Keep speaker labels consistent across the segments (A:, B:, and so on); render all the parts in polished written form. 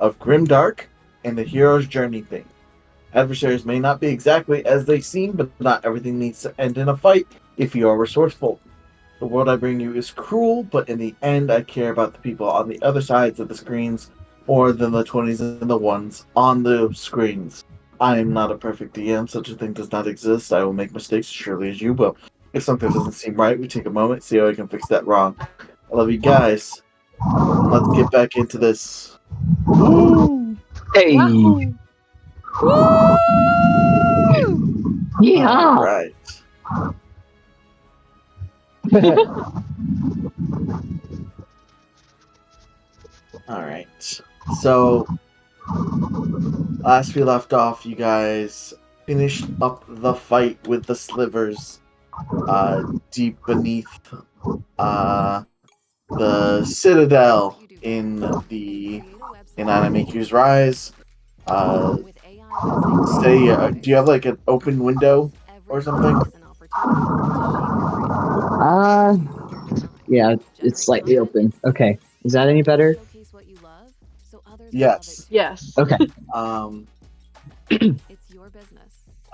A: of grimdark and the hero's journey thing. Adversaries may not be exactly as they seem, but not everything needs to end in a fight if you are resourceful. The world I bring you is cruel, but in the end, I care about the people on the other sides of the screens more than the 20s and the ones on the screens. I am not a perfect DM. Such a thing does not exist. I will make mistakes as surely as you will. If something doesn't seem right, we take a moment, see how I can fix that wrong. I love you guys. Let's get back into this. Woo!
B: Hey.
C: Wahoo!
D: Woo!
B: Yeah.
A: Alright. Alright. So, last we left off, you guys finished up the fight with the slivers deep beneath the citadel in Animeku's Rise. Do you have like an open window or something?
B: Yeah, it's slightly open. Okay. Is that any better?
A: Yes.
C: Yes.
B: Okay.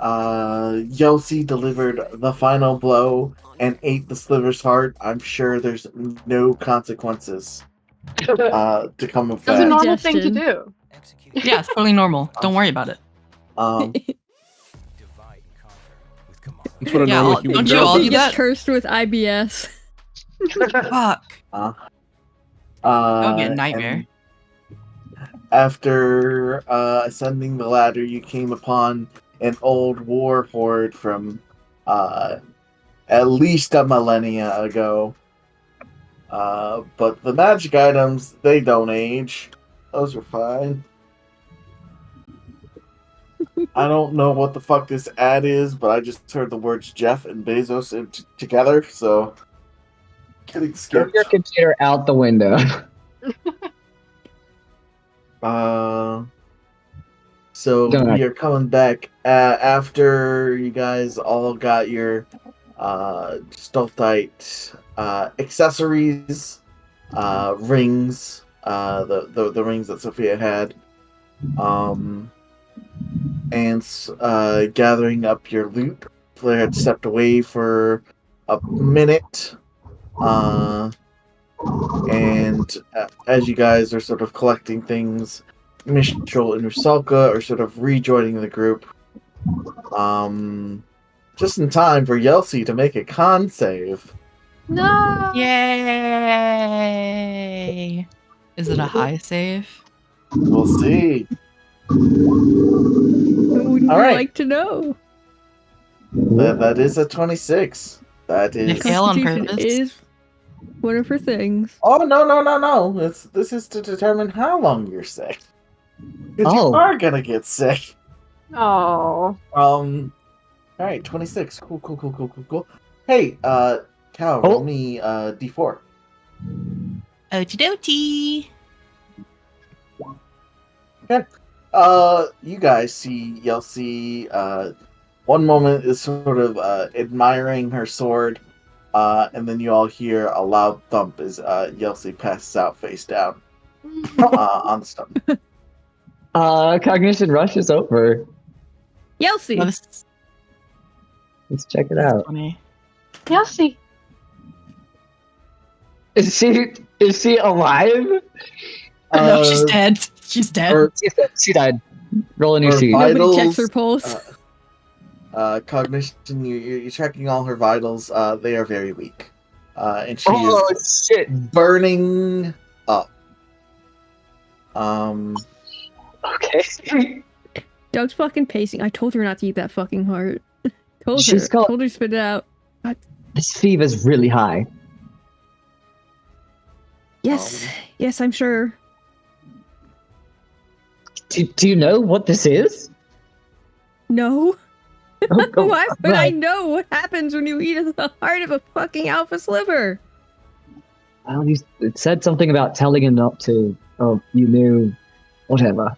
A: Yelsi delivered the final blow and ate the sliver's heart. I'm sure there's no consequences to come of
C: That's a
A: that.
C: normal thing to do.
D: Yeah, it's totally normal. Don't worry about it.
E: That's what a
D: Yeah,
E: normal
D: all-
E: human
D: don't you
E: does.
D: all
E: Like,
D: do
F: He gets
D: that?
F: cursed with IBS.
D: Fuck. That would be a
A: And
D: nightmare.
A: after ascending the ladder, you came upon an old war horde from at least a millennia ago. But the magic items, they don't age. Those are fine. I don't know what the fuck this ad is, but I just heard the words Jeff and Bezos together, so getting
B: Throw
A: skipped.
B: your computer out the window.
A: So
B: Go ahead.
A: we are coming back after you guys all got your Stoltite accessories, rings, the rings that Sophia had, and gathering up your loot. Flair had stepped away for a minute, and as you guys are sort of collecting things, Mistral and Rusalka are sort of rejoining the group. Just in time for Yelsi to make a con save.
C: No.
D: Yay! Is it a high save?
A: We'll see.
F: Wouldn't
A: All
F: you
A: right.
F: like to know?
A: That is a 26. That
D: You
A: is.
D: fail on
F: Constitution
D: purpose?
F: is one of her things.
A: Oh no! This is to determine how long you're sick. Because you
B: Oh.
A: are gonna get sick.
C: Oh.
A: All right, 26. Cool. Hey, Cal, roll me D4.
D: Okie
A: Okay. You guys see Yelsi. One moment is sort of admiring her sword, and then you all hear a loud thump as Yelsi passes out face down on the stomach.
B: Cognition rush is over.
F: Yelsi!
D: Oh, this is
B: Let's check it out.
D: funny.
C: Yelsi.
B: Is she alive?
D: No, she's dead. She's dead.
A: Her,
B: She died. Roll a new
A: her
B: sheet.
F: Nobody checks her
A: vitals,
F: pulse.
A: cognition. You're checking all her vitals. They are very weak, and she
B: Oh
A: is
B: shit!
A: burning up.
B: Okay.
F: Doug's fucking pacing. I told her not to eat that fucking heart. Told
B: She's
F: her.
B: got-
F: Told her to spit it out.
B: This fever's really high.
F: Yes. Yes, I'm sure.
B: Do you know what this is?
F: No.
B: Oh,
F: Why would I
B: right.
F: know what happens when you eat the heart of a fucking alpha sliver?
B: Well, it said something about telling him not to. Oh, you knew. Whatever.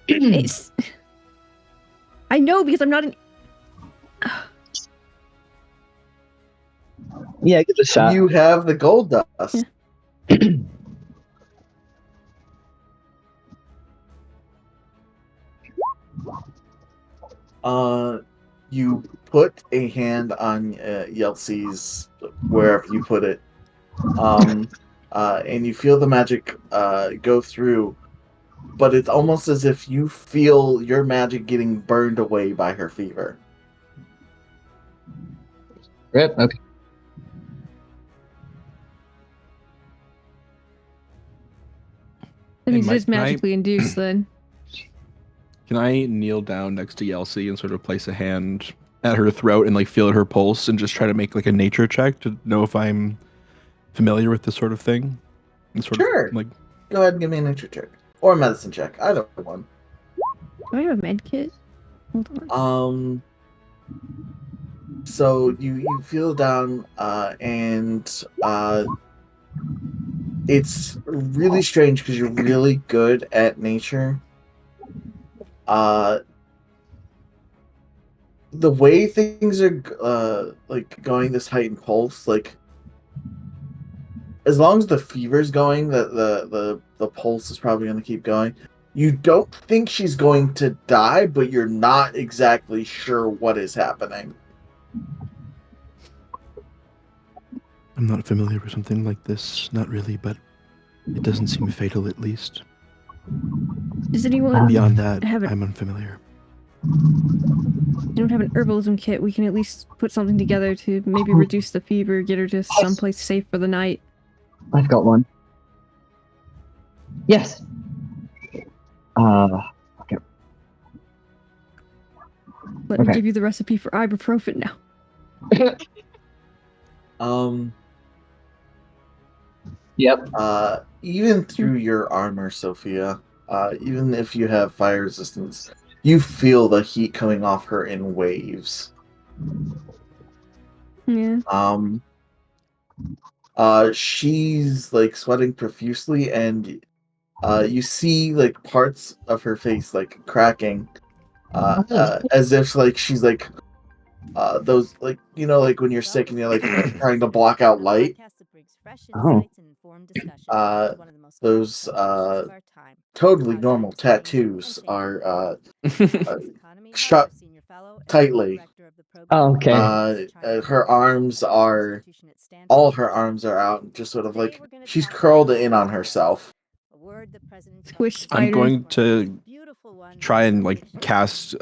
F: It's... I know because I'm not an...
B: Yeah, give it a shot.
A: You have the gold dust.
F: Yeah.
A: You put a hand on Yelsey's wherever you put it, and you feel the magic go through, but it's almost as if you feel your magic getting burned away by her fever.
B: Rip. Okay.
F: That means it
G: Mike,
F: is magically induced then.
G: Can I kneel down next to Yelsey and sort of place a hand at her throat and like feel her pulse and just try to make like a nature check to know if I'm familiar with this sort of thing? And sort
A: Sure.
G: of like
A: Go ahead and give me a nature check or a medicine check, either one.
F: Do I have a med kit? Hold on.
A: So you feel down, and it's really strange because you're really good at nature. The way things are like going, this heightened pulse, like as long as the fever's going, the pulse is probably going to keep going. You don't think she's going to die, but you're not exactly sure what is happening.
G: I'm not familiar with something like this. Not really, but it doesn't seem fatal at least.
F: Does anyone
G: Beyond that,
F: have
G: I'm unfamiliar.
F: you don't have an herbalism kit? We can at least put something together to maybe reduce the fever, get her to someplace safe for the night.
B: I've got one. Yes. Okay.
F: Let me
B: Okay.
F: give you the recipe for ibuprofen now.
B: Yep.
A: Even through your armor, Sophia, even if you have fire resistance, you feel the heat coming off her in waves.
F: Yeah.
A: She's like sweating profusely, and you see like parts of her face like cracking, as if like she's like those like like when you're sick and you're like trying to block out light.
B: Oh.
A: Those totally normal tattoos are shut tightly.
B: Oh, okay.
A: Her arms are all her arms are out, and just sort of like she's curled in on herself.
F: Squish
G: I'm
F: spider.
G: going to try and like cast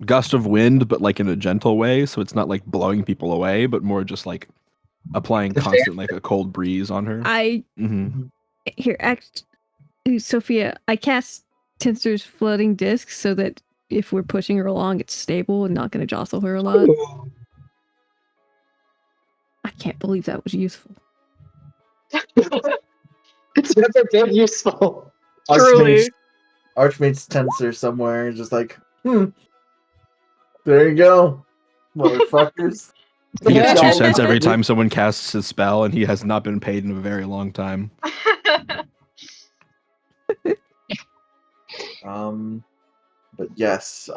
G: gust of wind, but like in a gentle way, so it's not like blowing people away, but more just like applying constant like a cold breeze on her.
F: Here, Sophia, I cast Tinster's floating disc so that if we're pushing her along, it's stable and not going to jostle her a lot. I can't believe that was useful.
B: It's never been useful.
C: Truly.
A: Archmage's Tensor somewhere, just like, there you go, motherfuckers.
G: He gets 2
A: Yeah.
G: cents every time someone casts his spell, and he has not been paid in a very long time.
A: But yes,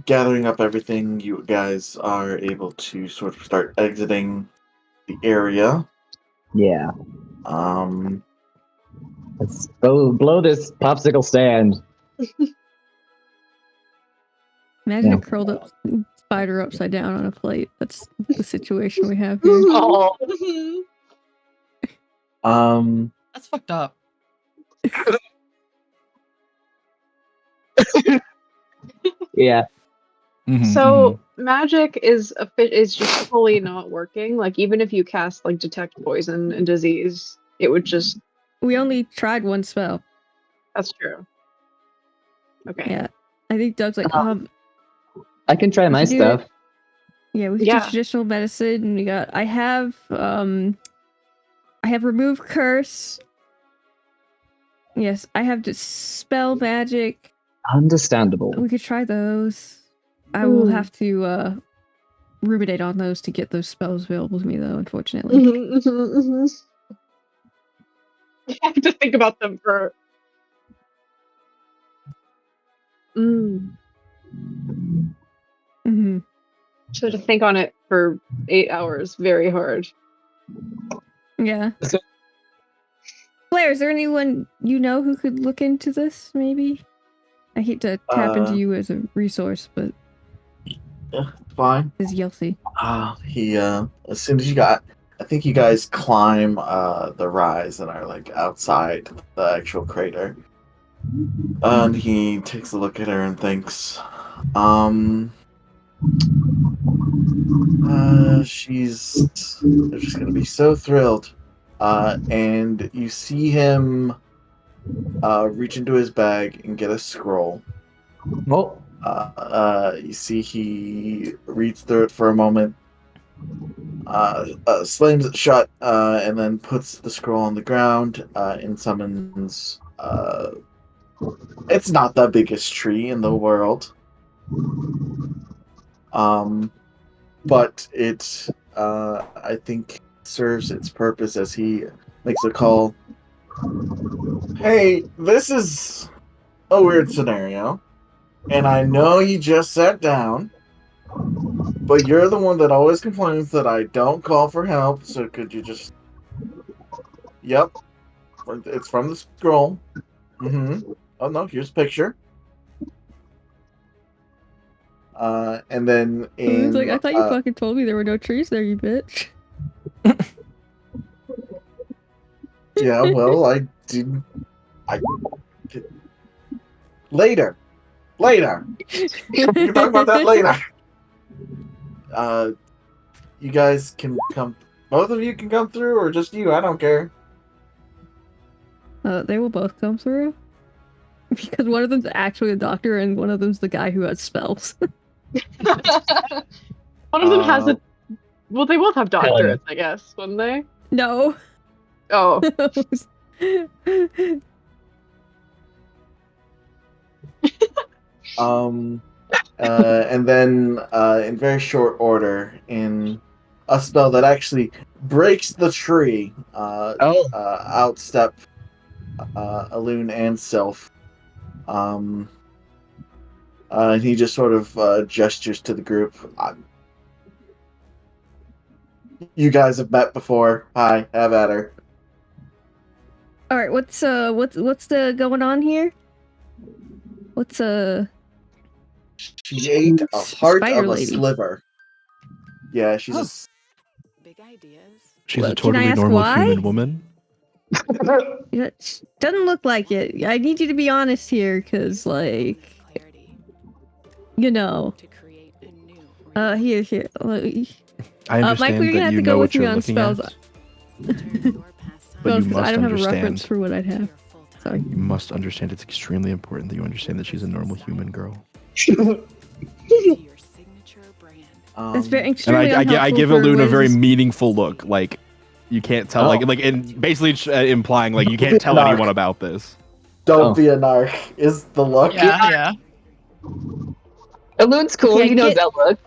A: gathering up everything, you guys are able to sort of start exiting the area.
B: Yeah.
A: Um,
B: Let's blow this popsicle stand.
F: Imagine
B: Yeah.
F: a curled up spider upside down on a plate. That's the situation we have here.
B: Oh.
D: That's fucked up.
B: Yeah.
C: So magic is just fully not working. Like even if you cast like detect poison and disease, it would just.
F: We only tried one spell.
C: That's true. Okay.
F: Yeah. I think Doug's like,
B: I can try my
F: we can do
B: stuff.
F: yeah, we can do traditional medicine, and we got. I have remove curse. Yes, I have dispel magic.
B: Understandable.
F: We could try those. I will have to ruminate on those to get those spells available to me, though. Unfortunately.
C: I have to think about them for. So to think on it for 8 hours, very hard.
F: Yeah. Blair, is there anyone you know who could look into this? Maybe. I hate to tap into you as a resource, but
A: Yeah, it's fine.
F: is Yeltsy.
A: He as soon as I think you guys climb the rise and are like outside the actual crater. And he takes a look at her and thinks, they're just gonna be so thrilled. And you see him reach into his bag and get a scroll.
B: Oh,
A: You see he reads through it for a moment, slams it shut, and then puts the scroll on the ground and summons. It's not the biggest tree in the world, but it, I think, serves its purpose as he makes a call. Hey, this is a weird scenario, and I know you just sat down, but you're the one that always complains that I don't call for help, so could you just... Yep. It's from the scroll. Mm-hmm. Oh, no, here's a picture. And then
F: It's
A: in...
F: like, I thought you fucking told me there were no trees there, you bitch.
A: Yeah, well, I didn't... Later. We can talk about that later. You guys can come... Both of you can come through, or just you, I don't care.
F: They will both come through. Because one of them's actually a doctor and one of them's the guy who has spells.
C: One of them has a. Well, they both have doctorates, I guess, wouldn't they?
F: No.
C: Oh.
A: And then in very short order, in a spell that actually breaks the tree, outstep Alun and Sylph. And he just sort of gestures to the group. You guys have met before. Hi, have at her.
F: All right, what's the going on here? What's
A: She ate a heart
F: Spider
A: of a
F: lady.
A: sliver. Yeah, she's
E: Big ideas.
G: She's a
F: Can I
G: totally
F: ask
G: normal
F: why?
G: human woman.
F: It doesn't look like it. I need you to be honest here, cause like, you know.
E: To create a new
F: Here.
G: I understand
F: Mike, we're gonna
G: that
F: have
G: you
F: to go
G: know
F: with
G: what
F: me
G: you're
F: on
G: looking
F: spells.
G: at.
E: but
G: you
F: Because
G: must
F: I don't have a
G: understand.
F: reference for what I'd have. Sorry.
G: You must understand it's extremely important that you understand that she's a normal human girl.
E: your signature brand.
F: It's very
G: And
F: extremely
G: I
F: unhelpful
G: give
F: for
G: Alun a very
F: Liz.
G: meaningful look. Like, you can't tell, and basically implying, like, you
A: Don't
G: can't
A: be
G: tell
A: narc.
G: anyone about this.
A: Don't be a narc, is the look.
D: Yeah.
B: Alun's cool.
F: Okay,
B: he knows that look.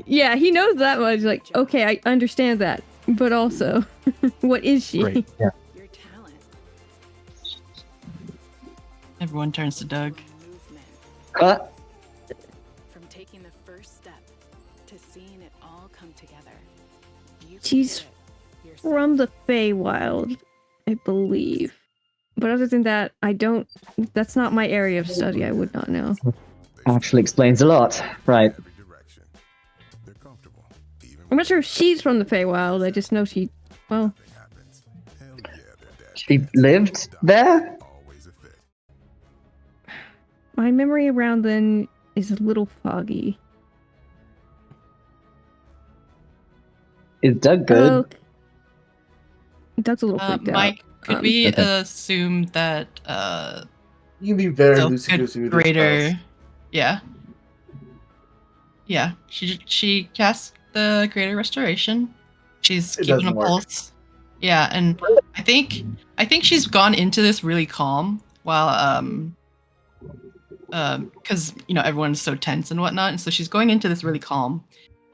F: Yeah, he knows that much. Like, okay, I understand that, but also, what is she?
G: Right.
E: Your talent.
D: Everyone turns to Doug.
B: What?
E: From taking the first step to seeing it all come together. You can
F: She's
E: do it yourself.
F: From the Feywild, I believe. But other than that, I don't. That's not my area of study. I would not know.
B: Actually explains a lot. Right.
F: I'm not sure if she's from the Feywild. I just know she. Well,
B: She lived there?
F: my memory around then is a little foggy.
B: Is Doug good?
F: Oh, Doug's a little freaked
D: Mike, could we
B: okay.
D: assume that
A: You can be very
D: Sylph
A: loosey
D: could
A: goosey with your
D: greater?
A: spells.
D: Yeah. She casts the greater restoration. She's
A: It
D: keeping a
A: doesn't work.
D: pulse. Yeah, and I think she's gone into this really calm while because everyone's so tense and whatnot, and so she's going into this really calm,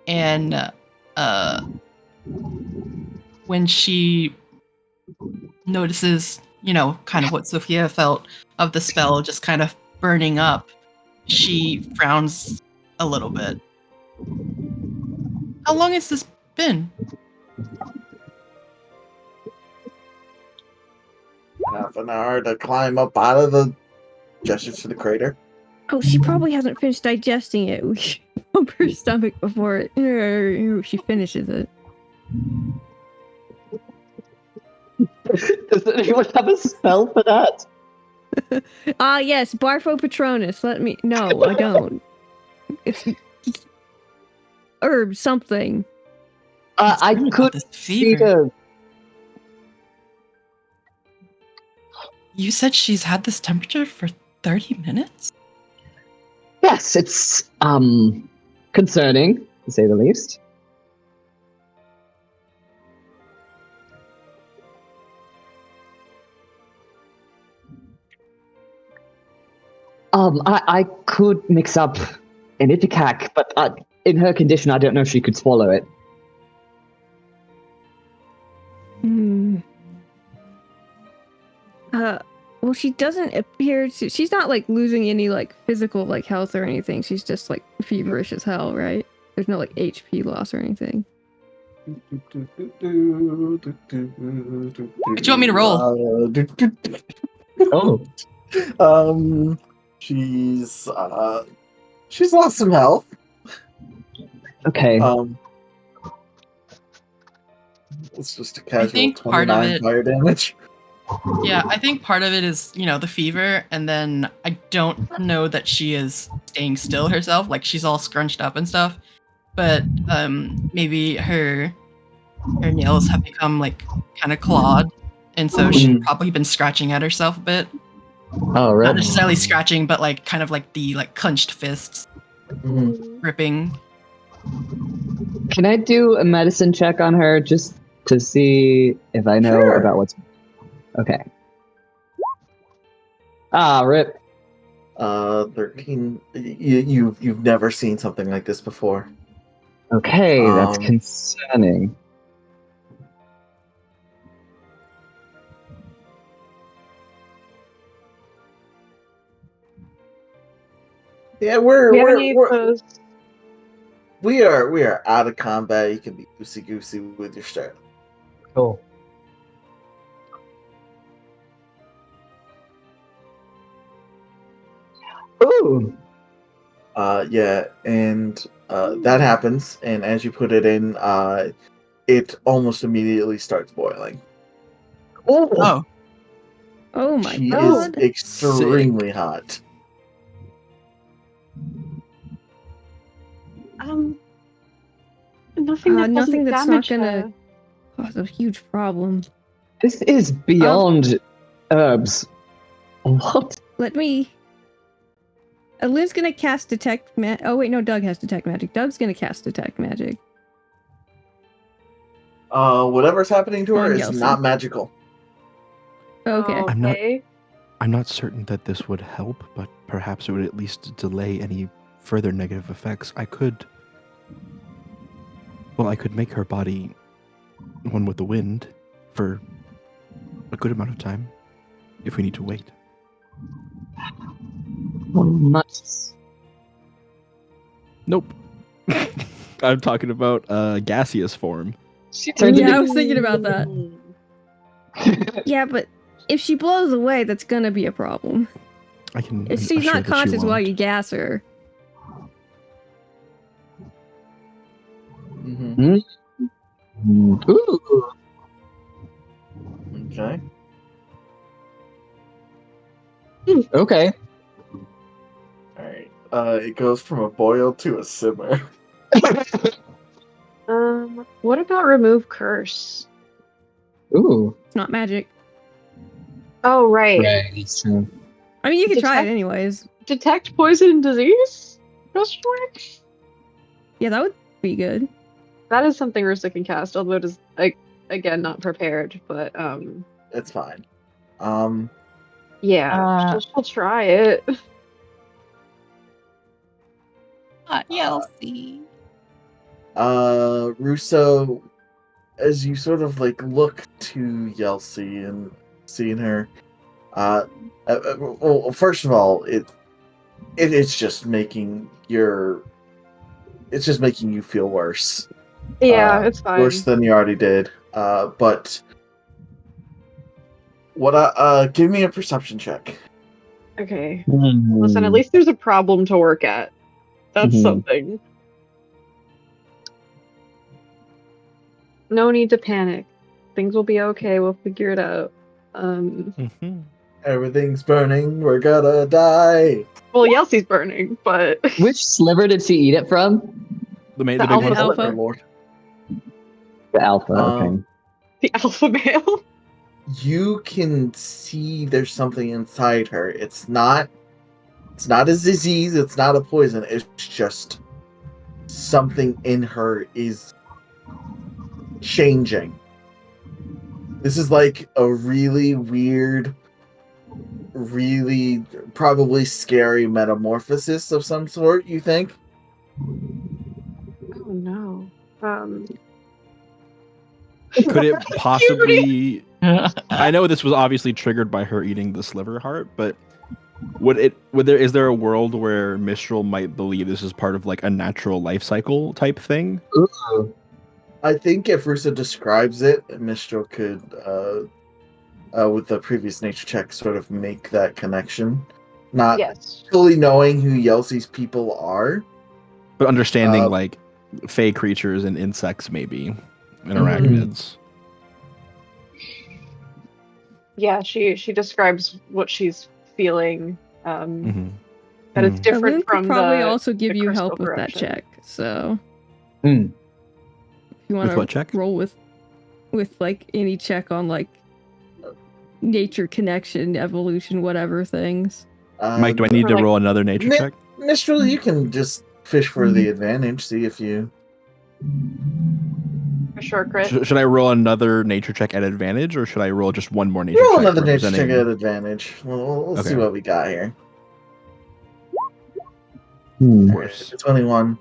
D: and when she notices kind of what Sophia felt of the spell just kind of burning up, she frowns a little bit. How long has this been?
A: Half an hour to climb up out of the gestures to the crater.
F: Oh, she probably hasn't finished digesting it. We should pump her stomach before she finishes it.
B: Does anyone have a spell for that?
F: Ah, yes, Barfo Patronus. No, I don't. It's herb something.
B: I
D: About
B: could
D: this
B: see
D: fever.
B: her.
D: You said she's had this temperature for 30 minutes?
B: Yes, it's concerning to say the least. I could mix up an Ipecac, but in her condition, I don't know if she could swallow it.
F: Hmm. Well, she doesn't appear to. She's not like losing any like physical like health or anything. She's just like feverish as hell, right? There's no like HP loss or anything.
D: Do you want me to roll?
B: Oh,
A: She's lost some health.
B: okay.
A: It's just a casual
D: think part of
A: 29
D: it-
A: fire damage.
D: Yeah, I think part of it is, the fever, and then I don't know that she is staying still herself, like she's all scrunched up and stuff. But maybe her nails have become like kind of clawed, and so she's probably been scratching at herself a bit.
B: Oh, right.
D: Not necessarily scratching, but like kind of like the like clenched fists gripping.
B: Can I do a medicine check on her just to see if I know
A: Sure.
B: about what's... Okay. Ah, rip.
A: 13. You've never seen something like this before.
B: Okay, that's
A: Um,
B: concerning.
A: Yeah, we are out of combat. You can be goosey goosey with your start.
B: Cool. Ooh.
A: Yeah, and that happens, and as you put it in, it almost immediately starts boiling.
D: Oh,
F: Oh my
A: She
F: god.
A: is extremely hot.
C: Nothing that
F: nothing
C: doesn't
F: that's
C: damage
F: not gonna
C: her.
F: cause a huge problem.
B: This is beyond herbs. What?
F: Let me. Lynn's gonna cast detect magic. Oh wait, no, Doug has detect magic. Doug's gonna cast detect magic.
A: Whatever's happening to her
F: On
A: is
F: Yelsey.
A: not magical.
F: Okay.
G: I'm not-
C: Okay.
G: I'm not certain that this would help, but perhaps it would at least delay any further negative effects. I could make her body one with the wind for a good amount of time if we need to wait.
B: Much.
G: Nope. I'm talking about gaseous form.
B: She turned
F: Yeah, I
B: into...
F: was thinking about that. Yeah, but if she blows away, that's gonna be a problem.
G: I can.
F: If she's
G: assure
F: not
G: that she
F: conscious while
G: won't.
F: you gas her.
A: Mm-hmm.
B: Ooh.
A: Okay.
B: Okay.
A: All right. It goes from a boil to a simmer.
C: What about remove curse?
B: Ooh.
F: It's not magic.
C: Oh, right.
B: Right, it's true.
F: I mean, you could try it
C: Detect-
F: anyways.
C: Detect poison and disease? Question mark?
F: Yeah, that would be good.
C: That is something Rissa can cast, although it is like again not prepared. But
A: It's fine.
C: yeah, she'll try it.
D: Yelsey.
A: Russo, as you sort of like look to Yelsey and seeing her, well, first of all, it's just making you feel worse.
C: Yeah, it's fine.
A: Worse than you already did. But what? Give me a perception check.
C: Okay.
B: Hmm.
C: Listen, at least there's a problem to work at. That's
B: Mhm.
C: something. No need to panic. Things will be okay. We'll figure it out.
G: Mm-hmm.
A: Everything's burning. We're gonna die.
C: Well, Yelsie's burning, but
B: Which sliver did she eat it from?
G: The
C: The
G: big
C: alpha
G: one.
F: Alpha.
A: Lord.
B: The alpha. Okay.
C: the alpha male.
A: You can see there's something inside her. It's not a disease, it's not a poison, it's just something in her is changing. This is like a really weird, really probably scary metamorphosis of some sort, you think?
C: Oh no.
G: Could it possibly? I know this was obviously triggered by her eating the sliver heart, but is there a world where Mistral might believe this is part of like a natural life cycle type thing?
B: Ooh.
A: I think if Rusa describes it, Mistral could, with the previous nature check, sort of make that connection. Not
C: Yes.
A: fully knowing who Yelsie's people are.
G: But understanding like fey creatures and insects maybe, and arachnids.
C: Yeah, she describes what she's feeling.
G: Mm-hmm.
C: That it's different
F: Elune
C: from
F: could probably
C: the
F: also give
C: the
F: you
C: crystal
F: help with that
C: correction.
F: check. So
B: Hmm.
F: if you want
G: With what
F: to
G: check?
F: roll with like any check on like nature connection, evolution, whatever things.
G: Mike, do I need to roll another nature check?
A: Mistral, you can just fish for the advantage, see if you...
C: For sure, crit.
G: Should I roll another nature check at advantage, or should I roll just one more nature
A: Roll
G: check?
A: another nature check
G: representing-
A: at advantage. We'll see
G: Okay.
A: what we got here.
G: Worse.
A: 21.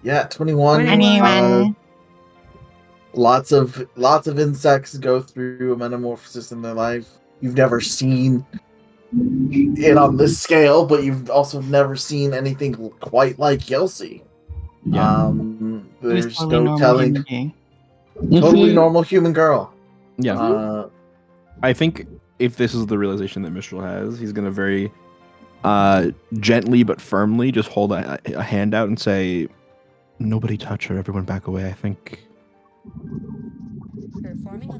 A: Yeah, 21.
F: 21.
A: Lots of insects go through a metamorphosis in their life. You've never seen it on this scale, but you've also never seen anything quite like Yelsie.
G: Yeah.
A: There's
D: Totally
A: no
D: normal
A: telling.
D: human being.
A: Totally normal human girl.
G: Yeah. I think if this is the realization that Mistral has, he's gonna very gently but firmly just hold a hand out and say, "Nobody touch her. Everyone back away."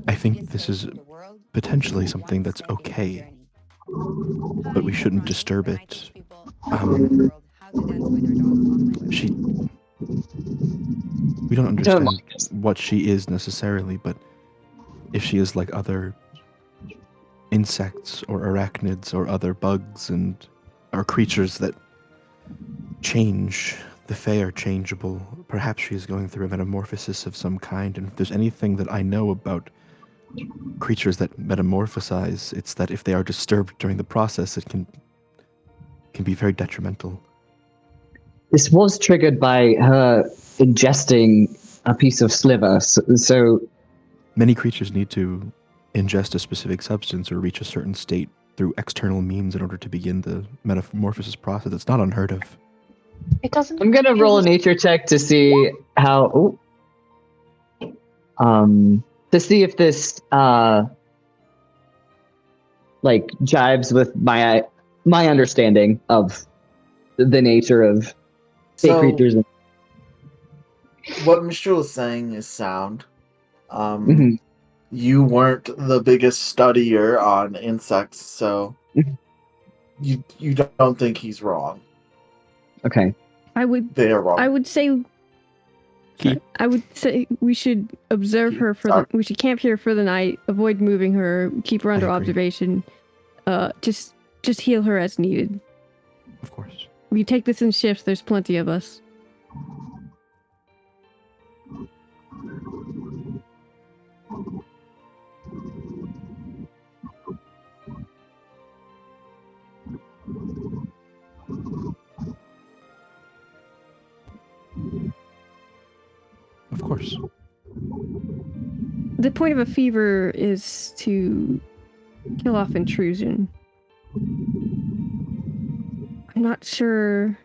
G: I think this is potentially something that's okay, but we shouldn't disturb it. We don't understand what she is necessarily, but if she is like other insects or arachnids or other bugs and or creatures that change, the Fae are changeable. Perhaps she is going through a metamorphosis of some kind, and if there's anything that I know about creatures that metamorphosize, it's that if they are disturbed during the process, it can be very detrimental.
B: This was triggered by her ingesting a piece of sliver, so
G: Many creatures need to ingest a specific substance or reach a certain state through external means in order to begin the metamorphosis process. It's not unheard of.
C: It doesn't.
B: I'm gonna roll a nature check to see how. To see if this like jives with my understanding of the nature of fey
A: So,
B: creatures.
A: what Mistral is saying is sound.
B: Mhm.
A: You weren't the biggest studier on insects, so you don't think he's wrong.
B: Okay.
A: They are wrong.
F: I would say we should observe her we should camp here for the night, avoid moving her, keep her under
G: agree.
F: observation. Just heal her as needed.
G: Of course.
F: We take this in shifts, there's plenty of us.
G: Of course.
F: The point of a fever is to kill off intrusion. I'm not sure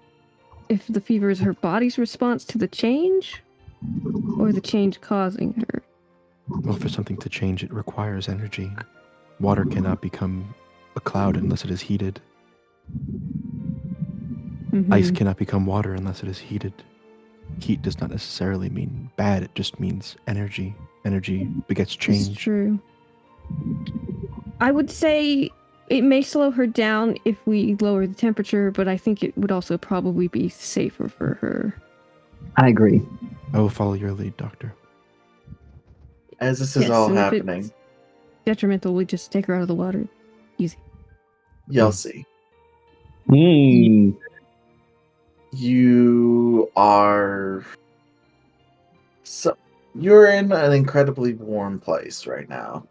F: if the fever is her body's response to the change or the change causing her.
G: Well, for something to change, it requires energy. Water cannot become a cloud unless it is heated. Ice
F: Mhm.
G: cannot become water unless it is heated. Heat does not necessarily mean bad, it just means energy. Energy begets
F: It's
G: change.
F: true. I would say it may slow her down if we lower the temperature, but I think it would also probably be safer for her.
B: I agree.
G: I will follow your lead, Doctor.
A: As this is all
F: and if
A: happening,
F: it's detrimental, we just take her out of the water. Easy.
A: Yelsi,
B: Hmm.
A: you are so you're in an incredibly warm place right now.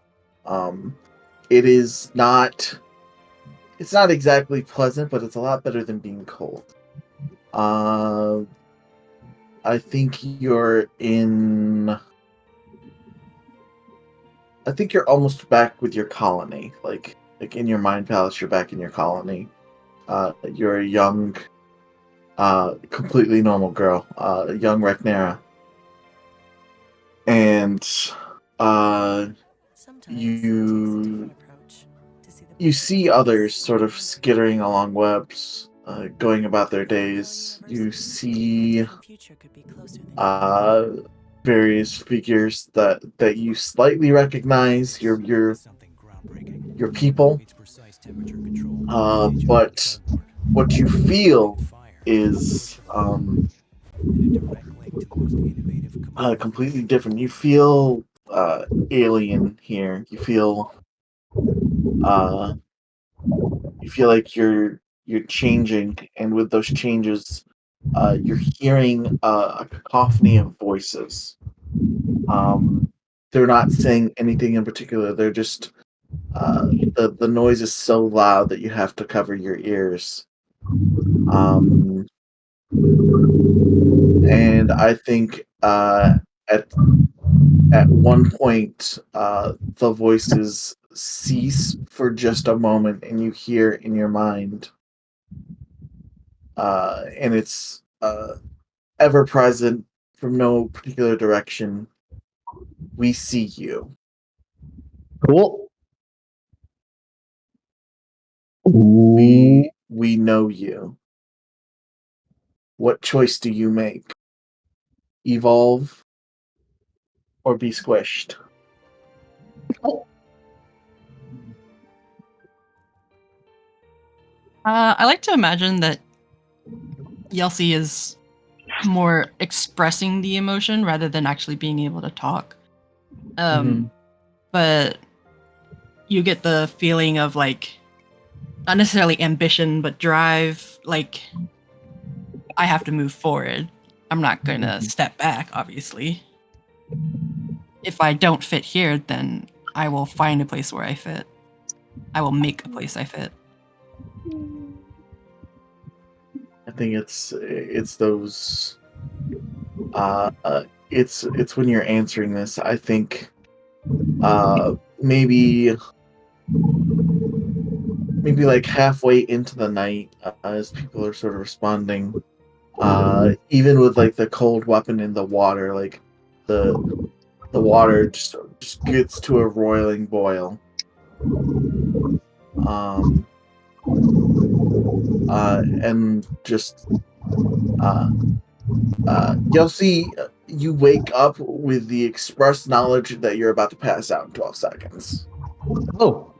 A: It is not. It's not exactly pleasant, but it's a lot better than being cold. Uh, I think you're in. I think you're almost back with your colony. Like in your mind palace, you're back in your colony. You're a young, completely normal girl, young Reknera, and you you see others sort of skittering along webs, going about their days. You see uh, various figures that you slightly recognize. Your people, but what you feel is completely different. You feel alien here. Uh, you feel like you're changing, and with those changes, you're hearing a cacophony of voices. They're not saying anything in particular. They're just the noise is so loud that you have to cover your ears. And I think at at one point the voices cease for just a moment, and you hear in your mind, and it's ever present from no particular direction. We see you.
B: Cool.
A: We know you. What choice do you make? Evolve or be squished?
D: I like to imagine that Yelsi is more expressing the emotion rather than actually being able to talk. But you get the feeling of like not necessarily ambition, but drive. Like I have to move forward. I'm not going to step back, obviously. If I don't fit here, then I will find a place where I fit. I will make a place I fit.
A: I think it's those it's when you're answering this. I think maybe like halfway into the night, as people are sort of responding, even with like the cold weapon in the water, like the water just gets to a roiling boil. And just you'll see you wake up with the express knowledge that you're about to pass out in 12 seconds.
B: Oh,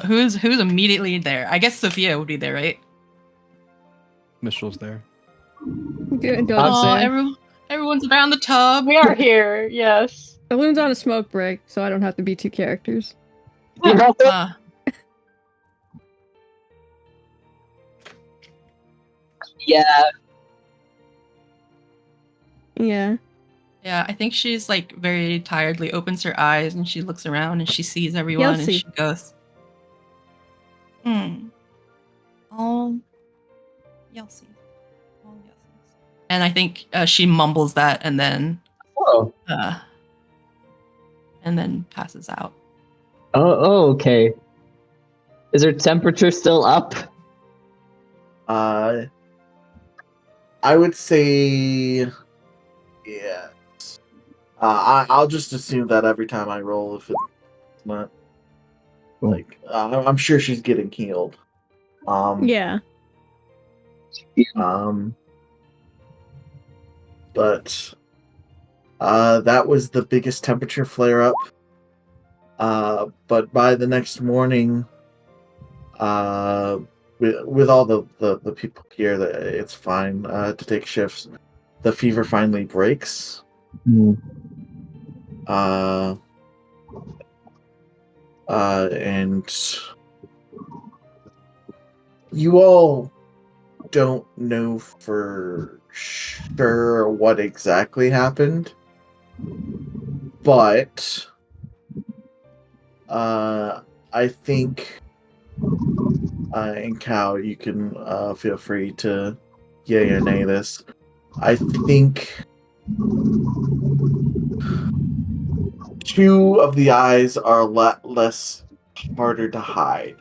D: Who's immediately there? I guess Sophia would be there, right?
G: Mitchell's there.
F: Good.
D: Oh,
F: There.
D: everyone's around the tub.
C: We are here, yes.
F: Balloon's on a smoke break, so I don't have to be two characters.
D: Uh,
B: yeah.
F: Yeah.
D: yeah, I think she's like very tiredly opens her eyes and she looks around and she sees everyone and
F: Yelsi.
D: she goes, all Yelsi. All Yelsis. And I think she mumbles that and then
B: Oh.
D: and then passes out.
B: Oh, okay. Is her temperature still up?
A: I would say, yeah. I'll just assume that every time I roll, if But like, I'm sure she's getting healed.
F: Yeah.
A: But that was the biggest temperature flare up. But by the next morning, with all the people here, that it's fine to take shifts. The fever finally breaks. And you all don't know for sure what exactly happened, but I think, and Cal, you can feel free to yay or nay this. I think 2 of the eyes are a lot less harder to hide.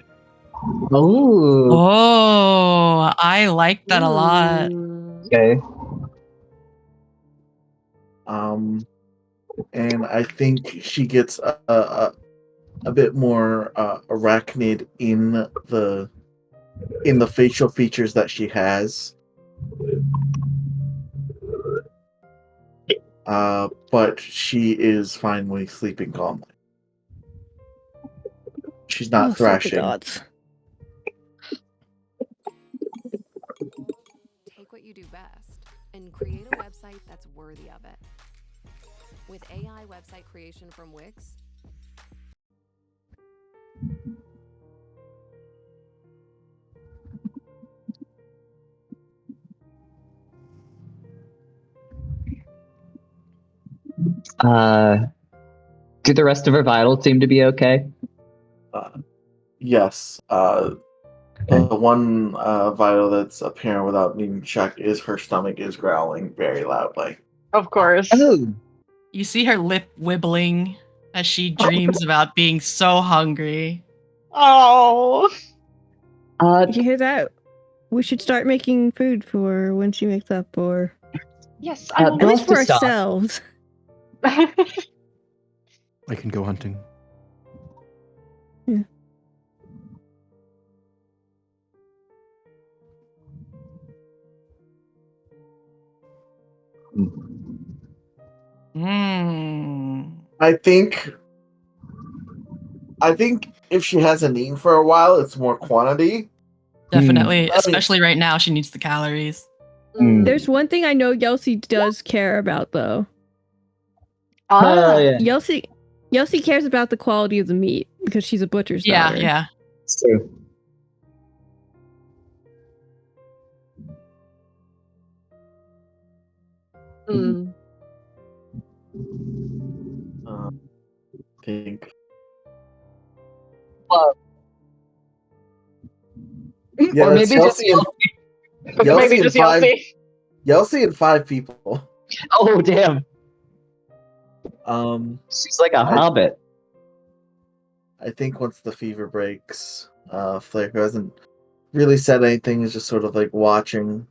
B: Oh,
D: Oh, I like that a lot.
B: okay.
A: And I think she gets a bit more arachnid in the facial features that she has. But she is finally sleeping calmly. She's not
F: Oh, thank the
A: thrashing.
F: gods.
E: Take what you do best and create a website that's worthy of it. With AI website creation from Wix,
B: Do the rest of her vitals seem to be okay?
A: Yes. The one vital that's apparent without needing to check is her stomach is growling very loudly.
C: Of course.
B: Oh,
D: You see her lip wibbling as she dreams about being so hungry.
C: Oh.
F: Did you hear that? We should start making food for when she wakes up, or
C: Yes,
B: I'm
C: I'm
F: at
B: We'll
F: least
B: have to
F: for
B: stop.
F: ourselves.
G: I can go hunting.
D: Mm.
A: I think if she hasn't eaten for a while, it's more quantity.
D: Definitely,
A: mean-
D: especially right now, she needs the calories.
F: There's one thing I know Yelsi does care about, though.
B: oh yeah,
F: Yelsi cares about the quality of the meat because she's a butcher's
D: Yeah,
F: daughter.
D: yeah.
B: it's true.
C: Mm.
A: Think.
B: Well,
A: Yeah,
B: or
A: that's
B: maybe just
A: Yelsi and
C: Maybe
A: Yelsi
C: just
A: and five.
C: Yelsi.
A: Yelsi and 5 people.
B: Oh damn, she's like a
A: I-
B: hobbit.
A: I think once the fever breaks, Flair, who hasn't really said anything, is just sort of like watching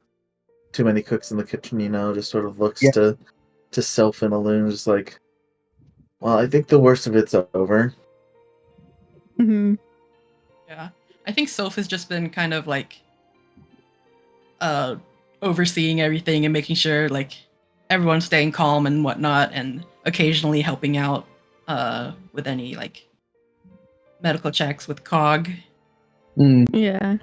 A: too many cooks in the kitchen, just sort of looks
B: Yeah.
A: to Sylph and Alune, just like, well, I think the worst of it's over.
F: Hmm.
D: Yeah. I think Soph has just been kind of like overseeing everything and making sure like everyone's staying calm and whatnot, and occasionally helping out with any like medical checks with Cog.
F: Yeah.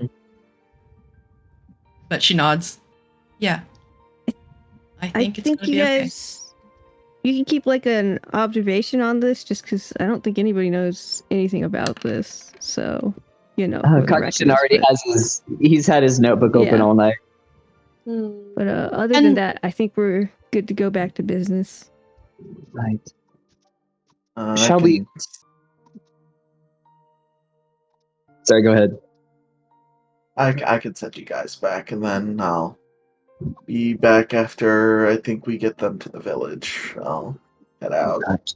D: But she nods. Yeah. I think it's gonna
F: you
D: be okay.
F: guys, you can keep like an observation on this, just because I don't think anybody knows anything about this. So, for the
B: Kakshin
F: records,
B: already
F: but-
B: he's had his notebook open
F: Yeah.
B: all night.
F: But other than
D: And-
F: that, I think we're good to go back to business.
B: Right.
A: I
B: Shall we-
A: can-
B: Sorry, go ahead.
A: I can send you guys back, and then I'll be back after I think we get them to the village. I'll head out.
B: Right.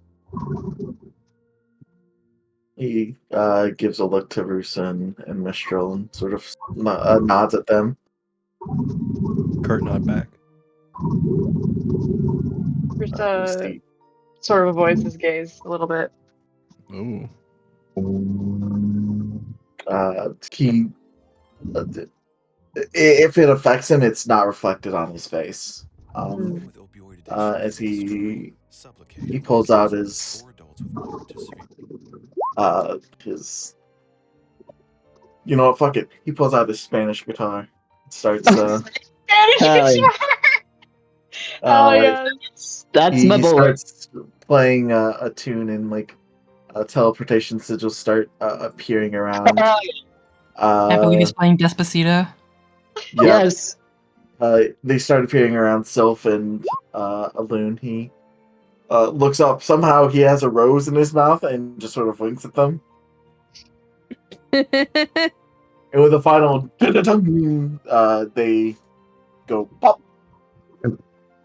A: He gives a look to Rusa and Mistral and sort of nods at them.
G: Cart nod back.
C: Just
A: We'll see.
C: sort of avoids his gaze a little bit.
G: Oh.
A: He, if it affects him, it's not reflected on his face. As he pulls out his you know what, fuck it. He pulls out his Spanish guitar. Starts
B: Hell yeah.
C: Oh yeah.
B: That's my
A: he
B: boy.
A: starts playing a tune, and like teleportation sigils start appearing around.
D: Can't believe he's playing Despacito.
A: Yeah,
B: Yes.
A: they start appearing around Sylph and Alune. He looks up. Somehow he has a rose in his mouth and just sort of winks at them. And with a final they go pop.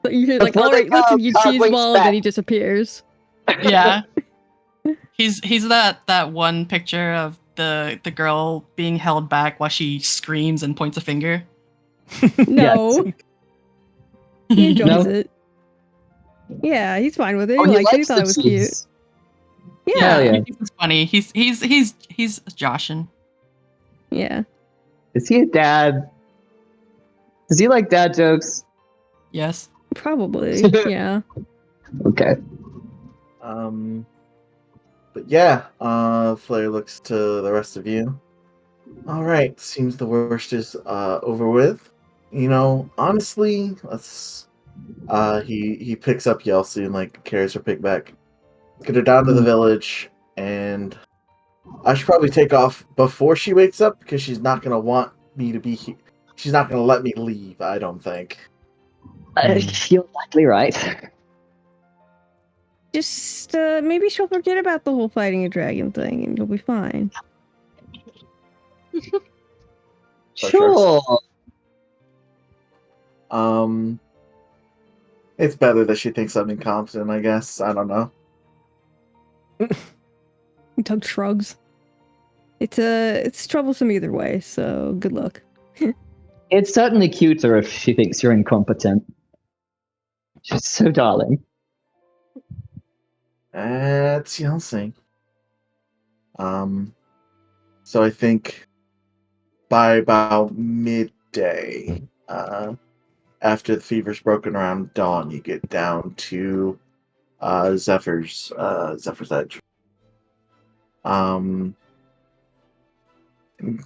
F: So you hear like,
B: Before
F: all
B: they
F: right, listen,
B: go,
F: you
B: God
F: cheese
B: winks
F: ball, and then
B: back.
F: he disappears.
D: Yeah. He's that one picture of the girl being held back while she screams and points a finger.
F: No, he enjoys
B: No?
F: it. Yeah, he's fine with it.
B: Oh,
F: He
B: he
F: likes it. He
B: likes
F: thought
B: the
F: it was cute.
B: cheese.
F: Yeah,
B: Hell yeah.
D: He thinks it's funny. He's joshing.
F: yeah.
B: Is he a dad? Does he like dad jokes?
D: Yes.
F: Probably. Yeah.
B: Okay.
A: But yeah, Flare looks to the rest of you. All right, seems the worst is over with. You know, honestly, let's. He picks up Yelsi and like carries her pick back. Get her down to the village, and I should probably take off before she wakes up because she's not gonna want me to be here. She's not gonna let me leave. I don't think.
B: You're likely right.
F: Just maybe she'll forget about the whole fighting a dragon thing, and you'll be fine.
B: Sure.
A: It's better that she thinks I'm incompetent. I guess I don't know.
F: Tug shrugs. It's troublesome either way. So good luck.
B: It's certainly cuter if she thinks you're incompetent. She's so darling.
A: That's Yelsi. So I think by about midday, after the fever's broken around dawn, you get down to Zephyr's Edge.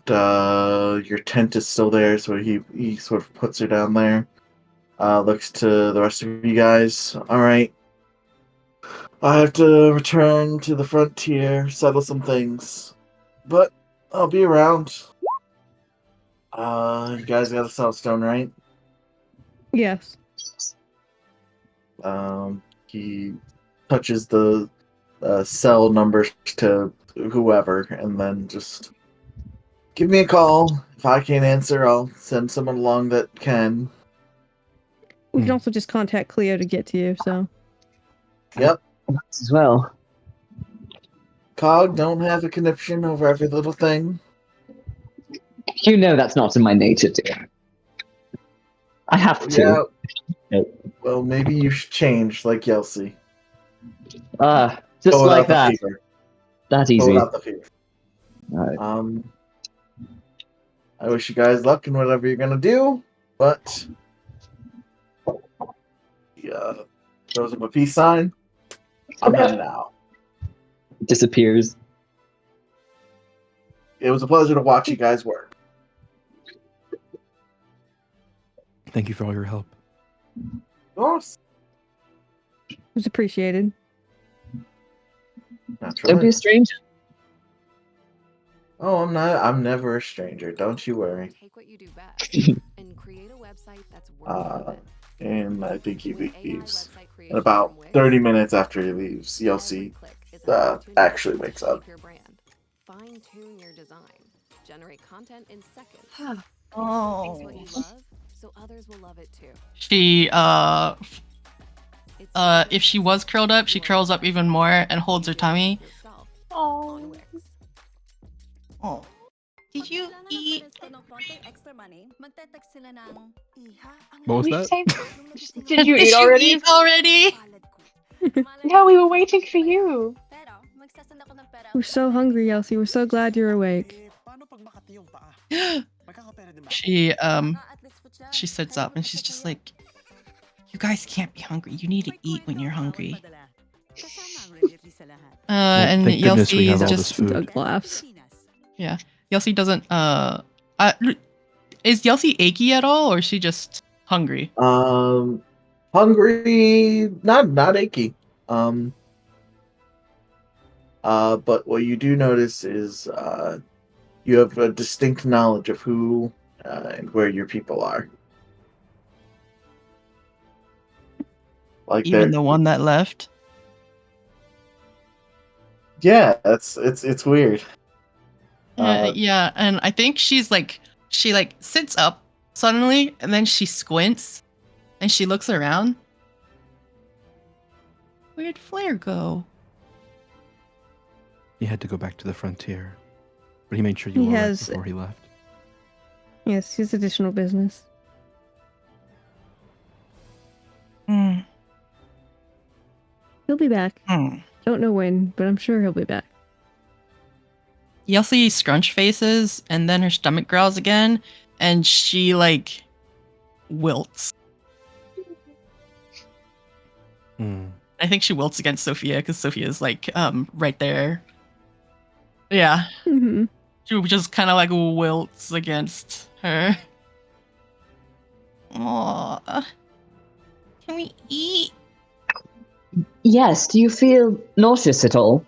A: Your tent is still there, so he sort of puts her down there. Looks to the rest of you guys. All right, I have to return to the frontier, settle some things, but I'll be around. You guys got a Southstone, right?
F: Yes.
A: He touches the cell numbers to whoever, and then just give me a call. If I can't answer, I'll send someone along that can.
F: We can also just contact Cleo to get to you. So.
A: Yep.
B: As well.
A: Cog don't have a conniption over every little thing.
B: You know that's not in my nature, dear. I have to.
A: Yeah. Well, maybe you should change, like Yelsi.
B: Just
A: Go
B: like
A: without the
B: that.
A: fever.
B: That
A: Go
B: easy.
A: without the fever.
B: Alright.
A: I wish you guys luck in whatever you're gonna do, but throws up a peace sign. I'm heading now.
B: Disappears.
A: It was a pleasure to watch you guys work.
G: Thank you for all your help.
A: Of course.
F: It was appreciated.
A: Naturally.
B: Don't be a stranger.
A: Oh, I'm not. I'm never a stranger. Don't you worry.
E: Take what you do best and create a website that's worthy of it.
A: And I think he
E: With AI
A: leaves.
E: website
A: And
E: creation
A: about
E: from Wix,
A: 30 minutes after he leaves,
E: every
A: Yelsi
E: click is an opportunity
A: actually
E: to
A: wakes up.
E: shape your brand. Fine-tune your design. Generate content in seconds.
D: Oh.
E: It's what you love, so others will love it too.
D: She if she was curled up, she curls up even more and holds her tummy.
E: Oh.
D: Oh. Did you eat?
G: What was
C: We
G: that?
C: say- Did you eat already?
D: already?
C: No, we were waiting for you.
F: We're so hungry, Elsie. We're so glad you're awake.
D: She sits up and she's just like, you guys can't be hungry. You need to eat when you're hungry. And
G: Thank goodness we
D: Yelsi
G: have
D: is
G: all this
D: just
G: food.
F: Doug laughs.
D: yeah. Yelsi doesn't is Yelsi achy at all, or is she just hungry?
A: Hungry, not achy. But what you do notice is you have a distinct knowledge of who and where your people are. Like
D: Even the one that left.
A: yeah, it's weird.
D: Yeah, and I think she sits up suddenly, and then she squints, and she looks around. Where'd Flair go?
G: He had to go back to the frontier, but he made sure you
F: He
G: were right
F: has-
G: before he left.
F: Yes, his additional business.
D: Hmm.
F: He'll be back. Don't know when, but I'm sure he'll be back.
D: Yelsi scrunch faces, and then her stomach growls again, and she wilts. I think she wilts against Sophia because Sophia's right there. Yeah,
F: Mm-hmm.
D: she just kind of wilts against her. Aww. Can we eat?
B: Yes, do you feel nauseous at all?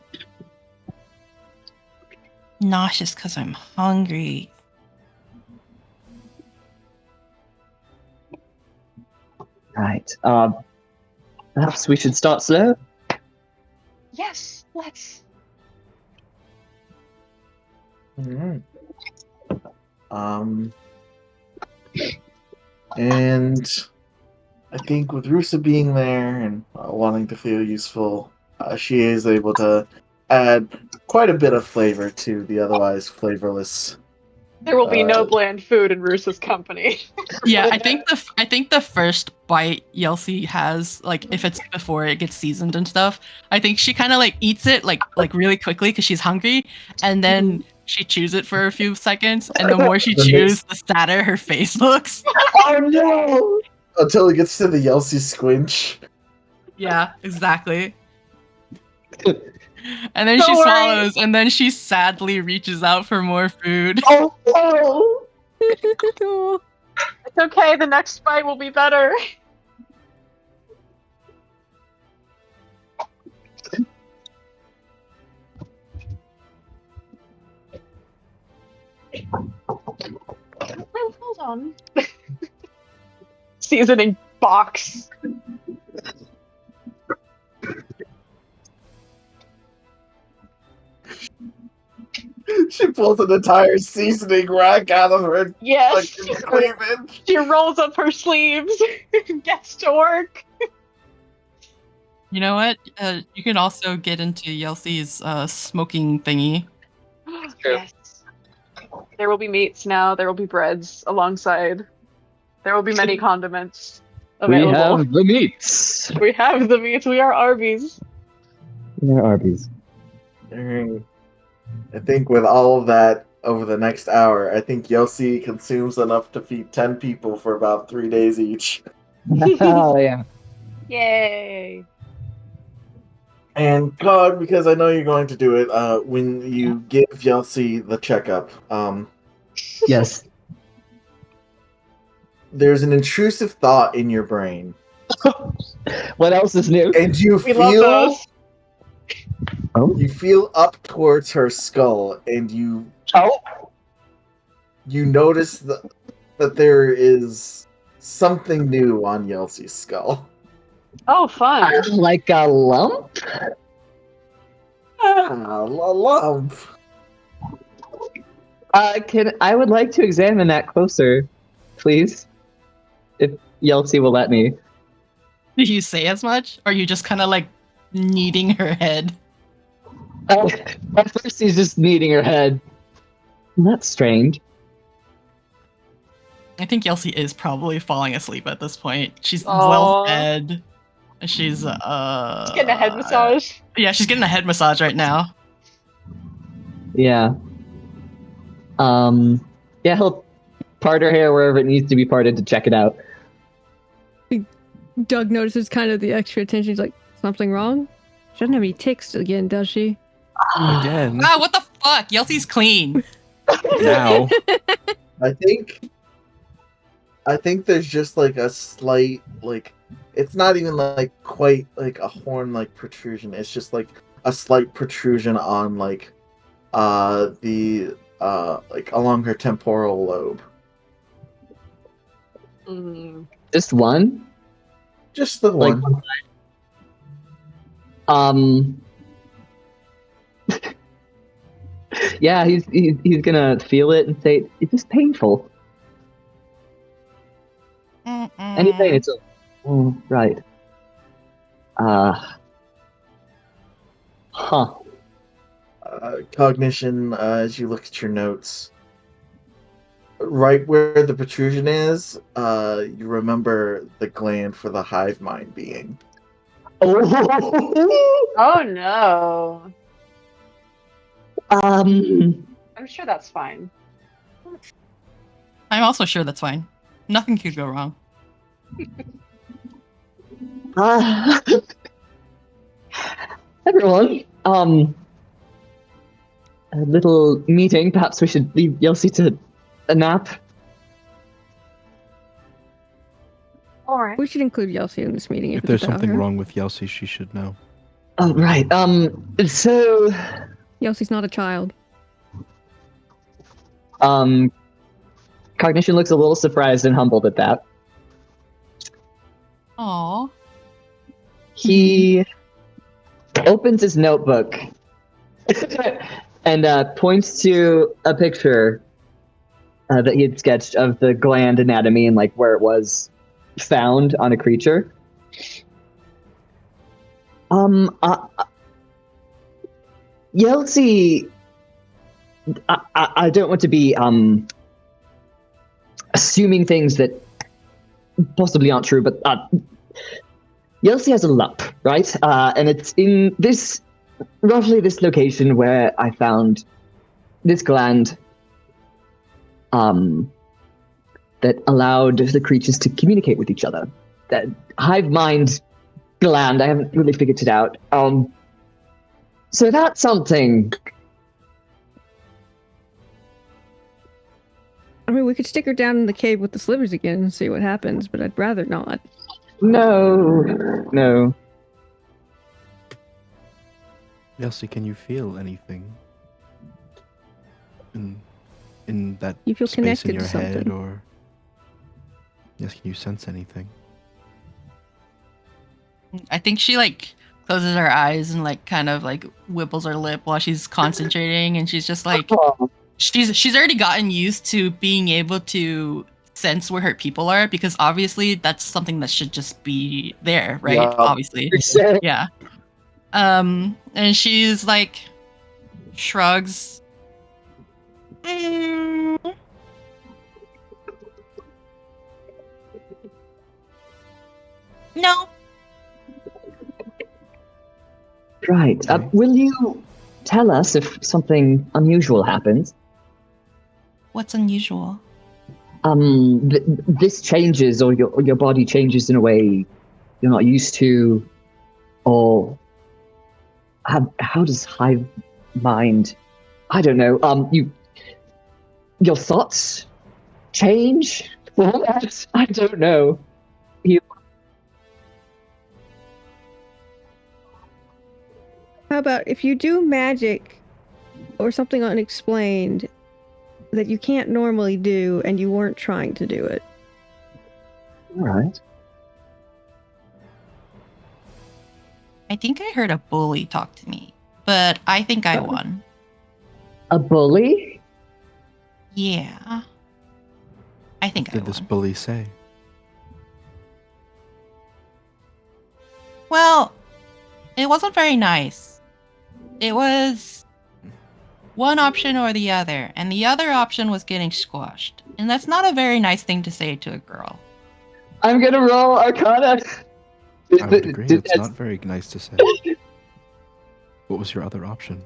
D: Nauseous because I'm hungry.
B: Right. Perhaps we should start slow?
C: Yes, let's.
A: Alright. And I think with Rusa being there and wanting to feel useful, she is able to add quite a bit of flavor to the otherwise flavorless.
C: There will be no bland food in Rusa's company.
D: Yeah, I think the first bite Yelsi has, if it's before it gets seasoned and stuff, I think she kind of eats it really quickly because she's hungry, and then she chews it for a few seconds, and the more she chews, the sadder her face looks.
B: Oh no!
A: Until it gets to the Yelsi squinch.
D: Yeah, exactly. And then
C: Don't
D: she
C: worry.
D: swallows, and then she sadly reaches out for more food.
B: Oh no!
C: It's okay, the next bite will be better. Hold on. Seasoning box.
A: She pulls an entire seasoning rack out of her
C: Yes.
A: cleavage.
C: She rolls up her sleeves and gets to work.
D: You know what? You can also get into Yelsi's smoking thingy.
C: Yes. There will be meats now. There will be breads alongside. There will be many condiments
B: We
C: available.
B: have the meats.
C: We have the meats. We are Arby's.
B: We are Arby's.
A: Alright. I think with all of that over the next hour, I think Yelsi consumes enough to feed 10 people for about 3 days each.
B: Oh yeah.
C: Yay!
A: And God, because I know you're going to do it, when you give Yelsi the checkup,
B: Yes.
A: there's an intrusive thought in your brain.
B: What else is new?
A: And you
C: We love
A: feel
C: those.
B: Oh.
A: you feel up towards her skull, and you notice that there is something new on Yelsi's skull.
C: Oh, fun.
B: Like a lump?
A: Ah, a lump.
B: I would like to examine that closer, please. If Yeltsi will let me.
D: Did you say as much? Or are you just kind of kneading her head?
B: At first he's just kneading her head. That's strange.
D: I think Yelsi is probably falling asleep at this point. She's
C: Aw.
D: well fed. She's
C: Getting a head massage.
D: Yeah, she's getting a head massage right now.
B: Yeah. Yeah, he'll part her hair wherever it needs to be parted to check it out.
F: Doug notices kind of the extra attention. He's like, something wrong? She doesn't have any ticks again, does she?
G: Again.
D: Wow, what the fuck? Yelsey's clean.
G: Now.
A: I think there's just like a slight like it's not even like quite like a horn like protrusion. It's just like a slight protrusion on like the like along her temporal lobe.
B: Just one?
A: Just the
B: Like
A: one.
B: Yeah, he's gonna feel it and say, "Is this painful?" And he's saying it's a, oh, right. Huh.
A: Cognition, as you look at your notes, right where the protrusion is, you remember the gland for the hive mind being.
C: Oh no. I'm sure that's fine.
D: I'm also sure that's fine. Nothing could go wrong.
B: Everyone, a little meeting. Perhaps we should leave Yelsey to a nap.
C: Alright.
F: We should include Yelsey in this meeting.
G: If
F: it's
G: there's
F: about
G: something
F: her.
G: wrong with Yelsey, she should know.
B: Oh, right. So,
F: Yelsey's not a child.
B: Cognition looks a little surprised and humbled at that.
D: Aww.
B: He opens his notebook and points to a picture that he had sketched of the gland anatomy and like where it was found on a creature. Yelsey, I don't want to be assuming things that possibly aren't true, but Yelsey has a lump, right? And it's in this, roughly this location where I found this gland that allowed the creatures to communicate with each other. That hive mind gland, I haven't really figured it out. So that's something.
F: I mean, we could stick her down in the cave with the slivers again and see what happens, but I'd rather not.
B: No.
G: Yelsey, can you feel anything? In that
F: You feel
G: space in
F: connected
G: your
F: to
G: head,
F: something.
G: or yes, can you sense anything?
D: I think she like closes her eyes and like kind of like whipples her lip while she's concentrating, and she's just like she's already gotten used to being able to sense where her people are, because obviously that's something that should just be there, right?
A: Yeah.
D: Obviously. Yeah. And she's like shrugs. No.
B: Right. Will you tell us if something unusual happens?
D: What's unusual?
B: This changes, or your body changes in a way you're not used to, or how does hive mind? I don't know. Your thoughts change. What? I don't know.
F: How about if you do magic or something unexplained that you can't normally do and you weren't trying to do it?
B: All right.
D: I think I heard a bully talk to me, but I think I won.
B: A bully?
D: Yeah. I think
G: What did
D: I
G: this
D: won.
G: bully say?
D: Well, it wasn't very nice. It was one option or the other, and the other option was getting squashed. And that's not a very nice thing to say to a girl.
B: I'm gonna roll Arcana.
G: I would agree. It's not very nice to say. What was your other option?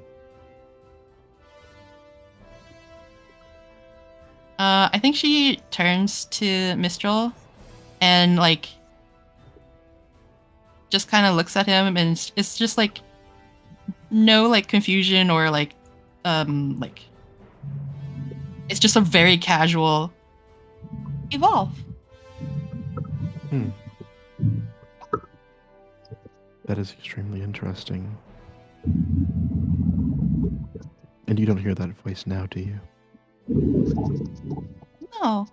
D: I think she turns to Mistral and like just kind of looks at him, and it's just like no like confusion or like it's just a very casual evolve.
G: That is extremely interesting. And you don't hear that voice now, do you?
D: No.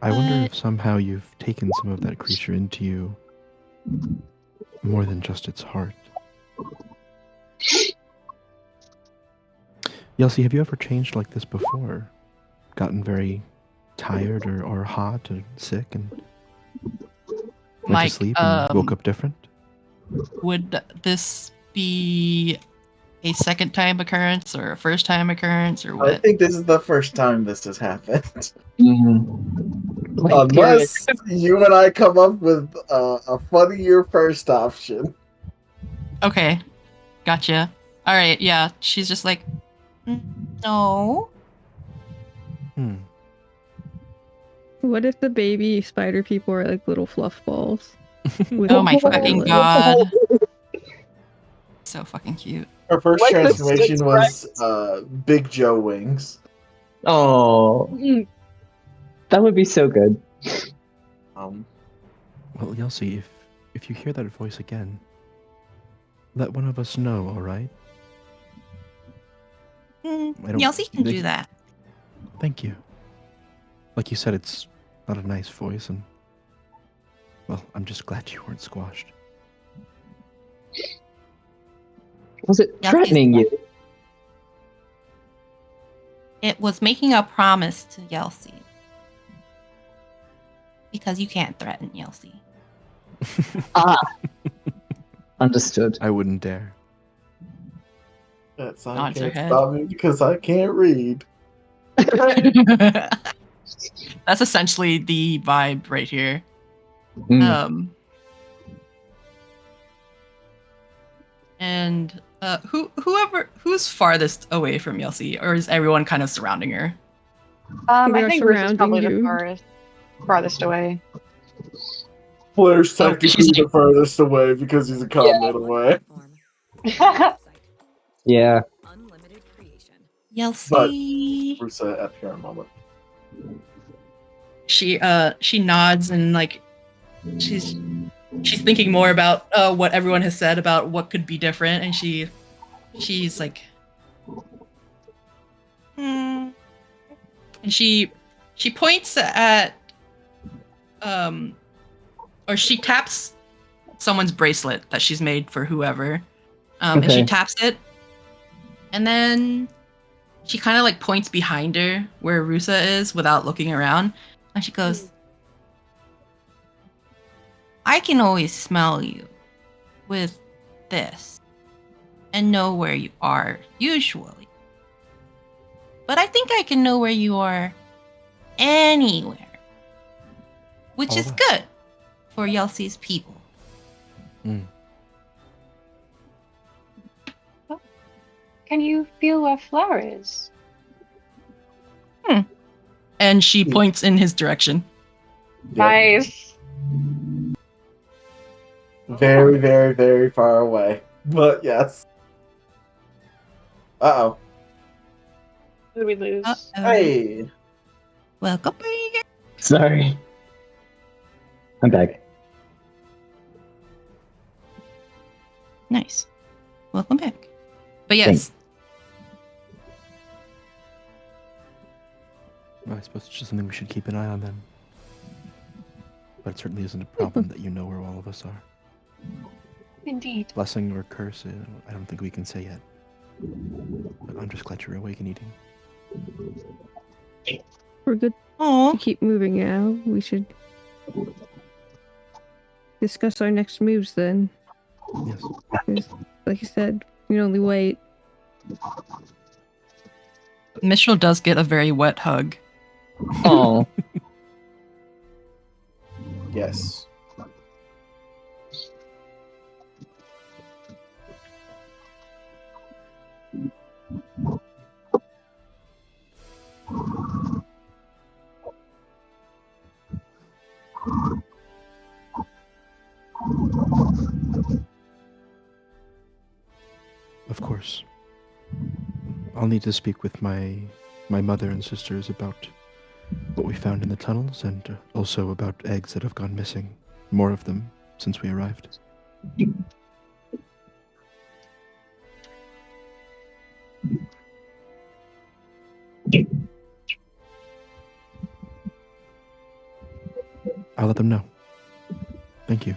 G: I wonder if somehow you've taken some of that creature into you more than just its heart. Yelsi, have you ever changed like this before? Gotten very tired or hot or sick and went
D: Mike,
G: to sleep and woke up different?
D: Would this be a second time occurrence or a first time occurrence or
A: I
D: what?
A: think this is the first time this has happened.
B: Like,
A: Unless you and I come up with a funnier first option.
D: Okay, gotcha. All right, yeah. She's just like, no.
F: What if the baby spider people are like little fluff balls? With
D: Oh my
F: spider
D: fucking
F: legs?
D: god. So fucking cute.
A: Her first
B: Like the
A: transformation
B: Six
A: was Big Joe wings.
B: Oh, that would be so good.
A: Um,
G: Well, Yelsi, if you hear that voice again, let one of us know, all right?
D: Yelsi can do that.
G: Thank you. Like you said, it's not a nice voice, and well, I'm just glad you weren't squashed.
B: Was it
D: Yeah,
B: threatening you?
D: It was making a promise to Yelsi. Because you can't threaten Yelsi.
B: Ah, understood.
G: I wouldn't dare.
A: that sign
D: Nods her
A: can't
D: head.
A: stop me because I can't read.
D: That's essentially the vibe right here. And who's farthest away from Yelsi, or is everyone kind of surrounding her?
C: I
F: We are
C: think Ruth is
F: surrounding
C: probably
F: you.
C: the farthest away.
A: Blair's
D: Oh,
A: technically
D: she's
A: the furthest away because he's a continent away.
B: Yeah.
E: Unlimited creation.
D: Yelsi.
A: Rusa at pure moment.
D: She nods and like she's thinking more about what everyone has said about what could be different, and she's like, and she points at or she taps someone's bracelet that she's made for whoever, and she
B: Okay.
D: taps it, and then she kind of like points behind her where Rusa is without looking around, and she goes, I can always smell you with this and know where you are usually. But I think I can know where you are anywhere, which is good for Yelsi's people.
C: Can you feel where Flower is?
D: And she points in his direction.
A: Yep.
C: Nice.
A: Very, very, very far away. But yes. Uh-oh.
C: Who did we lose?
A: Hey.
D: Welcome back.
B: Sorry. I'm back.
D: Nice. Welcome back. But yes.
B: Thanks.
G: Well, I suppose it's just something we should keep an eye on then. But it certainly isn't a problem that you know where all of us are.
C: Indeed.
G: Blessing or curse, I don't think we can say yet. But I'm just glad you're awake and eating.
F: We're good
D: Aww.
F: to keep moving now. We should discuss our next moves then.
G: Yes.
F: 'Cause, like you said, we only wait.
D: Mistral does get a very wet hug.
B: Oh.
A: Yes.
G: Of course. I'll need to speak with my mother and sisters about what we found in the tunnels, and also about eggs that have gone missing. More of them since we arrived. I'll let them know. Thank you.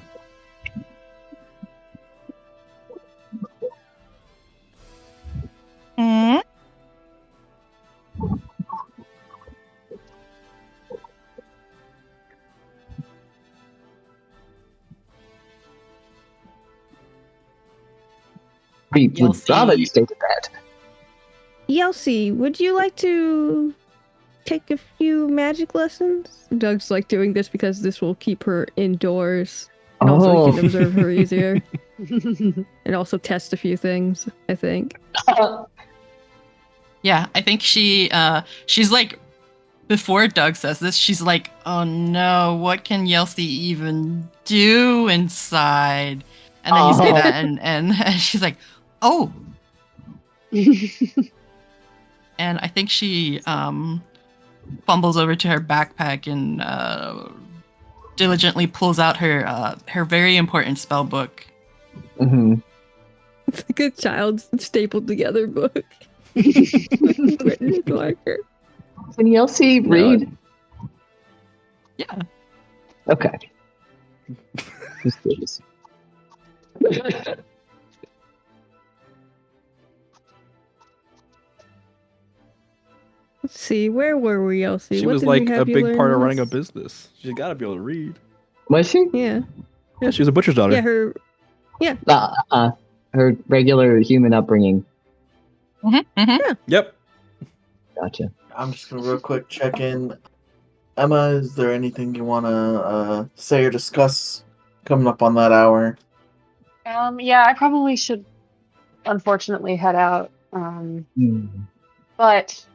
B: We would
D: Yelsey.
B: rather you stay to bed.
F: Yelsey, would you like to take a few magic lessons? Doug's like doing this because this will keep her indoors. And also he can observe her easier. And also test a few things, I think.
D: Yeah, I think she's like, before Doug says this, she's like, oh no, what can Yelsey even do inside? And then you say that, and she's like, oh. And I think she fumbles over to her backpack and diligently pulls out her very important spell book.
B: Mm-hmm.
F: It's like a child's stapled together book. Written in marker.
B: Can Yelsey read?
D: Yeah.
B: Okay. Just please.
F: Let's see, where were we, Yelsey?
G: She
F: What
G: was
F: did we
G: like a
F: have you
G: big
F: learn
G: part of running a
F: last?
G: business. She's got to be able to read.
B: Was she?
F: Yeah.
G: Yeah, she was a butcher's daughter.
F: Yeah, her.
B: Her regular human upbringing.
G: Yep.
B: Gotcha.
A: I'm just gonna real quick check in. Emma, is there anything you want to say or discuss coming up on that hour?
C: Yeah, I probably should unfortunately head out. But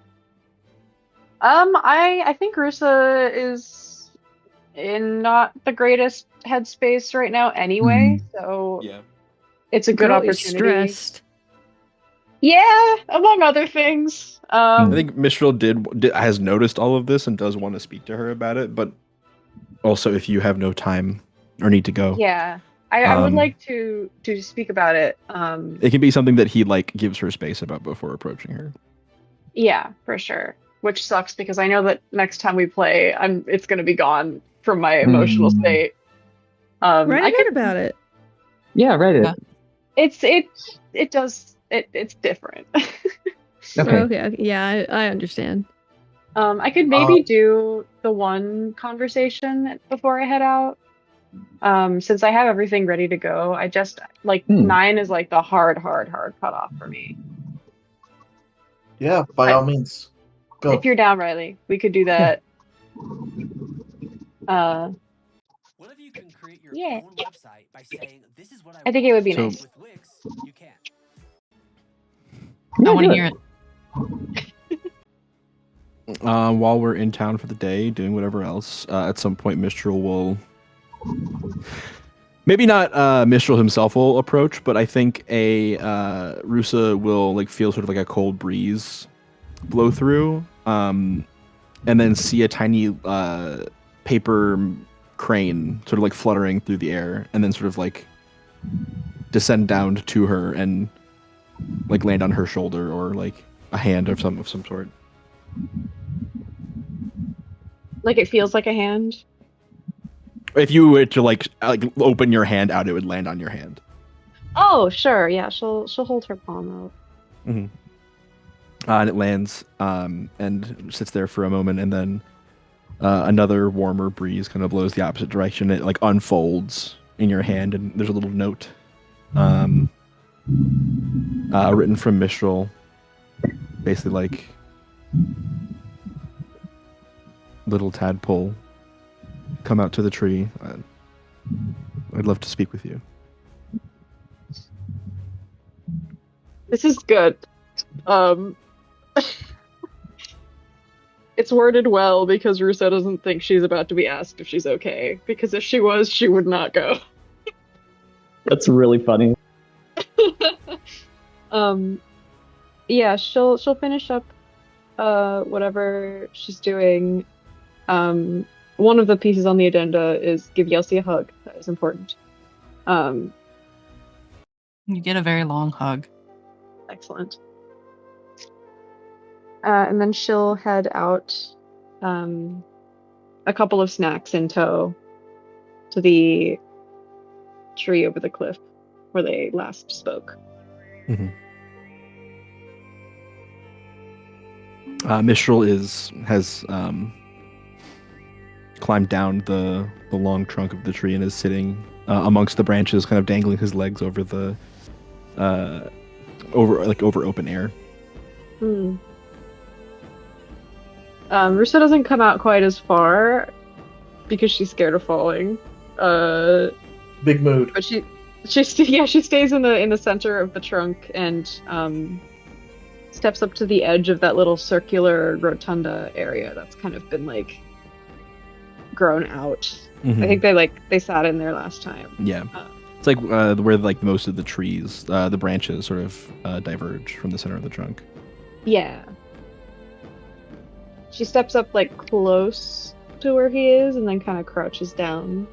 C: I think Rusa is in not the greatest headspace right now anyway, so
G: Yeah.
C: it's a good
F: Girl is
C: opportunity.
F: stressed.
C: Yeah, among other things.
G: I think Mistral has noticed all of this and does want to speak to her about it, but also if you have no time or need to go,
C: Yeah, I would like to speak about it.
G: it can be something that he like gives her space about before approaching her.
C: Yeah, for sure. Which sucks because I know that next time we play, it's gonna be gone from my emotional state.
F: Write a bit about it.
B: Yeah, read it.
C: It's different.
B: Okay.
F: Yeah, I understand.
C: I could maybe do the one conversation before I head out. Since I have everything ready to go, I just 9 is like the hard cutoff for me.
A: Yeah, by all means. Go.
C: If you're down, Riley, we could do that.
H: What if you can create your
C: Yeah.
H: own website by saying, "This is what
C: I think it would be
G: So-
C: nice.
H: With Wix, you can.
D: I want to
B: do
D: hear
B: it.
D: it.
G: While we're in town for the day, doing whatever else, at some point Mistral will... Maybe not Mistral himself will approach, but I think Rusa will like feel sort of like a cold breeze blow through, and then see a tiny paper crane sort of like fluttering through the air, and then sort of like descend down to her and like land on her shoulder or like a hand of some sort.
C: Like it feels like a hand.
G: If you were to like open your hand out, it would land on your hand.
C: Oh, sure. Yeah, she'll hold her palm out.
G: Mm-hmm. And it lands and sits there for a moment, and then another warmer breeze kind of blows the opposite direction. It like unfolds in your hand, and there's a little note written from Mistral, basically like, little tadpole, come out to the tree. I'd love to speak with you.
C: This is good. It's worded well because Rusa doesn't think she's about to be asked if she's okay. Because if she was, she would not go.
B: That's really funny.
C: Um, yeah, she'll finish up whatever she's doing. Um, one of the pieces on the agenda is give Yelsey a hug. That is important. Um,
D: You get a very long hug.
C: Excellent. And then she'll head out, a couple of snacks in tow to the tree over the cliff where they last spoke.
G: Mistral has climbed down the long trunk of the tree and is sitting amongst the branches, kind of dangling his legs over the over open air.
C: Russa doesn't come out quite as far because she's scared of falling.
A: Big mood.
C: But she stays in the center of the trunk and steps up to the edge of that little circular rotunda area that's kind of been like grown out. I think they sat in there last time.
G: Yeah. It's like where like most of the trees, the branches sort of diverge from the center of the trunk.
C: Yeah. She steps up like close to where he is and then kind of crouches down.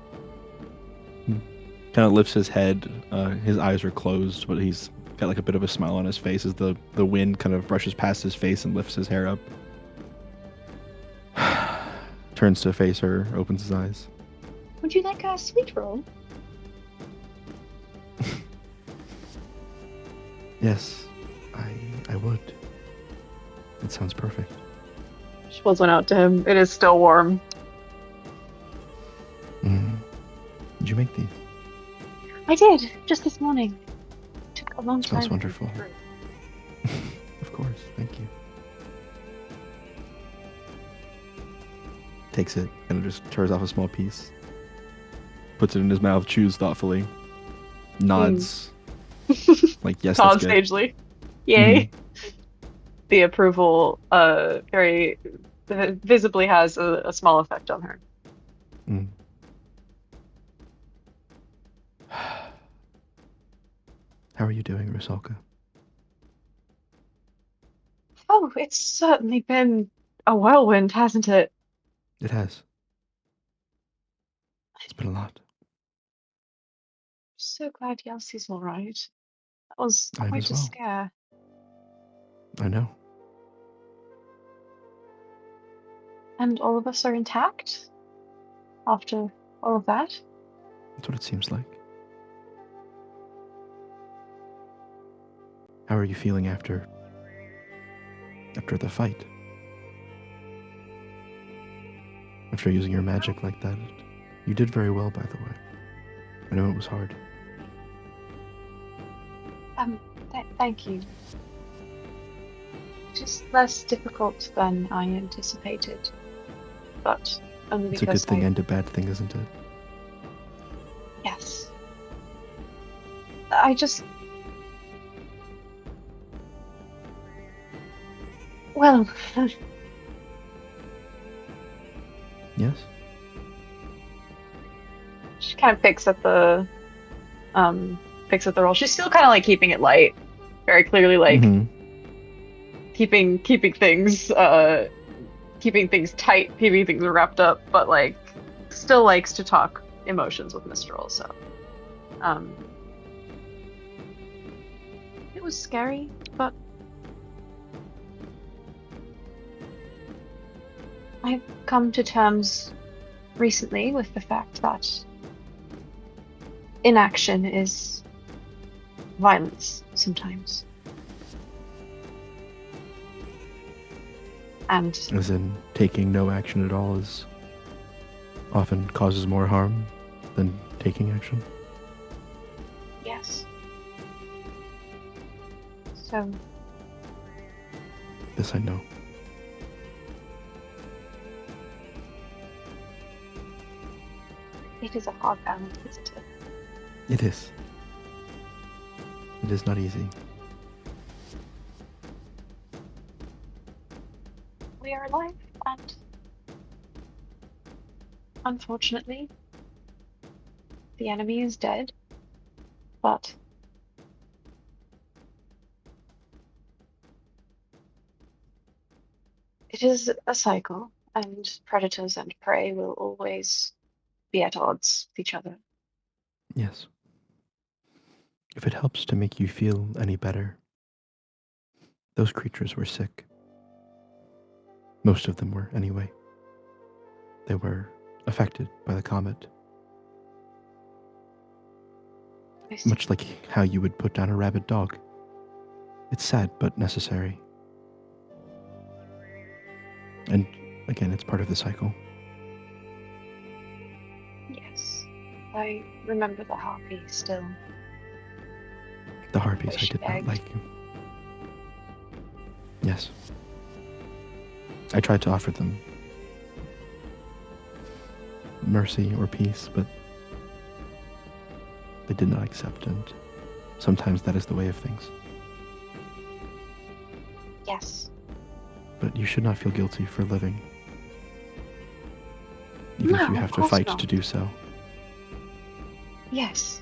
G: Kind of lifts his head. His eyes are closed, but he's got like a bit of a smile on his face as the wind kind of brushes past his face and lifts his hair up. Turns to face her, opens his eyes.
C: Would you like a sweet roll?
G: Yes, I would. It sounds perfect.
C: She pulls one out to him. It is still warm.
G: Did you make these?
C: I did, just this morning. Took a long time.
G: Smells wonderful. Of course, thank you. Takes it and just tears off a small piece. Puts it in his mouth, chews thoughtfully. Nods. Like, yes,
C: Todd
G: that's good.
C: sagely. Yay. The approval very visibly has a small effect on her.
G: How are you doing, Rusalka?
C: Oh, it's certainly been a whirlwind, hasn't it?
G: It has. It's been a lot.
C: So glad Yelsey's all right. That was
G: I am
C: quite
G: as
C: a
G: well.
C: scare.
G: I know.
C: And all of us are intact after all of that?
G: That's what it seems like. How are you feeling after the fight? After using your magic like that? You did very well, by the way. I know it was hard.
C: Thank you. Just less difficult than I anticipated. But only
G: It's a
C: because
G: good thing and a bad thing, isn't it?
C: Yes. I just... Well...
G: Yes?
C: She kind of picks at the roll. She's still kind of like keeping it light, very clearly like keeping things tight, keeping things wrapped up, but like still likes to talk emotions with Mistral. So, it was scary, but I've come to terms recently with the fact that inaction is violence sometimes. And
G: As in, taking no action at all is often causes more harm than taking action?
C: yes. So
G: This I know.
C: it is a hard balance, isn't it?
G: It is. It is not easy.
C: We are alive, and unfortunately, the enemy is dead. But It is a cycle, and predators and prey will always be at odds with each other.
G: Yes. If it helps to make you feel any better, those creatures were sick. Most of them were, anyway. They were affected by the comet.
C: I see.
G: Much like how you would put down a rabid dog. It's sad, but necessary. And again, it's part of the cycle.
C: Yes. I remember the harpy still.
G: The harpies I
C: She
G: did not
C: begged.
G: like. Yes. I tried to offer them mercy or peace, but they did not accept, and sometimes that is the way of things.
C: Yes.
G: But you should not feel guilty for living, even if
C: No,
G: you
C: of
G: have to
C: course
G: fight
C: not.
G: to do so.
C: Yes.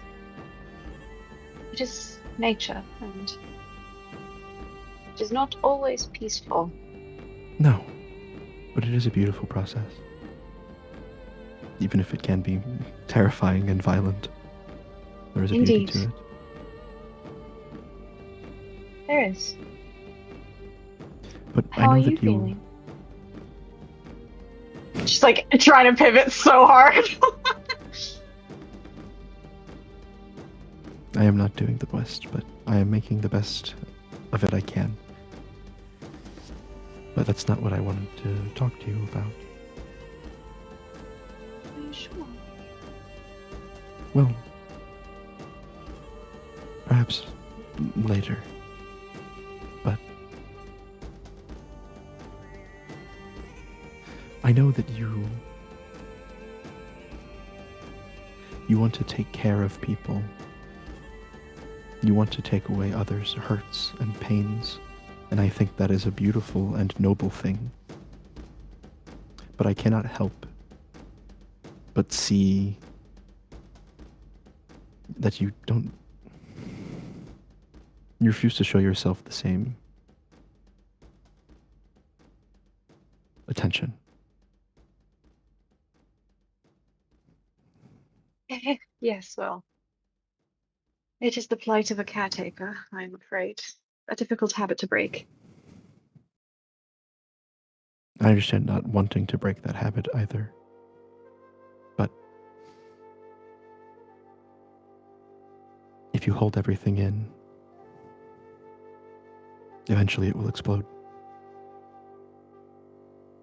C: It is nature, and it is not always peaceful.
G: No, but it is a beautiful process. Even if it can be terrifying and violent, there is a beauty
C: Indeed.
G: to it.
C: There is.
G: But
C: How
G: I
C: are
G: know
C: you
G: that you...
C: feeling? She's like trying to pivot so hard.
G: I am not doing the best, but I am making the best of it I can. But that's not what I wanted to talk to you about.
C: Are you sure?
G: Well, perhaps later. But I know that you want to take care of people. You want to take away others' hurts and pains, and I think that is a beautiful and noble thing. But I cannot help but see that you refuse to show yourself the same attention.
C: Yes, well, it is the plight of a caretaker, I'm afraid. A difficult habit to break.
G: I understand not wanting to break that habit either. But if you hold everything in, eventually it will explode.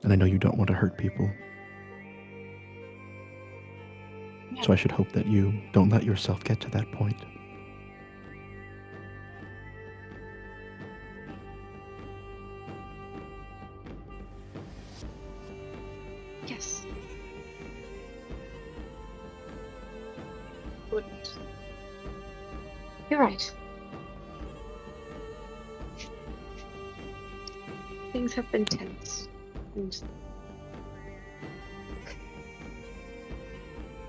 G: And I know you don't want to hurt people. So I should hope that you don't let yourself get to that point.
C: Yes. Wouldn't. You're right. Things have been tense, and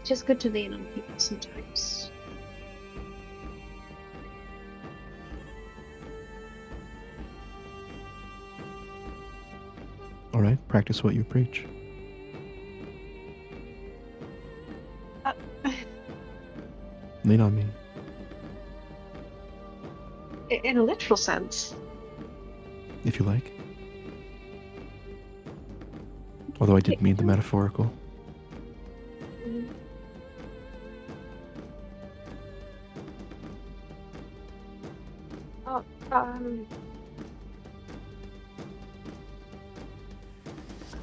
C: it is good to lean on people sometimes.
G: All right, practice what you preach. Lean on me.
C: In a literal sense.
G: If you like. Although I did mean the metaphorical.
C: Oh,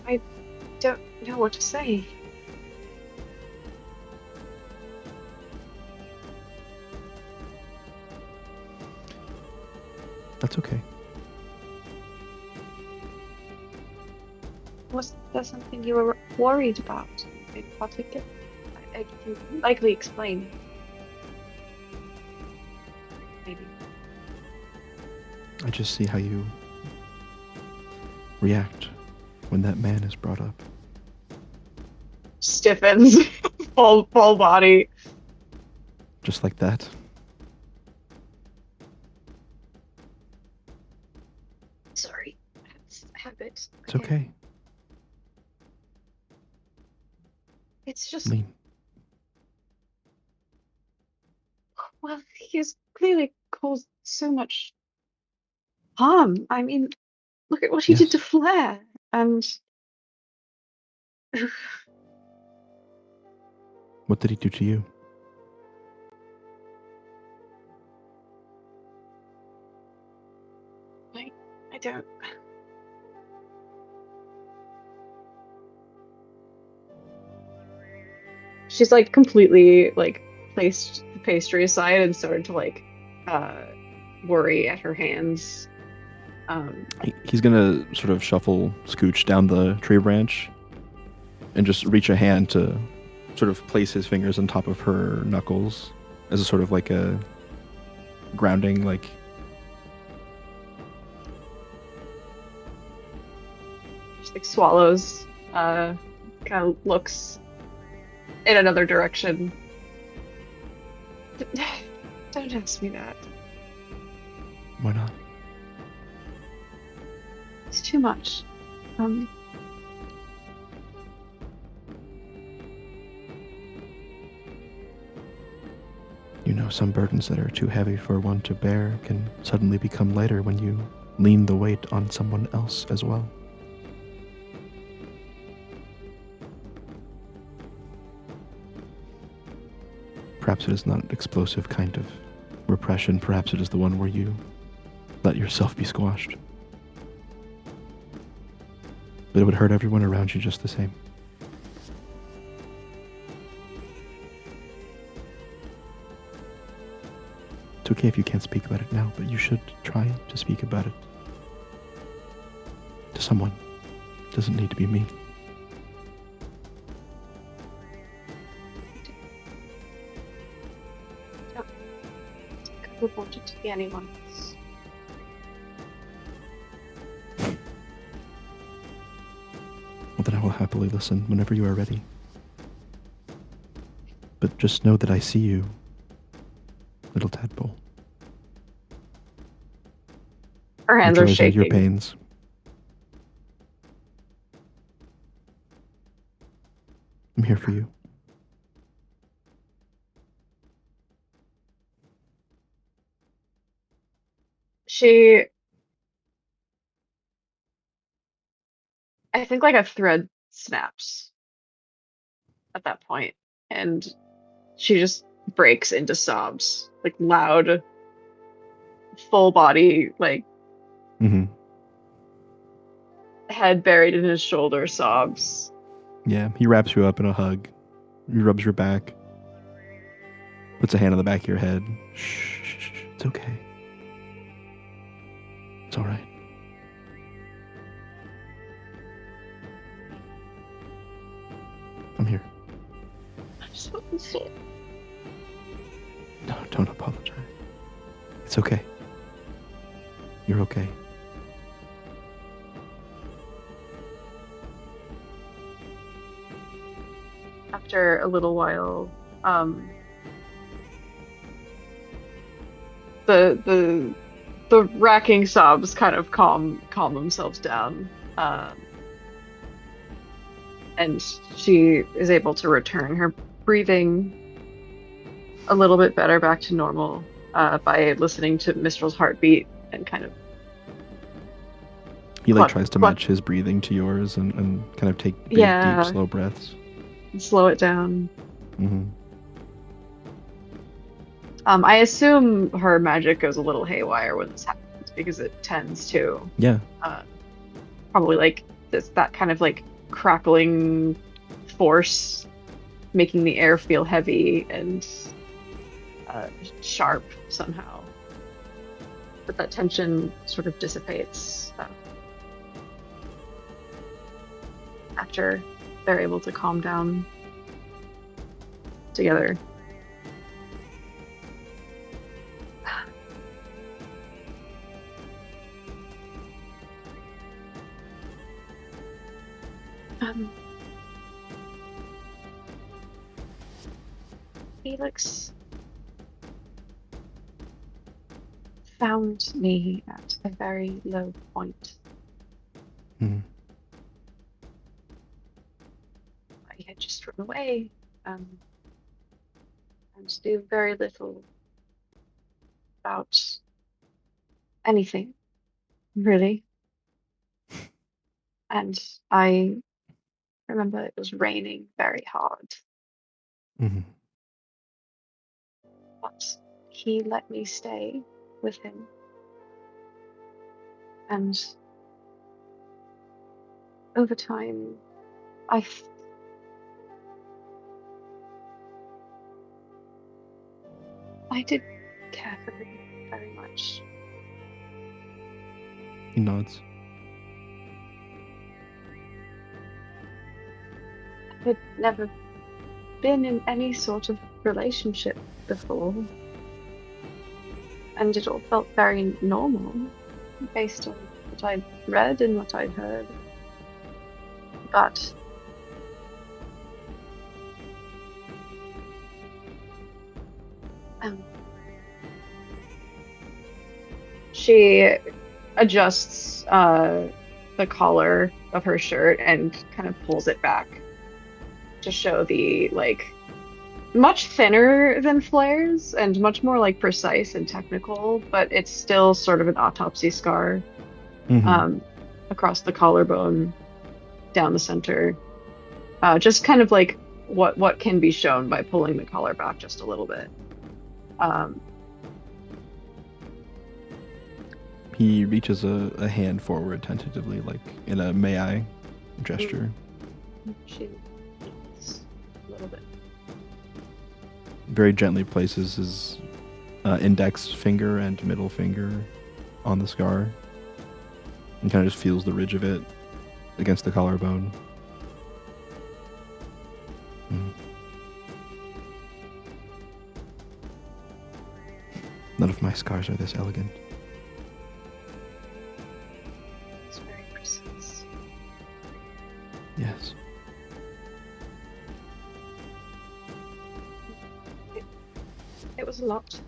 C: I don't know what to say.
G: That's okay.
C: Was there something you were worried about in particular? I can likely explain. Maybe.
G: I just see how you react when that man is brought up.
C: Stiffens, full body.
G: Just like that.
C: Sorry, it's a habit.
G: It's okay.
C: It's just,
G: Lean.
C: well, he has clearly caused so much harm. I mean, look at what he did to
G: Yes.
C: Flair. And
G: What did he do to you?
C: I don't. She's like completely like placed the pastry aside and started to like worry at her hands.
G: He's gonna sort of shuffle, scooch down the tree branch, and just reach a hand to sort of place his fingers on top of her knuckles as a sort of like a grounding, like.
C: Just like swallows, kind of looks in another direction. Don't ask me that.
G: Why not?
C: It's too much.
G: You know, some burdens that are too heavy for one to bear can suddenly become lighter when you lean the weight on someone else as well. Perhaps it is not an explosive kind of repression. Perhaps it is the one where you let yourself be squashed. But it would hurt everyone around you just the same. It's okay if you can't speak about it now, but you should try to speak about it to someone. It doesn't need to be me.
C: I would want it to be anyone else.
G: Well, then I will happily listen whenever you are ready. But just know that I see you, little tadpole.
C: Her hands
G: Your
C: are
G: joys and your
C: shaking.
G: pains. I'm here for you.
C: I think like a thread snaps at that point, and she just breaks into sobs, like loud, full body, like
G: Mm-hmm.
C: head buried in his shoulder sobs.
G: Yeah, he wraps you up in a hug. He rubs your back. Puts a hand on the back of your head. Shh, shh, shh. It's okay. It's all right. I'm here.
C: I'm so sorry.
G: No, don't apologize. It's okay. You're okay.
C: After a little while, the racking sobs kind of calm themselves down, and she is able to return her breathing a little bit better back to normal by listening to Mistral's heartbeat and kind of
G: He like tries to match his breathing to yours and kind of take big, deep, slow breaths.
C: slow it down.
G: Mm-hmm.
C: I assume her magic goes a little haywire when this happens because it tends to.
G: Yeah.
C: Probably like that kind of like crackling force, making the air feel heavy and sharp somehow. But that tension sort of dissipates after they're able to calm down together. Felix found me at a very low point.
G: Mm-hmm.
C: I I had just run away, and knew very little about anything, really. And I remember it was raining very hard,
G: Hmm.
C: but he let me stay with him. And over time, I did care for him very much.
G: He nods.
C: I'd never been in any sort of relationship before, and it all felt very normal based on what I'd read and what I'd heard. But she adjusts the collar of her shirt and kind of pulls it back to show the much thinner than Flair's and much more precise and technical, but it's still sort of an autopsy scar across the collarbone, down the center. Just kind of like what can be shown by pulling the collar back just a little bit.
G: He reaches a hand forward tentatively, like in a may I gesture.
C: She nods a little bit.
G: Very gently places his index finger and middle finger on the scar and kind of just feels the ridge of it against the collarbone. None of my scars are this elegant.
C: It's very precise.
G: Yes.
C: It was a lot.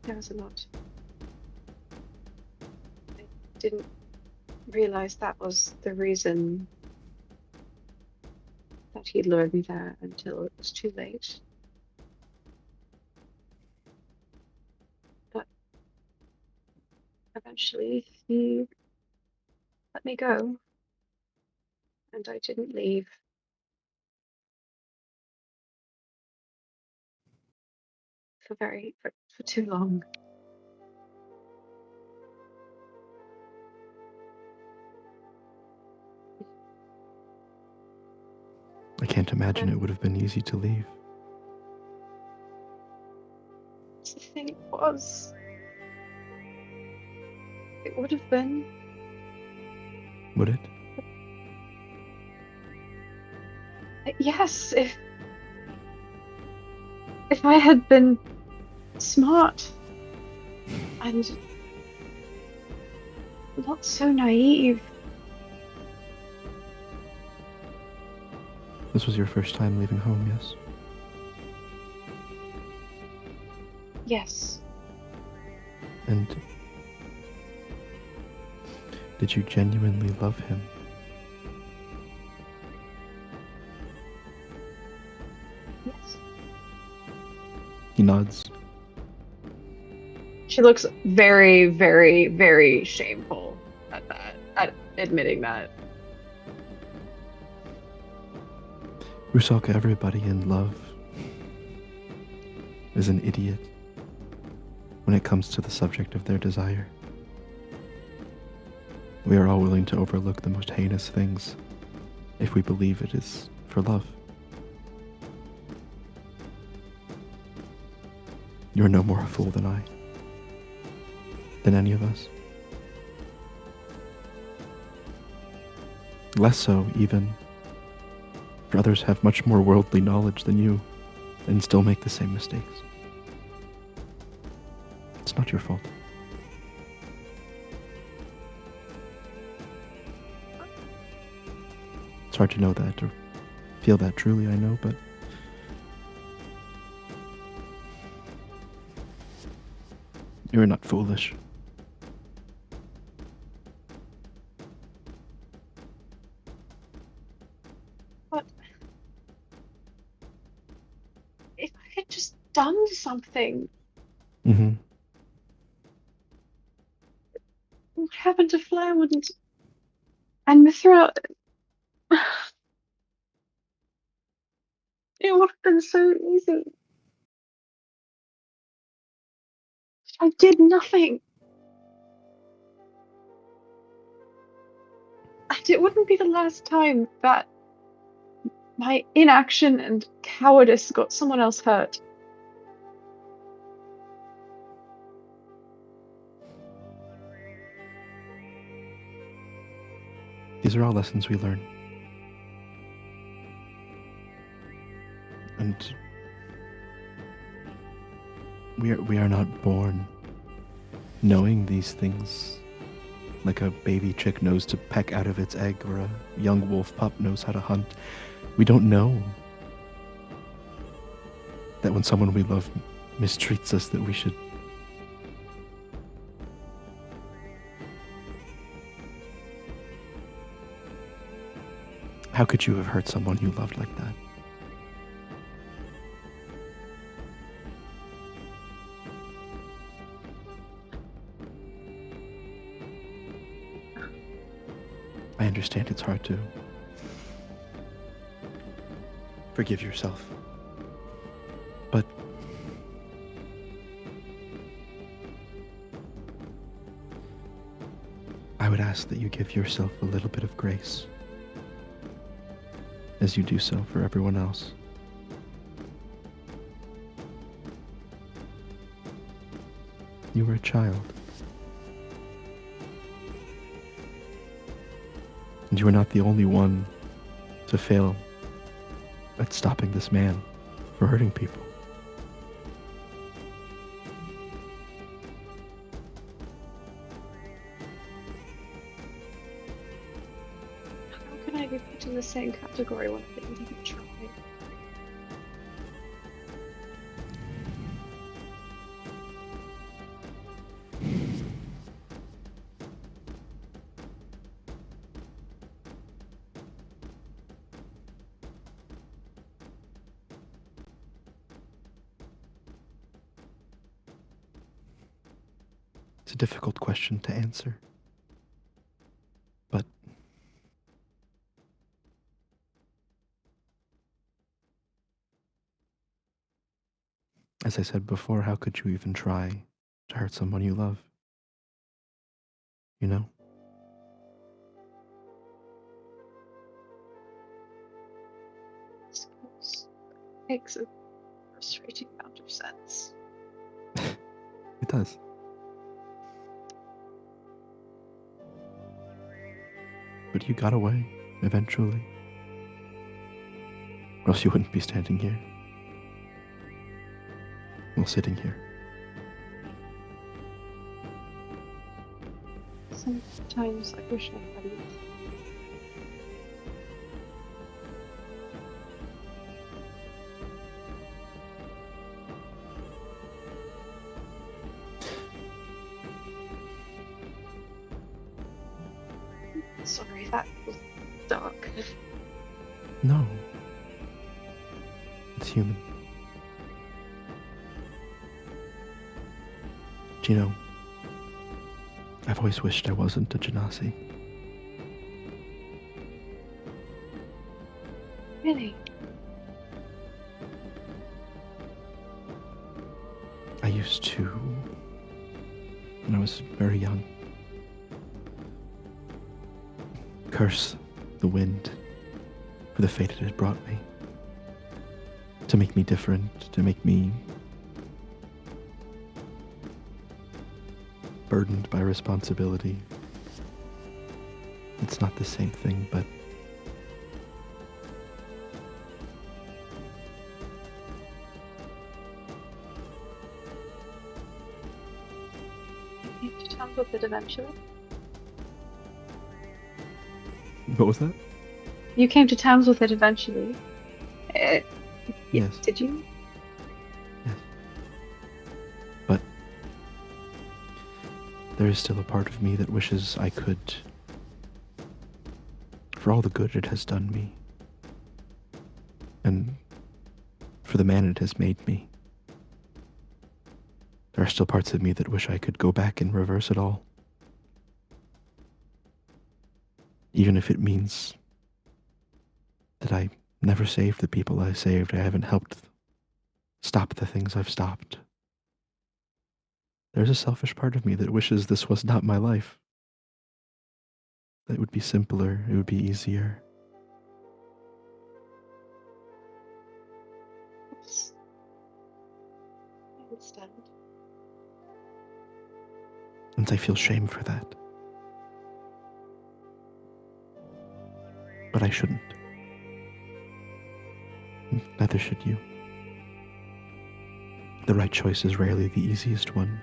C: There was a lot. I didn't realize that was the reason that he lured me there until it was too late. But eventually he let me go, and I didn't leave. For too long.
G: I can't imagine it would have been easy to leave.
C: The thing was, it would have been.
G: Would it?
C: Yes, if I had been smart and not so naive.
G: This was your first time leaving home, yes?
C: Yes.
G: And did you genuinely love him?
C: Yes.
G: He nods.
C: She looks very, very, very shameful at that, at admitting that.
G: Rusaka, everybody in love is an idiot when it comes to the subject of their desire. We are all willing to overlook the most heinous things if we believe it is for love. You're no more a fool than I, than any of us. Less so, even. For others have much more worldly knowledge than you and still make the same mistakes. It's not your fault. It's hard to know that or feel that truly, I know, but you're not foolish.
C: But something.
G: Mm-hmm.
C: What happened to Firewood and Mithra? It would have been so easy. I did nothing. And it wouldn't be the last time that my inaction and cowardice got someone else hurt.
G: These are all lessons we learn. And we are not born knowing these things, like a baby chick knows to peck out of its egg or a young wolf pup knows how to hunt. We don't know that when someone we love mistreats us that we should How could you have hurt someone you loved like that? I understand it's hard to forgive yourself. But I would ask that you give yourself a little bit of grace as you do so for everyone else. You were a child. And you are not the only one to fail at stopping this man from hurting people.
C: How can I be put in the same category when I didn't even try?
G: It's a difficult question to answer. But as I said before, how could you even try to hurt someone you love? You know?
C: I suppose it makes a frustrating amount of sense.
G: It does. But you got away, eventually. Or else you wouldn't be standing here. Well, sitting here.
C: Sometimes I wish I hadn't. Sorry, that was dark.
G: No. It's human. Do you know, I've always wished I wasn't a Genasi.
C: Really?
G: I used to, when I was very young, curse the wind for the fate it had brought me. To make me different, to make me burdened by responsibility. It's not the same thing, but
C: You came to terms with it eventually?
G: what was that?
C: You came to terms with it eventually.
G: Yes.
C: Did you?
G: Yes. But there is still a part of me that wishes I could, for all the good it has done me, and for the man it has made me, There are still parts of me that wish I could go back and reverse it all. Even if it means that I never saved the people I saved, I haven't helped stop the things I've stopped. There's a selfish part of me that wishes this was not my life. That it would be simpler, it would be easier.
C: I understand.
G: And I feel shame for that. But I shouldn't. Neither should you. The right choice is rarely the easiest one.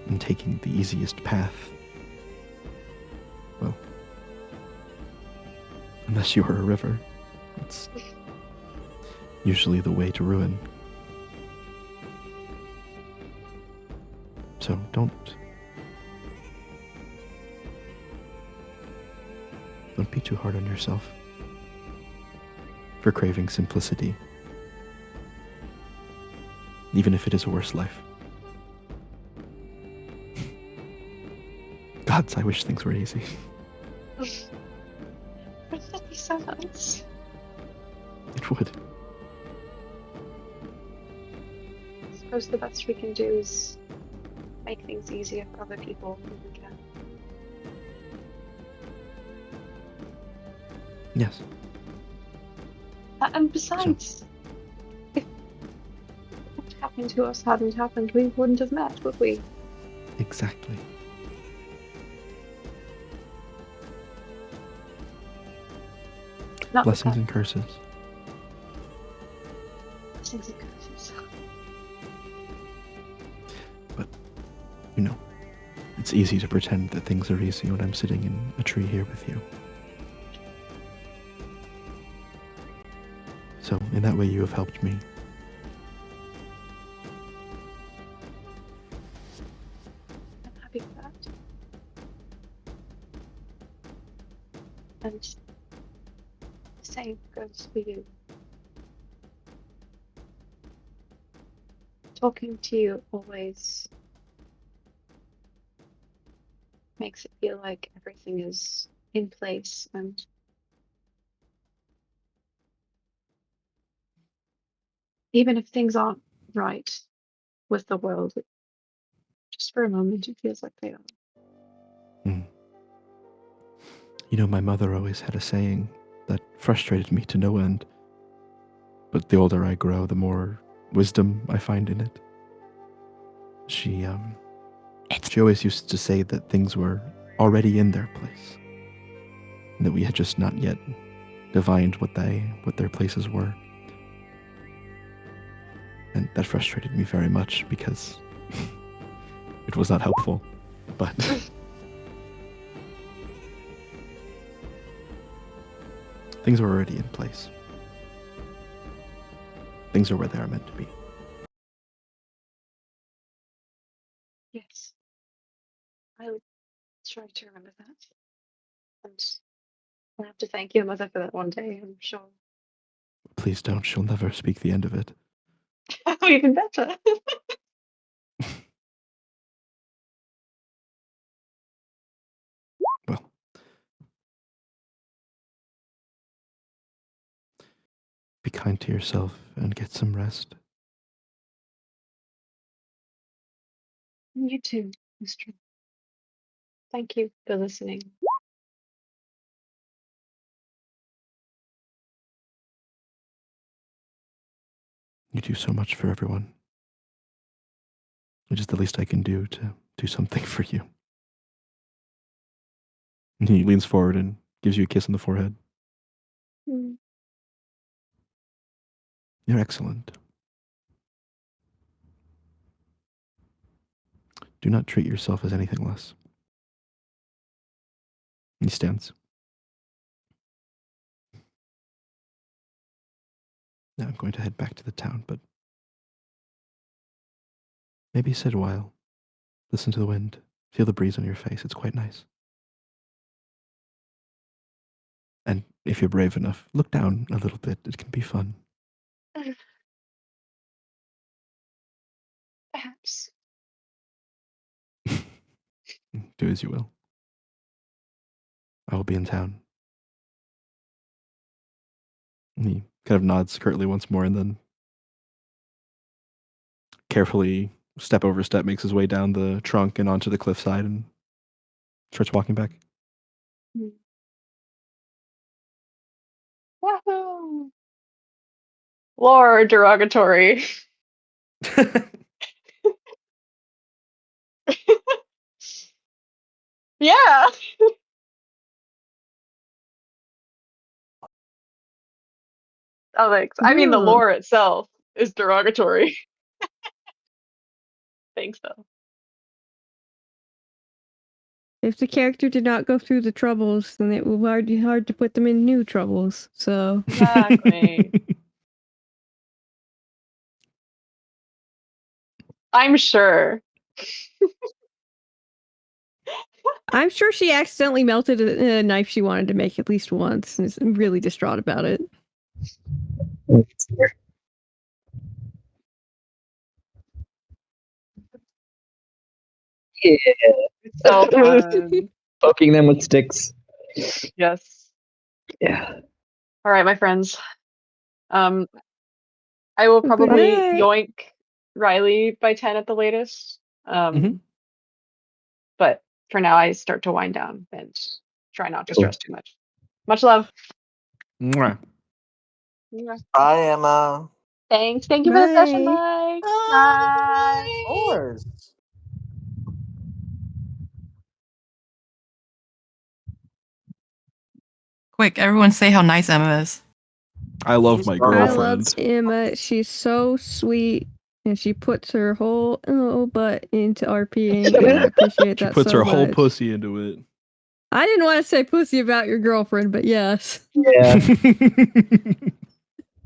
G: And taking the easiest path, well, unless you are a river, it's usually the way to ruin. So don't be too hard on yourself for craving simplicity, even if it is a worse life. Gods, I wish things were easy.
C: Would that be so nice?
G: It would.
C: I suppose the best we can do is make things easier for other people when we can.
G: Yes.
C: And besides, if what happened to us hadn't happened, we wouldn't have met, would we?
G: Exactly.
C: Not
G: Blessings and curses.
C: blessings and curses.
G: But, you know, it's easy to pretend that things are easy when I'm sitting in a tree here with you. So, in that way, you have helped me.
C: I'm happy for that. And the same goes for you. Talking to you always makes it feel like everything is in place, and even if things aren't right with the world, just for a moment it feels like they are.
G: Mm. You know, my mother always had a saying that frustrated me to no end. But the older I grow, the more wisdom I find in it. She always used to say that things were already in their place, and that we had just not yet divined what their places were. And that frustrated me very much because it was not helpful. But things are already in place. Things are where they are meant to be.
C: Yes, I would try to remember that. And I'll have to thank your mother for that one day, I'm sure.
G: Please don't. She'll never speak the end of it.
C: Oh, even better.
G: Well, be kind to yourself and get some rest.
C: You too, Mr. Thank you for listening.
G: You do so much for everyone. Which is the least I can do to do something for you. And he leans forward and gives you a kiss on the forehead.
C: Mm.
G: You're excellent. Do not treat yourself as anything less. He stands. Now I'm going to head back to the town, but maybe sit a while. Listen to the wind. Feel the breeze on your face. It's quite nice. And If you're brave enough, look down a little bit. It can be fun.
C: Perhaps.
G: Do as you will. I will be in town. And he kind of nods curtly once more and then carefully, step over step, makes his way down the trunk and onto the cliffside and starts walking back.
C: Wahoo! Lore derogatory. Yeah. Oh, thanks. I mean, the
F: Yeah.
C: lore itself is derogatory. Thanks, though.
F: If the character did not go through the troubles, then it would be hard to put them in new troubles. So
C: Exactly. I'm sure.
F: I'm sure she accidentally melted a knife she wanted to make at least once and is really distraught about it.
B: Yeah.
C: It's so fun.
B: Poking them with sticks.
C: Yes.
B: Yeah.
C: All right, my friends. I will
F: Good
C: probably
F: night.
C: yoink Riley by 10 at the latest.
G: Mhm.
C: But for now, I start to wind down and try not to
B: Cool.
C: stress too much. Much love.
G: Mwah.
A: Bye, Emma.
C: Thanks. Thank you for the session,
F: Bye.
C: Mike. Bye.
A: Of course.
D: Quick, everyone say how nice Emma is.
G: I love
A: She's
G: my
A: fun.
F: I love
G: girlfriend.
F: Emma. She's so sweet. And she puts her whole butt into RPing, and I appreciate
G: She
F: that
G: puts
F: so
G: her whole
F: much.
G: pussy into it.
F: I didn't want to say pussy about your girlfriend, but yes.
B: Yeah.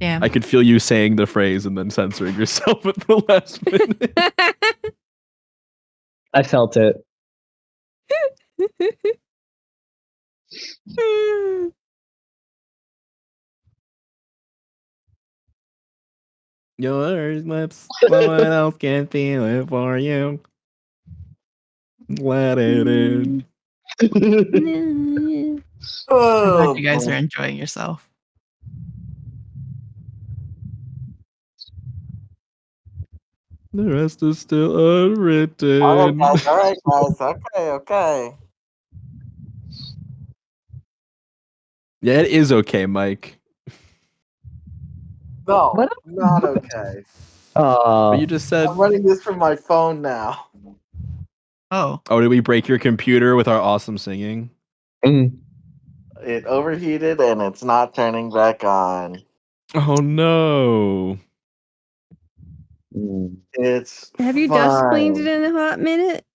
D: Damn.
G: I could feel you saying the phrase and then censoring yourself at the last minute.
B: I felt it.
G: Your lips, no one else can feel it for you. Let it in.
D: I'm glad you guys are enjoying yourself.
G: The rest is still unwritten.
A: All right, guys. Okay.
G: Yeah, it is okay, Mike.
A: No,
B: What?
A: not okay.
G: But you just said,
A: I'm running this from my phone now.
D: Oh,
G: oh, did we break your computer with our awesome singing?
B: Mm.
A: It overheated and it's not turning back on.
G: Oh no.
B: Mm.
A: It's
F: Have you
A: fine.
F: dust cleaned it in a hot minute?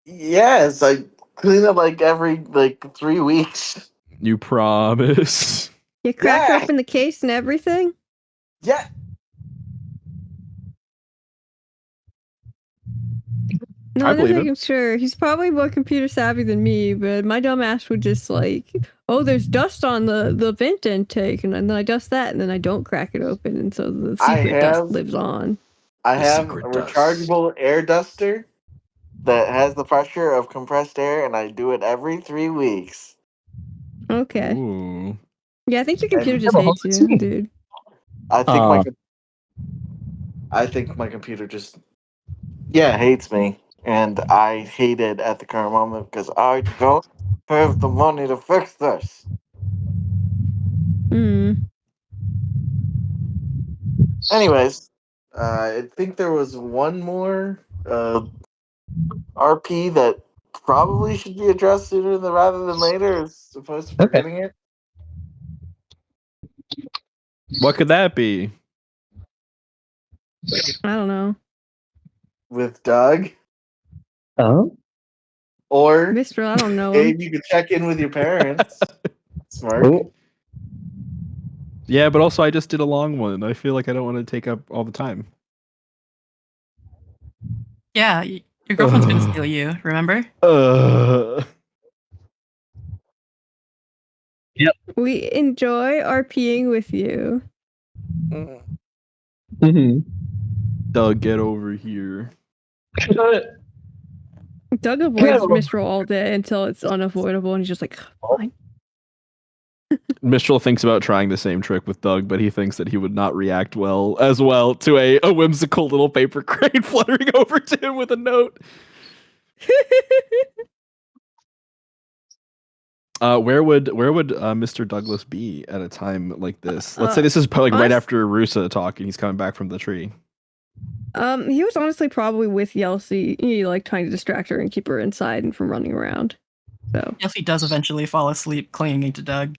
A: Yes, I clean it like every 3 weeks.
G: You promise.
F: You crack
A: Yeah.
F: open the case and everything?
A: Yeah.
F: No,
G: I
F: I'm just
G: believe it.
F: making sure. He's probably more computer savvy than me, but my dumb ass would just oh, there's dust on the vent intake, and then I dust that, and then I don't crack it open, and so the secret dust lives on.
A: I
G: The
A: have
G: secret
A: a
G: dust.
A: rechargeable air duster that has the pressure of compressed air, and I do it every 3 weeks.
F: Okay.
G: Ooh.
F: Yeah, I think your computer
A: And
F: just hates you, dude.
A: I think my computer just hates me, and I hate it at the current moment because I don't have the money to fix this.
F: Hmm.
A: Anyways, I think there was one more RP that probably should be addressed sooner rather than later, as opposed to
B: Okay.
A: forgetting it.
G: What could that be?
F: I don't know.
A: With Doug,
B: Oh.
A: or
F: Mister, I don't know him.
A: Gabe, you could check in with your parents. Smart.
B: Oh.
G: Yeah, but also I just did a long one. I feel like I don't want to take up all the time.
D: yeah. Your girlfriend's gonna steal you, remember?
F: We enjoy RPing with you.
B: Mm-hmm.
G: Doug, get over here.
F: Doug avoids Mistral all day until it's unavoidable, and he's just like, fine.
G: Mistral thinks about trying the same trick with Doug, but he thinks that he would not react well to a whimsical little paper crane fluttering over to him with a note. Where would Mr. Douglas be at a time like this? Let's say this is like right after Rusa talk and he's coming back from the tree.
F: He was honestly probably with Yelsi, like trying to distract her and keep her inside and from running around. So
D: Yelsi does eventually fall asleep, clinging to Doug.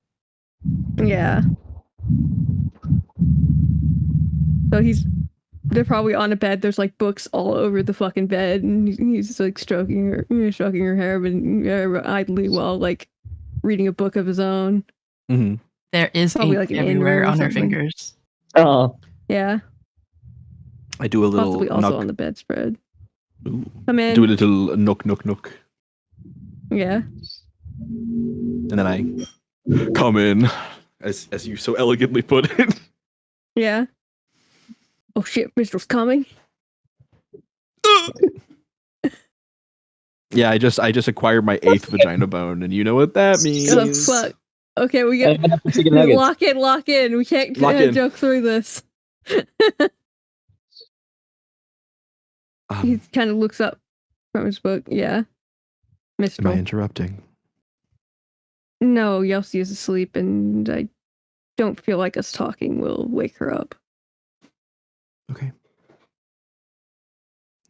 F: Yeah. So they're probably on a bed. There's like books all over the fucking bed, and he's just like stroking her hair, but idly while like reading a book of his own.
G: Mm-hmm.
D: There is
F: probably
D: ink
F: like
D: everywhere on her fingers.
B: Oh.
F: Yeah.
G: I do a little
F: possibly also
G: knock.
F: on the bedspread.
G: Ooh.
F: Come in.
G: Do a little knock.
F: Yeah.
G: And then I come in, as you so elegantly put it.
F: Yeah. Oh shit, Mistral's coming.
G: Yeah, I just acquired my 8th vagina bone, and you know what that means.
F: Oh fuck. Okay, we get lock in. We can't joke through this. He kind of looks up from his book. Yeah. Mistral.
G: Am I interrupting?
F: No, Yelsi is asleep, and I don't feel like us talking will wake her up.
G: Okay.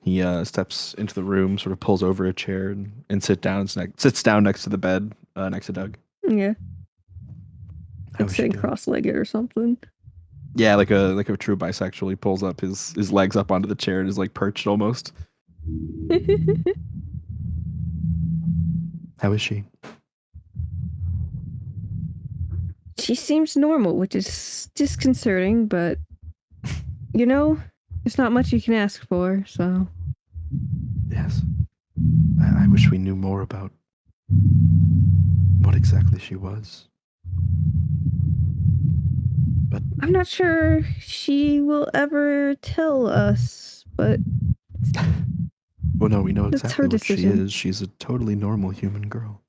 G: He steps into the room, sort of pulls over a chair, and sits down next to the bed, next to Doug.
F: Yeah.
G: How
F: Like sitting cross-legged or something.
G: Yeah, like a true bisexual. He pulls up his legs up onto the chair and is like perched almost. How is she?
F: She seems normal, which is disconcerting, but there's not much you can ask for, so.
G: Yes. I wish we knew more about what exactly she was. But
F: I'm not sure she will ever tell us, but.
G: Well, no, we know
F: That's
G: exactly
F: her
G: what she
F: decision.
G: is. She's a totally normal human girl.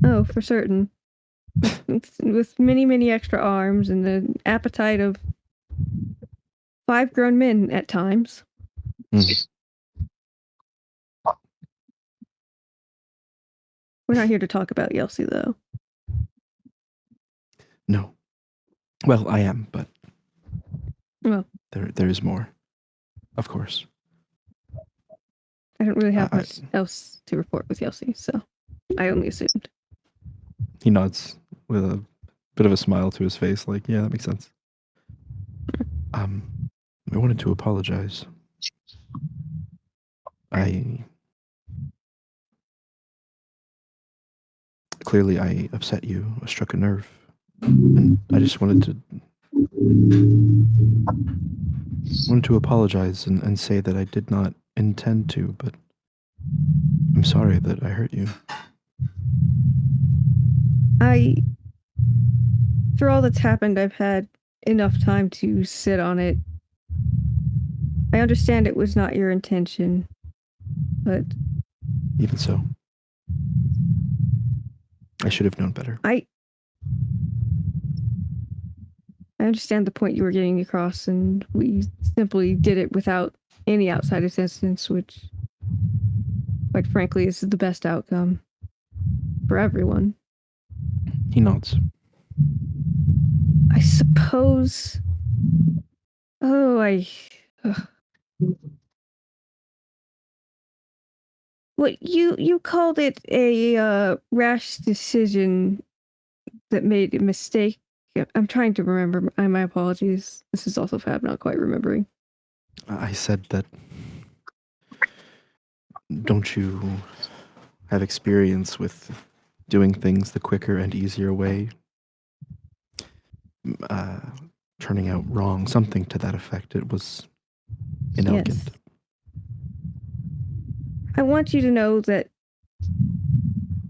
F: Oh, for certain. With many, many extra arms and the appetite of 5 grown men at times.
G: Mm.
F: We're not here to talk about Yelsi, though.
G: No. Well, I am, but
F: Well,
G: there is more. Of course.
F: I don't really have much else to report with Yelsi, so I only assumed.
G: He nods with a bit of a smile to his face, like, yeah, that makes sense. I wanted to apologize. Clearly I upset you, I struck a nerve, and I just wanted to apologize and say that I did not intend to, but I'm sorry that I hurt you.
F: Through all that's happened, I've had enough time to sit on it. I understand it was not your intention, but...
G: Even so. I should have known better.
F: I understand the point you were getting across, and we simply did it without any outside assistance, which, quite frankly, is the best outcome for everyone.
G: He nods.
F: I suppose... What you called it a rash decision that made a mistake. I'm trying to remember. My apologies. This is also Fab not quite remembering.
G: I said that. Don't you have experience with doing things the quicker and easier way? Turning out wrong, something to that effect. It was inelegant.
F: Yes. I want you to know that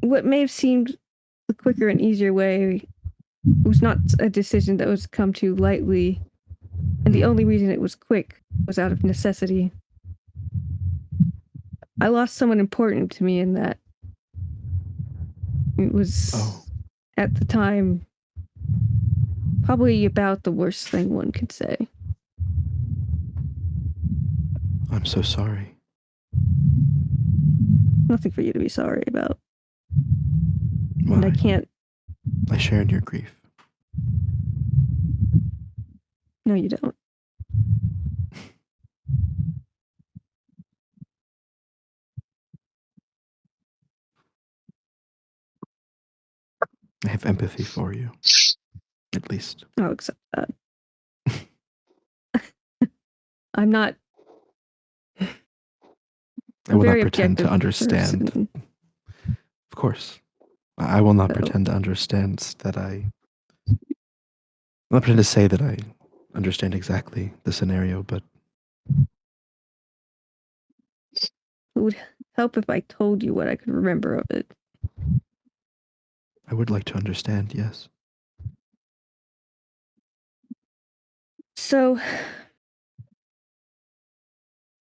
F: what may have seemed the quicker and easier way was not a decision that was come to lightly, and the only reason it was quick was out of necessity. I lost someone important to me in that. It was, at the time, probably about the worst thing one could say.
G: I'm so sorry.
F: Nothing for you to be sorry about.
G: Why?
F: And I can't.
G: I share in your grief.
F: No, you don't.
G: I have empathy for you. At least.
F: I'll accept that. I'm not.
G: I will not
F: very
G: pretend to
F: objective
G: understand.
F: person.
G: Of course. I will not
F: So-
G: pretend to understand that I. I'm not pretend to say that I understand exactly the scenario, but
F: It would help if I told you what I could remember of it.
G: I would like to understand, yes.
F: So,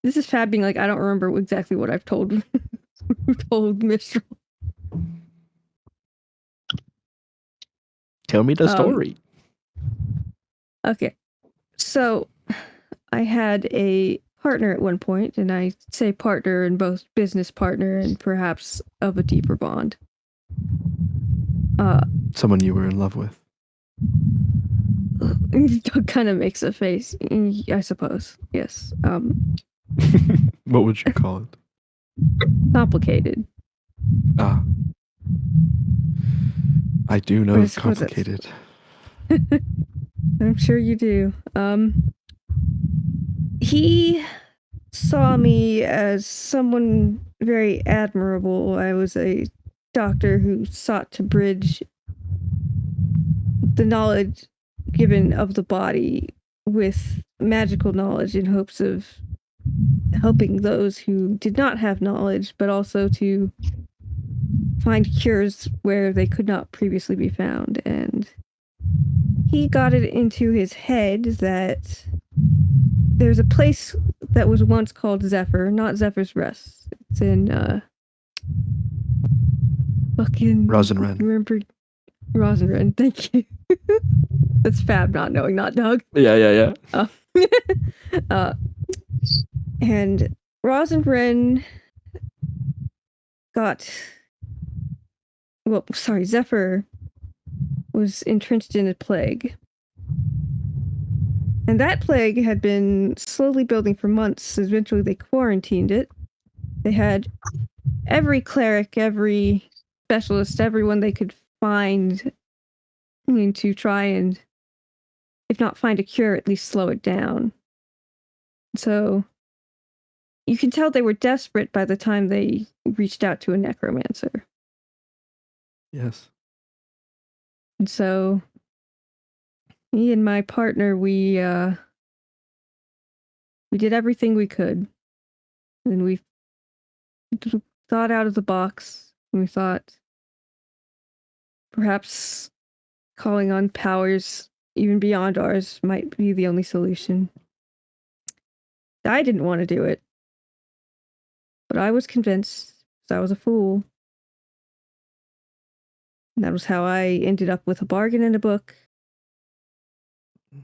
F: this is Fab being like, I don't remember exactly what I've told Mistral.
G: Tell me the story.
F: Okay. So, I had a partner at one point, and I say partner in both business partner and perhaps of a deeper bond.
G: Someone you were in love with.
F: Doug kind of makes a face. I suppose. Yes.
G: What would you call it?
F: Complicated.
G: Ah. I do
F: But
G: know
F: I
G: it's
F: suppose that's-
G: complicated.
F: I'm sure you do. He saw me as someone very admirable. I was a doctor who sought to bridge the knowledge given of the body with magical knowledge in hopes of helping those who did not have knowledge, but also to find cures where they could not previously be found. And he got it into his head that there's a place that was once called Zephyr, not Zephyr's Rest. It's in fucking
G: Rosenren.
F: Remember Rosenren, thank you. That's Fab not knowing, not Doug.
G: Yeah.
F: And Rosenren Zephyr was entrenched in a plague. And that plague had been slowly building for months. Eventually they quarantined it. They had every cleric, every specialist, everyone they could find to try and, if not find a cure, at least slow it down. So you can tell they were desperate by the time they reached out to a necromancer.
G: Yes.
F: And so me and my partner, we did everything we could. And we thought out of the box. And we thought perhaps calling on powers even beyond ours might be the only solution. I didn't want to do it. But I was convinced I was a fool. And that was how I ended up with a bargain in a book.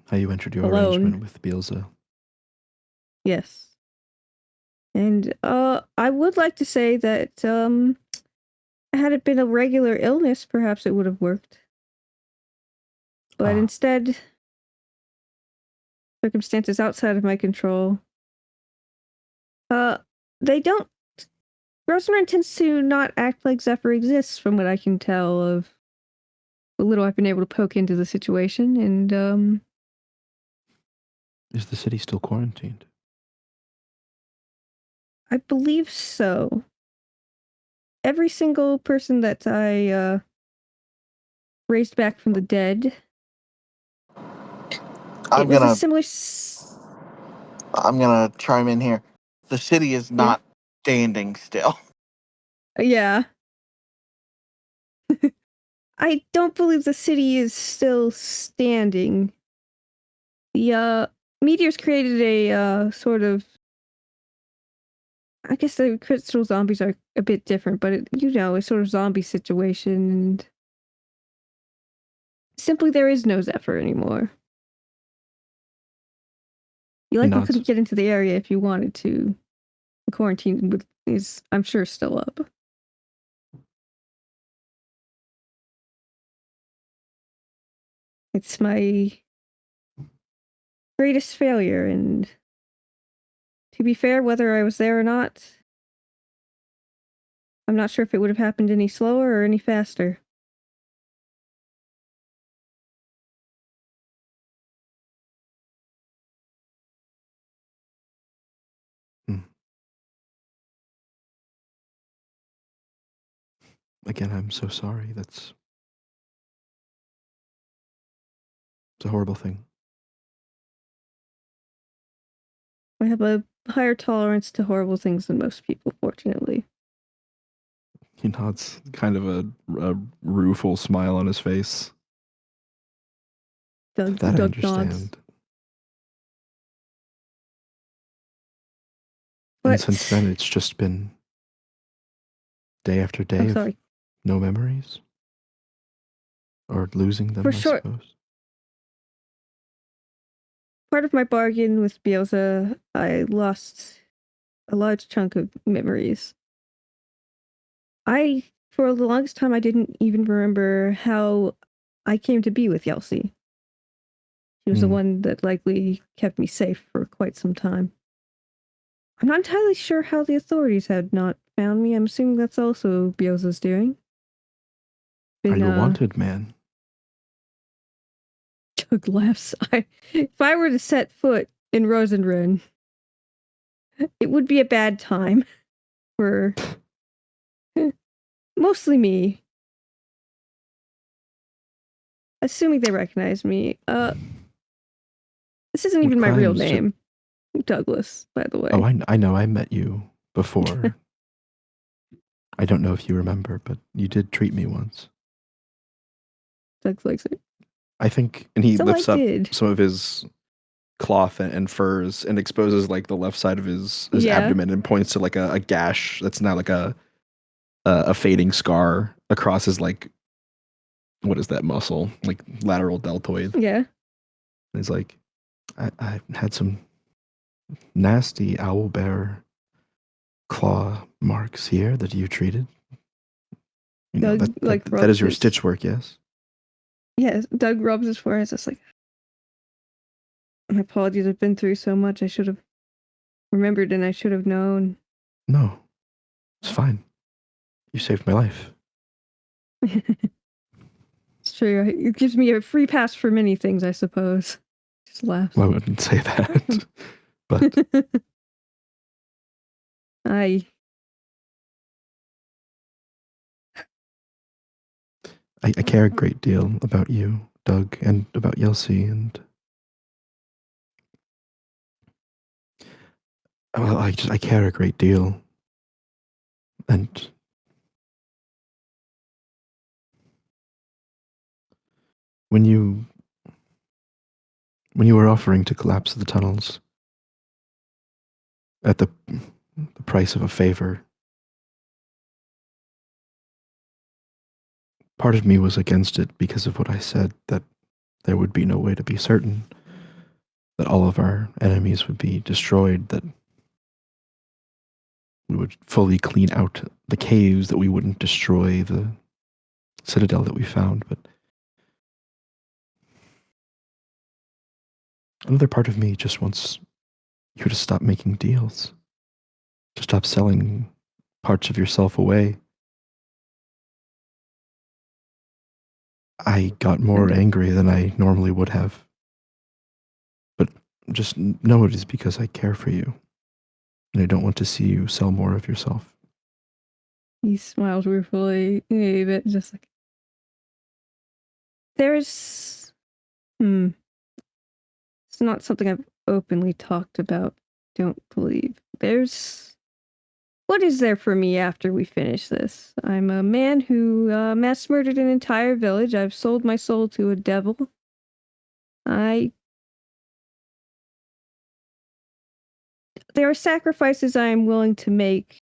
G: How you entered your
F: Alone.
G: arrangement with Bielsa.
F: Yes. And I would like to say that had it been a regular illness, perhaps it would have worked. But instead, circumstances outside of my control. They don't. Rosemary tends to not act like Zephyr exists, from what I can tell of the little I've been able to poke into the situation. And
G: Is the city still quarantined?
F: I believe so. Every single person that I raised back from the dead.
A: I'm gonna
F: similar.
A: I'm gonna chime in here. The city is not standing still.
F: Yeah. I don't believe the city is still standing. The meteors created a sort of. I guess the crystal zombies are a bit different, but a sort of zombie situation. And simply, there is no Zephyr anymore. You
G: He
F: likely
G: nods.
F: couldn't get into the area if you wanted to. The quarantine is, I'm sure, still up. It's my greatest failure, and to be fair, whether I was there or not, I'm not sure if it would have happened any slower or any faster.
G: Again, I'm so sorry. It's a horrible thing.
F: I have a higher tolerance to horrible things than most people, fortunately.
G: He nods, kind of a rueful smile on his face.
F: Doug
G: That I
F: nods.
G: understand.
F: But
G: And since then, it's just been day after day of
F: sorry.
G: no memories. Or losing them,
F: For
G: I
F: sure.
G: suppose.
F: Part of my bargain with Bielsa, I lost a large chunk of memories. For the longest time, I didn't even remember how I came to be with Yelsey. She was the one that likely kept me safe for quite some time. I'm not entirely sure how the authorities had not found me. I'm assuming that's also Bielsa's doing.
G: Are you a wanted man?
F: Doug laughs. If I were to set foot in Rosenrun, it would be a bad time for mostly me. Assuming they recognize me. This isn't
G: What
F: even my real
G: crimes
F: name. Douglas, by the way.
G: Oh, I know. I met you before. I don't know if you remember, but you did treat me once.
F: Doug likes it.
G: I think, and he
F: So
G: lifts
F: I
G: up
F: did.
G: some of his cloth and furs and exposes like the left side of his
F: Yeah.
G: abdomen and points to like a gash that's now like a fading scar across his like, what is that muscle? Like lateral deltoid.
F: Yeah.
G: And he's like, I had some nasty owlbear claw marks here that you treated. You know,
F: Doug,
G: that is your
F: rubs
G: stitch work, yes?
F: Yes, Doug rubs his forehead. It's like, my apologies. I've been through so much. I should have remembered and I should have known.
G: No, it's fine. You saved my life.
F: It's true. It gives me a free pass for many things, I suppose. Just laughs.
G: Well, I wouldn't say that. But I care a great deal about you, Doug, and about Yelsey, and well, I care a great deal, and when you were offering to collapse the tunnels at the price of a favor, part of me was against it because of what I said, that there would be no way to be certain, that all of our enemies would be destroyed, that we would fully clean out the caves, that we wouldn't destroy the citadel that we found. But another part of me just wants you to stop making deals, to stop selling parts of yourself away. I got more angry than I normally would have. But just know it is because I care for you. And I don't want to see you sell more of yourself.
F: He smiles ruefully, a bit, just like, there's, it's not something I've openly talked about, don't believe. There's What is there for me after we finish this? I'm a man who mass murdered an entire village. I've sold my soul to a devil. There are sacrifices I am willing to make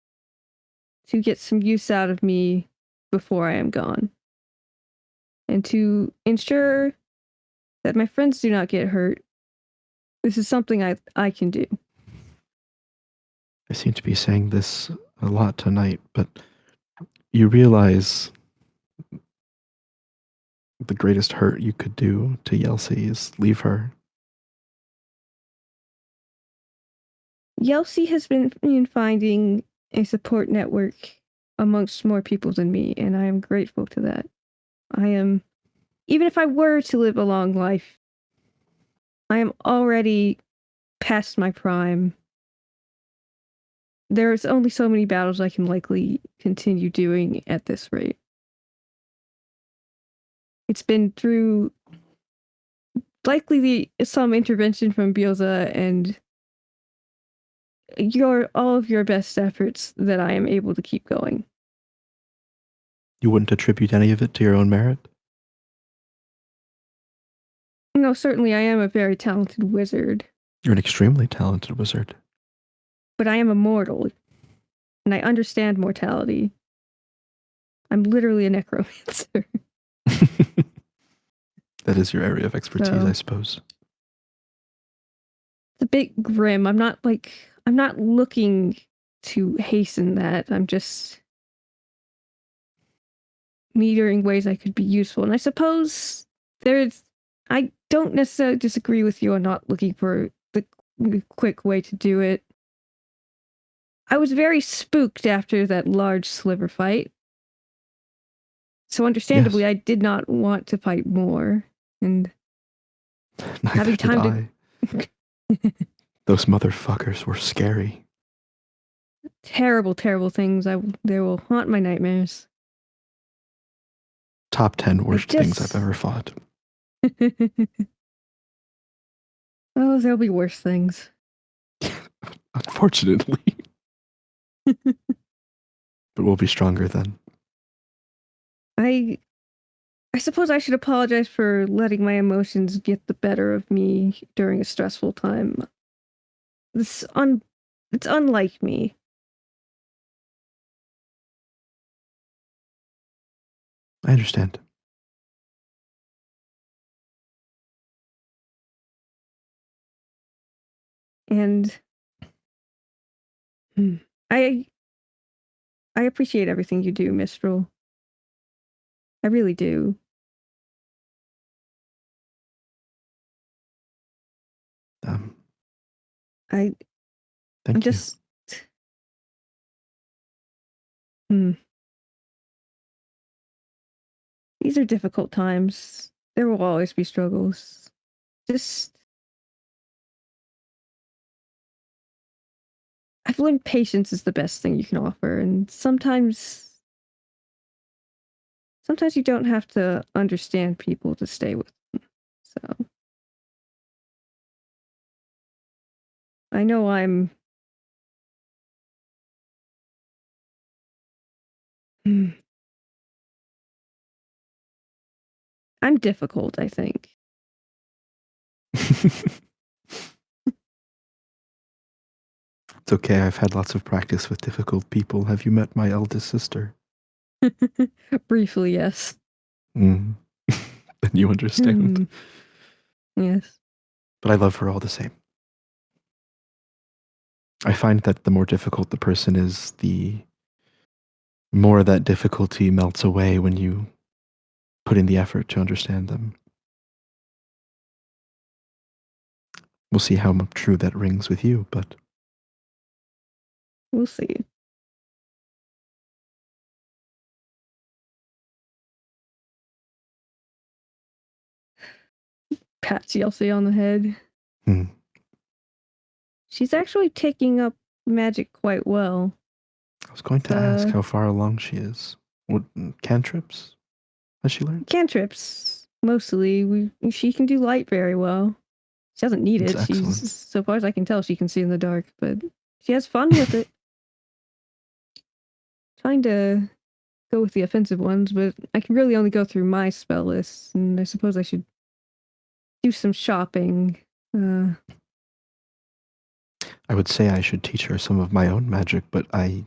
F: to get some use out of me before I am gone. And to ensure that my friends do not get hurt, this is something I can do.
G: I seem to be saying this a lot tonight, but you realize the greatest hurt you could do to Yelsi is leave her.
F: Yelsi has been finding a support network amongst more people than me, and I am grateful to that. Even if I were to live a long life, I am already past my prime. There's only so many battles I can likely continue doing at this rate. It's been through likely some intervention from Bioza and all of your best efforts that I am able to keep going.
G: You wouldn't attribute any of it to your own merit?
F: No, certainly I am a very talented wizard.
G: You're an extremely talented wizard.
F: But I am immortal, and I understand mortality. I'm literally a necromancer.
G: That is your area of expertise,
F: So,
G: I suppose.
F: it's a bit grim. I'm not looking to hasten that. I'm just metering ways I could be useful. And I suppose I don't necessarily disagree with you on not looking for the quick way to do it. I was very spooked after that large sliver fight. So understandably,
G: Yes.
F: I did not want to fight more. And
G: Neither
F: having
G: did
F: time
G: I. Those motherfuckers were scary.
F: terrible, terrible things. They will haunt my nightmares.
G: Top 10 worst things
F: just-
G: I've ever fought.
F: Oh, there'll be worse things.
G: Unfortunately. But we'll be stronger then.
F: I suppose I should apologize for letting my emotions get the better of me during a stressful time. It's unlike me.
G: I understand.
F: And I appreciate everything you do, Mistral. I really do. I'm
G: Thank you.
F: just These are difficult times. There will always be struggles. I've learned patience is the best thing you can offer, and sometimes you don't have to understand people to stay with them. So I know I'm difficult, I think.
G: It's okay, I've had lots of practice with difficult people. Have you met my eldest sister?
F: Briefly, yes.
G: Then you understand.
F: Yes.
G: But I love her all the same. I find that the more difficult the person is, the more that difficulty melts away when you put in the effort to understand them. We'll see how true that rings with you, but
F: We'll see. Pat Chelsea on the head. She's actually taking up magic quite well.
G: I was going to ask how far along she is. What cantrips has she learned?
F: Cantrips, mostly. She can do light very well. She doesn't need
G: That's
F: it.
G: excellent.
F: So far as I can tell, she can see in the dark, but she has fun with it. trying to go with the offensive ones, but I can really only go through my spell list, and I suppose I should do some shopping.
G: I would say I should teach her some of my own magic, but I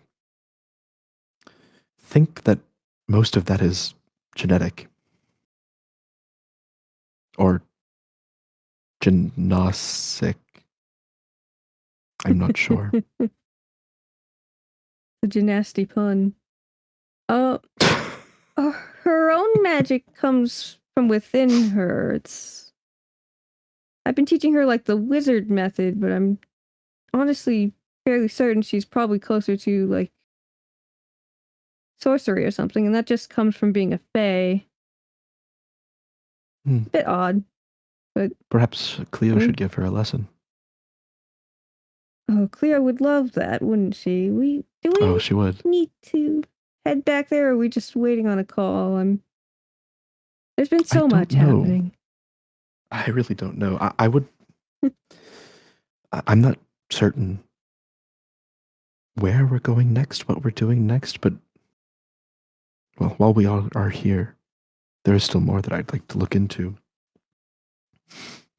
G: think that most of that is genetic. Or genosic. I'm not sure.
F: The gymnasty pun. Her own magic comes from within her. I've been teaching her like the wizard method, but I'm honestly fairly certain she's probably closer to like sorcery or something, and that just comes from being a fae. A bit odd, but
G: perhaps Cleo should give her a lesson.
F: Oh, Cleo would love that, wouldn't she?
G: Oh, she would.
F: Need to head back there, or are we just waiting on a call? There's been so much happening.
G: I really don't know. I would. I'm not certain where we're going next, what we're doing next, but well, while we all are here, there is still more that I'd like to look into.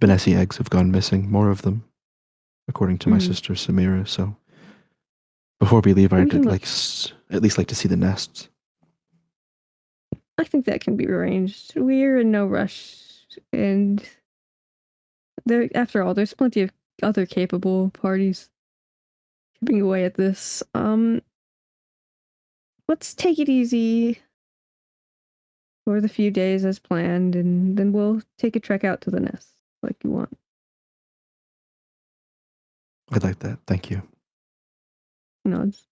G: Benessi eggs have gone missing, more of them, according to my sister Samira. So before we leave, I'd at least like to see the nests.
F: I think that can be arranged. We're in no rush, and after all, there's plenty of other capable parties chipping away at this. Let's take it easy for the few days as planned, and then we'll take a trek out to the nest like you want.
G: I'd like that. Thank you.
F: Nods.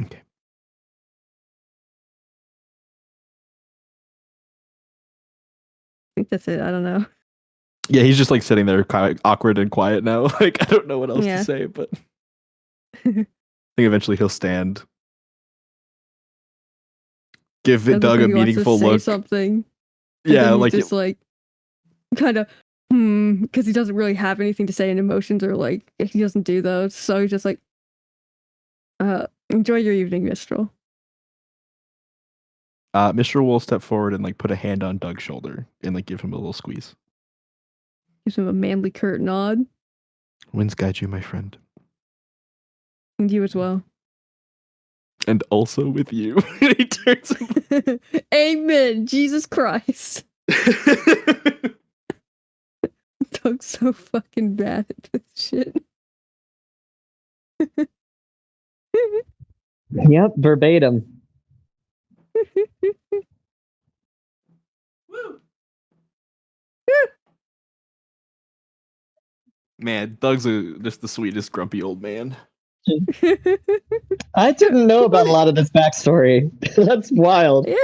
G: Okay.
F: I think that's it. I don't know.
G: Yeah, he's just like sitting there awkward and quiet now. Like, I don't know what else to say, but I think eventually he'll stand. Give Doug a meaningful look.
F: Say something.
G: Yeah, like
F: just like kind of because he doesn't really have anything to say in emotions, or like he doesn't do those. So he's just like, enjoy your evening, Mistral.
G: Mistral will step forward and like put a hand on Doug's shoulder and like give him a little squeeze.
F: Gives him a manly curt nod.
G: Winds guide you, my friend.
F: And you as well.
G: And also with you. He turns.
F: Amen. Jesus Christ. Doug's so fucking bad at this shit.
B: Yep, verbatim.
G: Man, Doug's just the sweetest, grumpy old man.
B: I didn't know about a lot of this backstory. That's wild.
F: Yeah.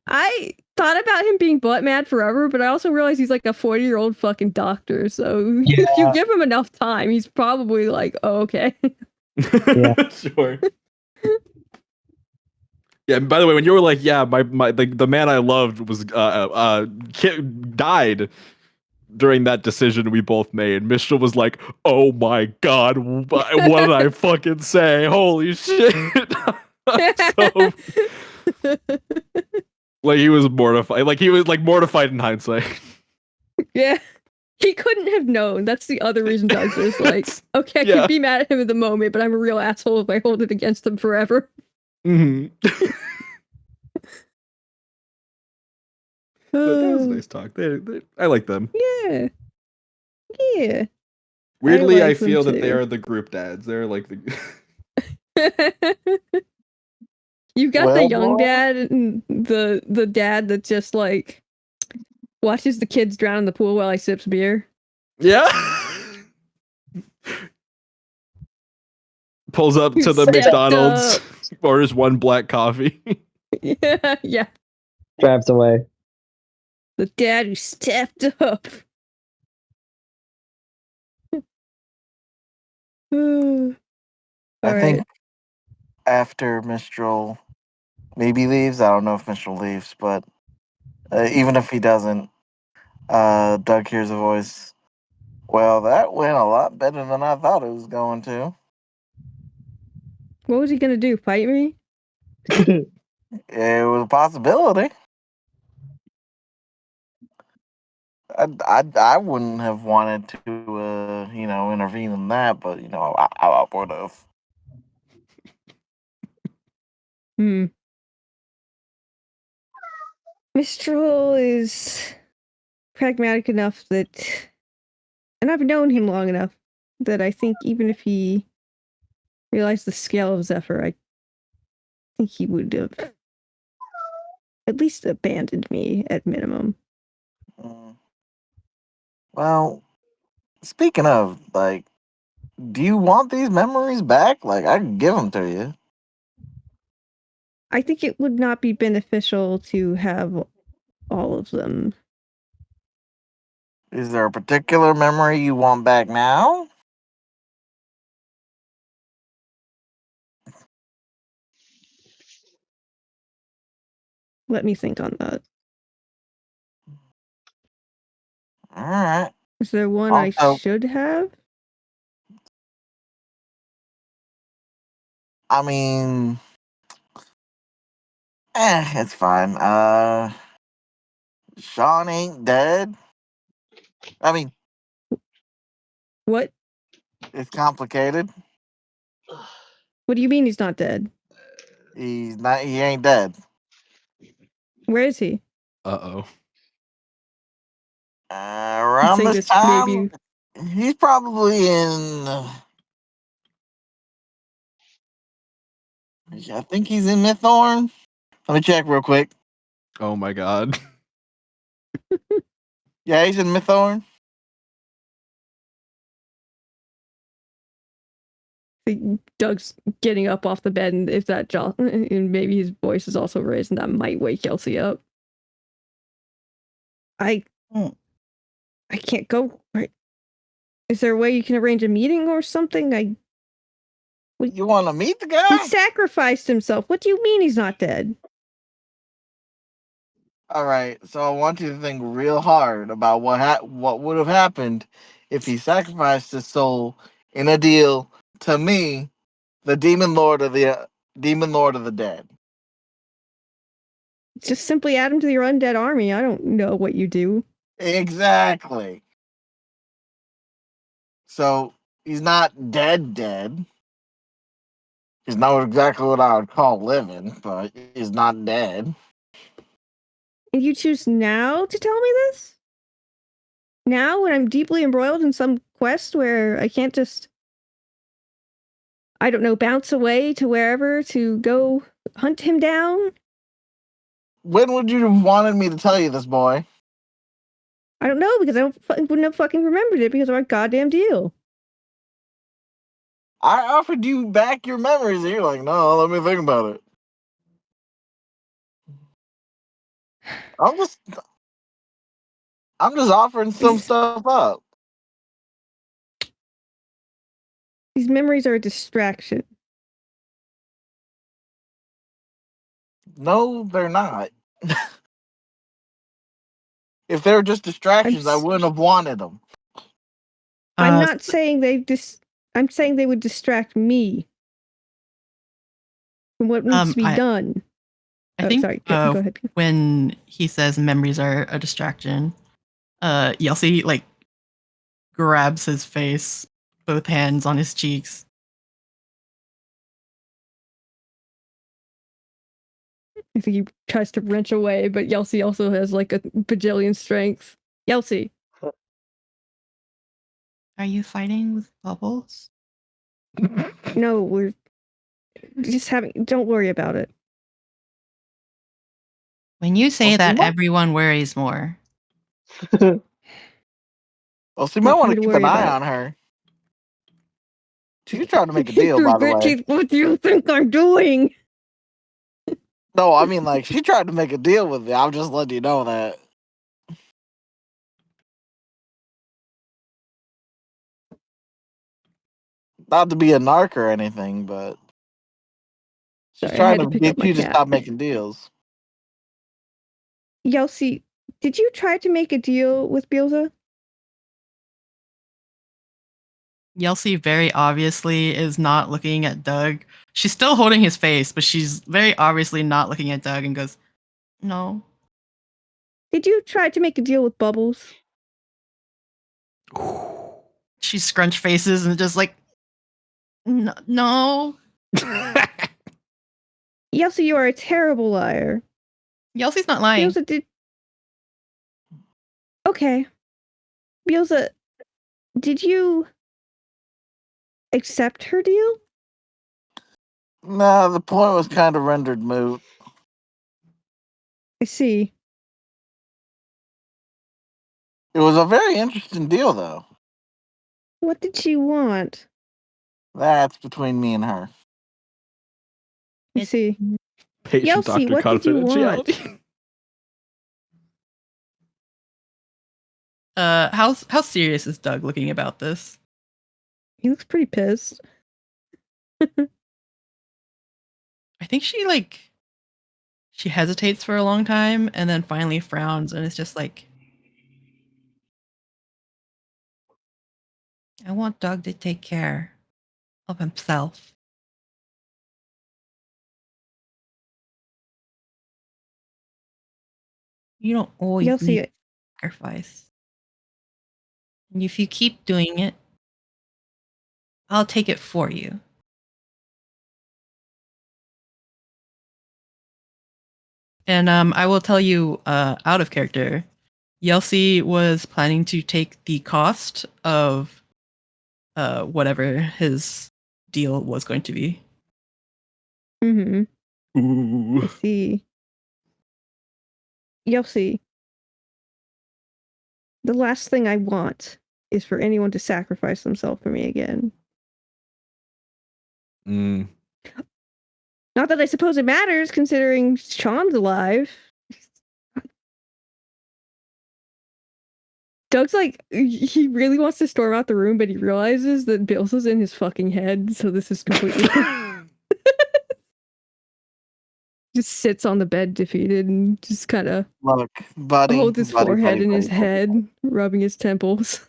F: I thought about him being butt mad forever, but I also realized he's like a 40-year-old fucking doctor. So if you give him enough time, he's probably like, oh, okay.
B: Yeah.
G: Sure. Yeah, and by the way, when you were like, yeah, the man I loved was died during that decision we both made, Mistral was like, oh my god, what did I fucking say? Holy shit. So, like, he was mortified. Like, he was like mortified in hindsight.
F: Yeah. He couldn't have known. That's the other reason Doug's just like, okay, I can be mad at him in the moment, but I'm a real asshole if I hold it against him forever.
G: Mm-hmm. But that was a nice talk. I like them.
F: Yeah. Yeah.
G: Weirdly, I feel that they are the group dads. They're like the.
F: You got the young dad and the dad that just like watches the kids drown in the pool while he sips beer.
G: Yeah. Pulls up to the McDonald's, orders one black coffee.
F: Yeah.
B: Drives away.
F: The dad who stepped up.
I: I think after Mistral maybe leaves, I don't know if Mistral leaves, but even if he doesn't, Doug hears a voice. Well, that went a lot better than I thought it was going to.
F: What was he gonna do? Fight me?
I: It was a possibility. I wouldn't have wanted to, intervene in that, but I would have.
F: Mistral is pragmatic enough that, and I've known him long enough that I think even if he realized the scale of Zephyr, I think he would have at least abandoned me at minimum.
I: Well, speaking of, like, do you want these memories back? Like, I can give them to you.
F: I think it would not be beneficial to have all of them.
I: Is there a particular memory you want back now?
F: Let me think on that.
I: All right.
F: Is there one I should have?
I: I mean, it's fine. Sean ain't dead. I mean,
F: What?
I: it's complicated.
F: What do you mean he's not dead?
I: He's not. He ain't dead.
F: Where is he?
G: Uh-oh.
I: Around
F: Say
I: this
F: this
I: time,
F: maybe.
I: he's probably in. I think he's in Mythorn. Let me check real quick.
G: Oh my god.
I: Yeah, he's in Mythorn.
F: Doug's getting up off the bed, and if that and maybe his voice is also raised, and that might wake Kelsey up. I can't go. Right. Is there a way you can arrange a meeting or something?
I: You want to meet the guy?
F: He sacrificed himself. What do you mean he's not dead?
I: All right, so I want you to think real hard about what would have happened if he sacrificed his soul in a deal to me, the demon lord of the dead.
F: Just simply add him to your undead army. I don't know what you do.
I: Exactly. So he's not dead. He's not exactly what I would call living, but he's not dead.
F: And you choose now to tell me this? Now, when I'm deeply embroiled in some quest where I can't just, I don't know, bounce away to wherever to go hunt him down?
I: When would you have wanted me to tell you this, boy?
F: I don't know, because I wouldn't have fucking remembered it because of our goddamn deal.
I: I offered you back your memories, and you're like, no, let me think about it. I'm just offering some stuff up.
F: These memories are a distraction.
I: No, they're not. If they were just distractions, I wouldn't have wanted them.
F: I'm not saying I'm saying they would distract me from what needs to be done.
D: I think
F: sorry. Go ahead.
D: When he says memories are a distraction, Yelsey like grabs his face, both hands on his cheeks.
F: I think he tries to wrench away, but Yelsey also has like a bajillion strength. Yelsey.
D: Are you fighting with bubbles?
F: No, we're just having. Don't worry about it.
D: When you say that, everyone worries more.
I: Well, so you might want to keep an eye on her. She's trying to make a deal, by the way.
F: What do you think I'm doing?
I: No, I mean, like, she tried to make a deal with you. I'm just letting you know that. Not to be a narc or anything, but she's trying to get you to stop making deals.
F: Yelsey, did you try to make a deal with Bielsa?
D: Yelsey very obviously is not looking at Doug. She's still holding his face, but she's very obviously not looking at Doug and goes, "No."
F: Did you try to make a deal with Bubbles?
D: She scrunched faces and just like, No.
F: Yelsey, you are a terrible liar.
D: Yelsey's not lying.
F: Bielsa did. Okay. Bielsa, did you accept her deal?
I: No, the point was kind of rendered moot.
F: I see.
I: It was a very interesting deal, though.
F: What did she want?
I: That's between me and her.
F: I see.
G: Patient
F: Yelsey,
G: doctor
F: what did you want?
G: confidentiality.
D: How serious is Doug looking about this?
F: He looks pretty pissed.
D: I think she hesitates for a long time and then finally frowns and it's just like, I want Doug to take care of himself. You don't always
F: Yelsey,
D: need sacrifice. And if you keep doing it, I'll take it for you. And I will tell you, out of character, Yelsey was planning to take the cost of whatever his deal was going to be.
F: Mm-hmm. I
G: Ooh.
F: see. Yelsey, the last thing I want is for anyone to sacrifice themselves for me again.
G: Mm.
F: Not that I suppose it matters, considering Sean's alive. Doug's like, he really wants to storm out the room, but he realizes that Bielsa's in his fucking head, so this is completely... just sits on the bed defeated and just kind of
I: Look, buddy.
F: holds his
I: buddy,
F: forehead
I: buddy,
F: in his
I: buddy, buddy.
F: head, rubbing his temples.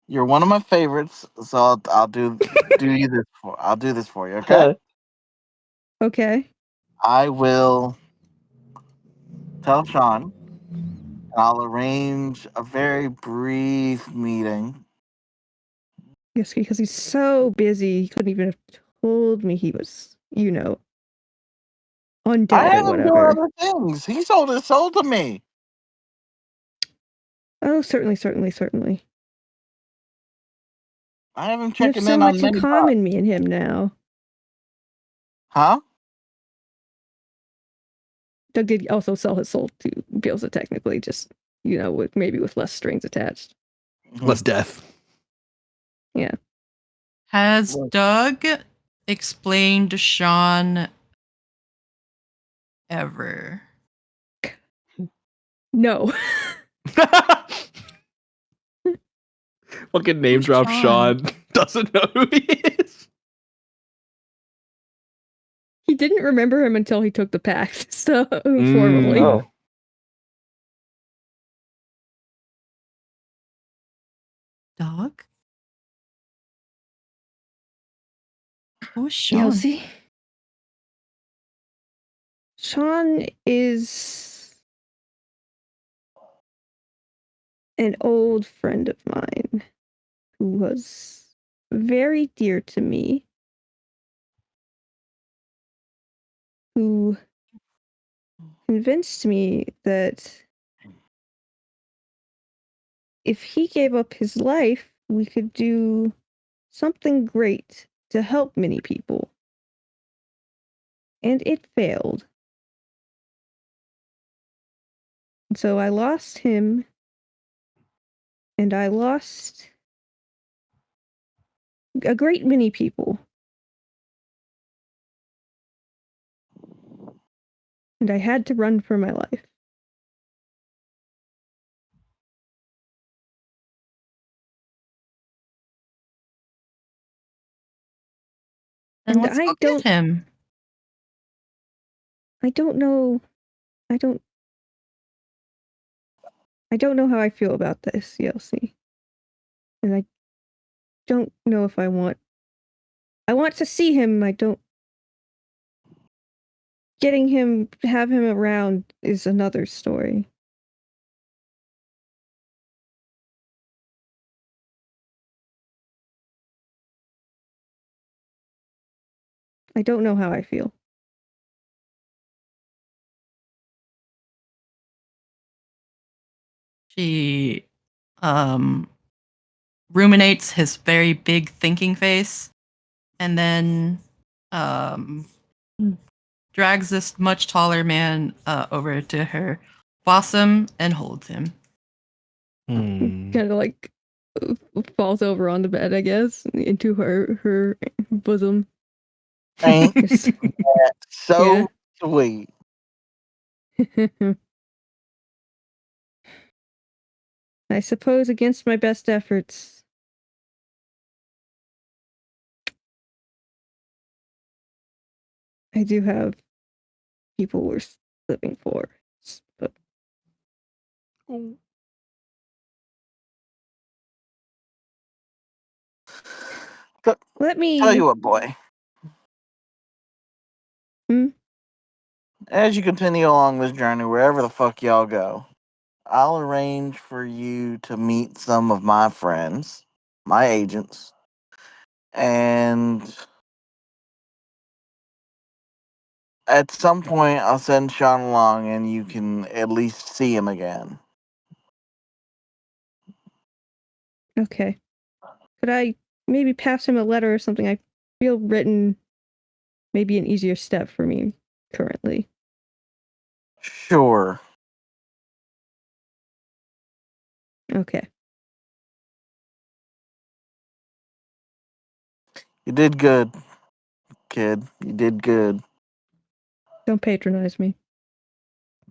I: You're one of my favorites, so I'll do you this for. I'll do this for you, okay?
F: Okay.
I: I will tell Sean. I'll arrange a very brief meeting.
F: Yes, because he's so busy, he couldn't even have told me he was,
I: I
F: undead or
I: have him doing
F: whatever.
I: other things. He sold his soul to me.
F: Oh, certainly.
I: I have him
F: You have
I: checking
F: so
I: in
F: much
I: on
F: in
I: many bucks.
F: common, me and him now.
I: Huh?
F: Doug did also sell his soul to Bielsa, technically, just, maybe with less strings attached.
G: Less death.
F: Yeah.
D: Has
I: Look.
D: Doug explained to Sean ever?
F: No.
G: Fucking name drop
D: Sean?
G: Sean. Doesn't know who he is.
F: He didn't remember him until he took the pact, so formally.
G: Oh.
D: Doug? Who's Sean?
F: Yelsey? Sean is an old friend of mine who was very dear to me, who convinced me that if he gave up his life, we could do something great to help many people. And it failed. And so I lost him, and I lost a great many people. And I had to run for my life.
D: Then
F: And
D: let's
F: I
D: go
F: don't
D: get him.
F: I don't know how I feel about this, Yelsey. And don't know if I want to see him. I don't. Getting him, have him around is another story. I don't know how I feel.
D: She ruminates his very big thinking face and then drags this much taller man over to her bosom and holds him.
G: Hmm.
F: Kind of like falls over on the bed, I guess, into her bosom.
I: Ain't
F: Just-
I: that so
F: Yeah.
I: sweet?
F: I suppose against my best efforts. I do have people worth living for. But let me
I: Tell you what, boy.
F: Hmm?
I: As you continue along this journey, wherever the fuck y'all go, I'll arrange for you to meet some of my friends, my agents, and at some point I'll send Sean along and you can at least see him again.
F: Okay. Could I maybe pass him a letter or something? I feel written maybe an easier step for me currently.
I: Sure.
F: Okay.
I: You did good, kid. You did good.
F: Don't patronize me.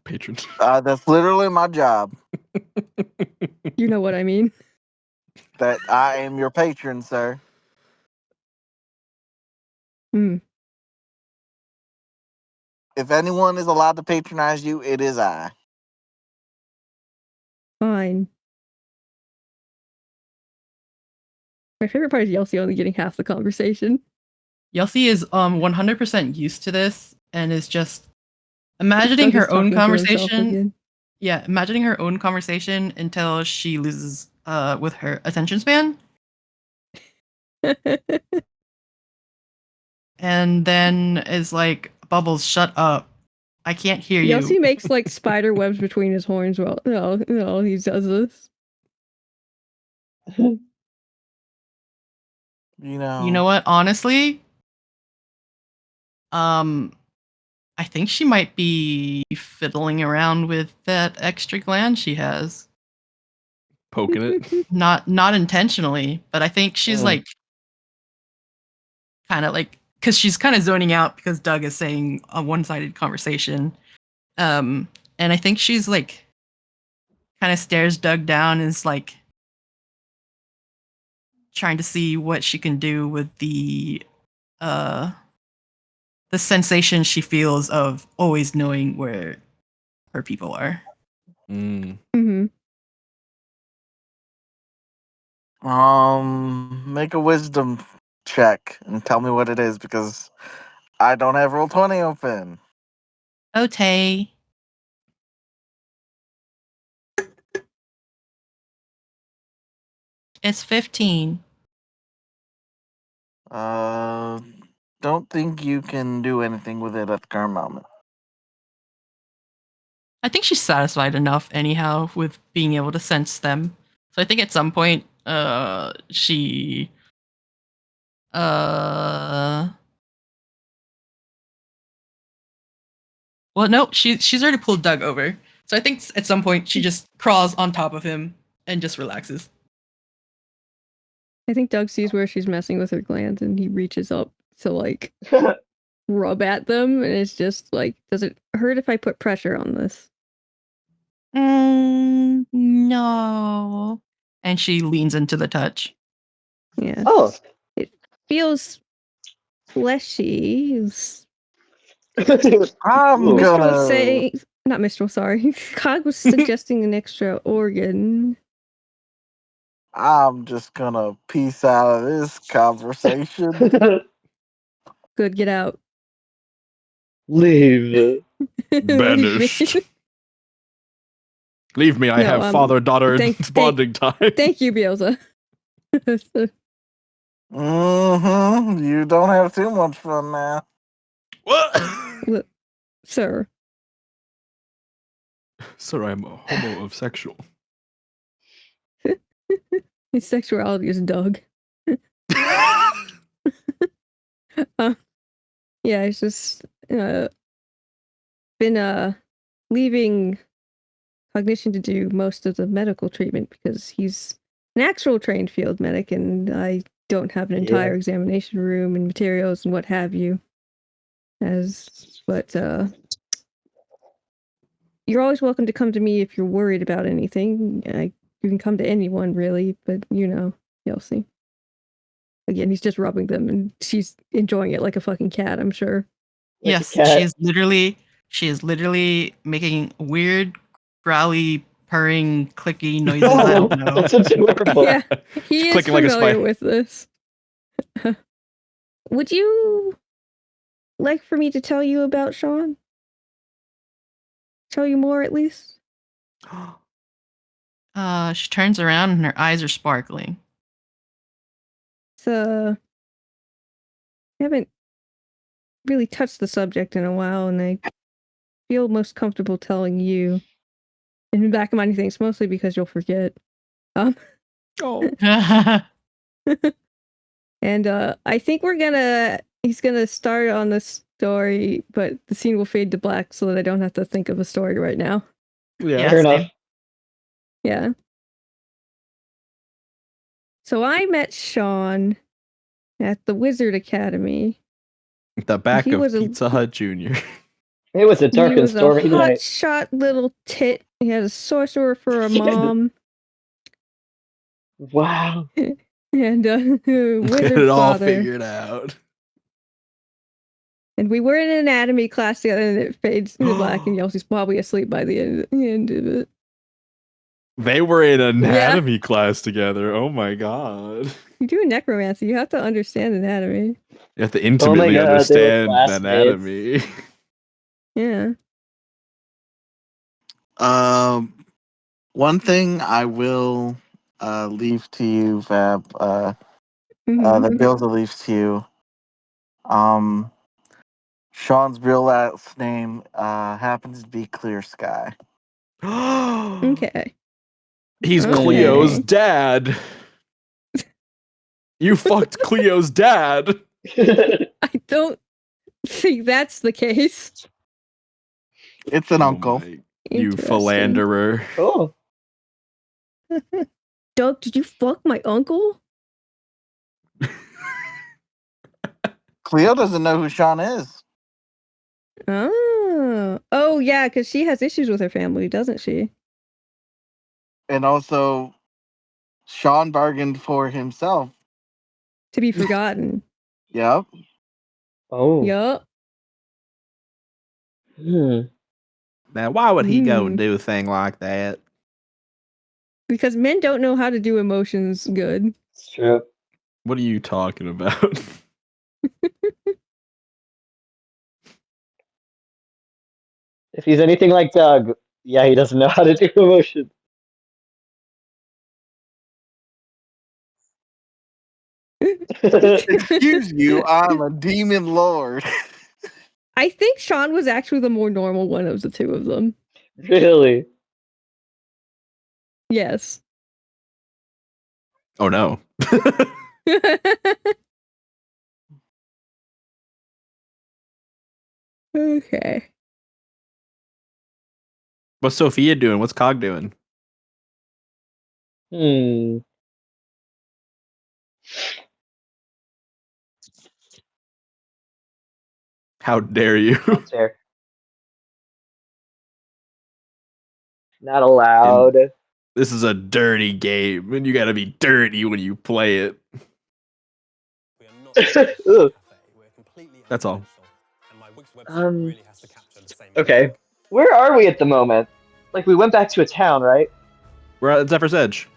G: Patron.
I: That's literally my job.
F: You know what I mean.
I: That I am your patron, sir.
F: Hmm.
I: If anyone is allowed to patronize you, it is I.
F: Fine. My favorite part is Yelsi only getting half the conversation.
D: Yelsi is 100% used to this and is just imagining
F: Doug is
D: her own
F: talking to himself
D: conversation.
F: again.
D: Yeah, imagining her own conversation until she loses with her attention span. And then is like, Bubbles, shut up. I can't hear you.
F: Yelsi makes like spider webs between his horns while no, he does this.
I: You know.
D: You know what? Honestly, I think she might be fiddling around with that extra gland she has.
G: Poking it.
D: Not intentionally, but I think she's like kind of like, because she's kind of zoning out because Doug is saying a one-sided conversation. And I think she's like kind of stares Doug down and is like trying to see what she can do with the sensation she feels of always knowing where her people are.
G: Mm.
F: Mm-hmm.
I: Make a wisdom check and tell me what it is because I don't have Roll20 open.
D: Okay. It's 15.
I: Don't think you can do anything with it at the current moment.
D: I think she's satisfied enough anyhow with being able to sense them. So I think at some point, she well, no, she's already pulled Doug over. So I think at some point she just crawls on top of him and just relaxes.
F: I think Doug sees where she's messing with her glands and he reaches up to like rub at them and it's just like, does it hurt if I put pressure on this?
D: No. And she leans into the touch.
F: Yeah.
B: Oh.
F: It feels fleshy.
I: I'm
F: Mistral
I: gonna.
F: was saying, not Mistral, sorry. Cog was suggesting an extra organ.
I: I'm just gonna peace out of this conversation.
F: Good, get out.
J: Leave.
G: Banished. Leave me. I
F: No,
G: have father-daughter bonding time.
F: Thank you, Bielsa.
I: You don't have too much fun now.
G: What?
F: Sir.
G: Sir, I'm a homosexual.
F: His sexuality is Doug. Yeah, it's just been leaving Cognition to do most of the medical treatment because he's an actual trained field medic and I don't have an entire examination room and materials and what have you. But you're always welcome to come to me if you're worried about anything. You can come to anyone really, but you'll see. Again, he's just rubbing them and she's enjoying it like a fucking cat, I'm sure.
J: Like
D: yes,
J: a cat.
D: she is literally making weird, growly, purring, clicky noises. I don't know.
J: That's adorable.
F: Yeah, he is
G: clicking like a
F: familiar
G: spider.
F: with this. Would you like for me to tell you about Sean? Tell you more, at least?
D: She turns around and her eyes are sparkling.
F: I haven't really touched the subject in a while, and I feel most comfortable telling you. In the back of my things, mostly because you'll forget.
G: Oh.
F: And I think he's gonna start on the story, but the scene will fade to black so that I don't have to think of a story right now.
G: Yeah.
J: Fair
D: same.
J: enough.
F: Yeah. So I met Sean at the Wizard Academy.
G: The back
F: He
G: of
F: was a-
G: Pizza Hut Jr.
J: It was a dark
F: He
J: and
F: was
J: stormy
F: a
J: night.
F: hotshot little tit. He had a sorcerer for a mom.
J: Wow.
F: And a wizard
G: Get it all
F: father.
G: figured out.
F: And we were in an anatomy class together, and it fades to black, and Yelsey's probably asleep by the end of it.
G: They were in anatomy class together. Oh my god.
F: You do a necromancy, you have to understand anatomy.
G: You have to intimately
J: God, they were
G: understand
J: classmates.
G: anatomy.
F: Yeah.
I: One thing I will leave to you, Fab.
F: Mhm.
I: The bills will leave to you. Sean's real last name happens to be Clear Sky.
F: Okay.
G: He's
F: Okay.
G: Cleo's dad. You fucked Cleo's dad.
F: I don't think that's the case.
I: It's an uncle.
G: You
F: Interesting.
G: philanderer.
J: Cool.
F: Doug, did you fuck my uncle?
I: Cleo doesn't know who Sean is.
F: Oh yeah, because she has issues with her family, doesn't she?
I: And also, Sean bargained for himself.
F: To be forgotten.
I: Yep.
J: Oh.
F: Yup.
G: Now, why would he go
F: Mm.
G: and do a thing like that?
F: Because men don't know how to do emotions good.
J: It's true.
G: What are you talking about?
J: If he's anything like Doug, yeah, he doesn't know how to do emotions.
I: Excuse you, I'm a demon lord.
F: I think Sean was actually the more normal one of the two of them.
J: Really?
F: Yes.
G: Oh no.
F: Okay.
G: What's Sophia doing? What's Cog doing? How dare you?
J: Not fair. Not allowed.
G: This is a dirty game, and you gotta be dirty when you play it.
H: We are not a cafe.
J: Ugh.
H: We're completely
G: That's all.
H: unofficial, and my Wix website really has to capture the same.
J: Okay. Where are we at the moment? Like, we went back to a town, right?
G: We're at Zephyr's Edge.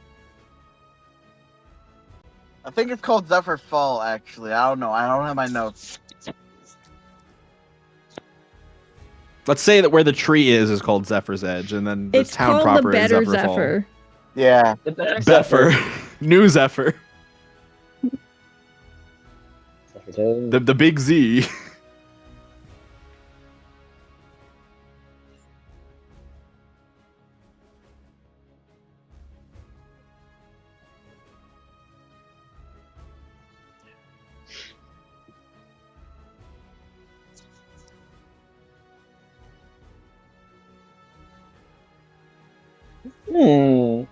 I: I think it's called Zephyr Fall, actually. I don't know. I don't have my notes.
G: Let's say that where the tree is called Zephyr's Edge, and then the
F: It's
G: town
F: called
G: proper
F: the
G: is
F: Better
G: Zephyr
F: Zephyr.
I: Yeah.
J: The better
G: Fall. Zephyr. New Zephyr.
J: Zephyr.
G: The big Z.
J: Hmm.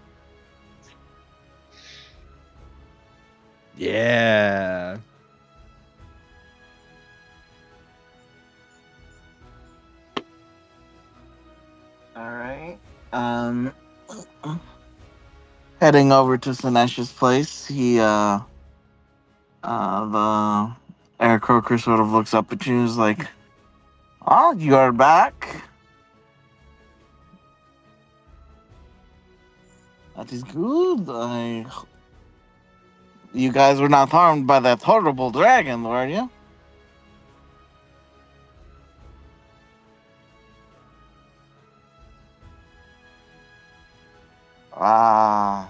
G: Yeah.
I: All right. Heading over to Sinesh's place, the Air Croaker sort of looks up at you and is like, "Oh, you are back. That is good. You guys were not harmed by that horrible dragon, were you?" Ah,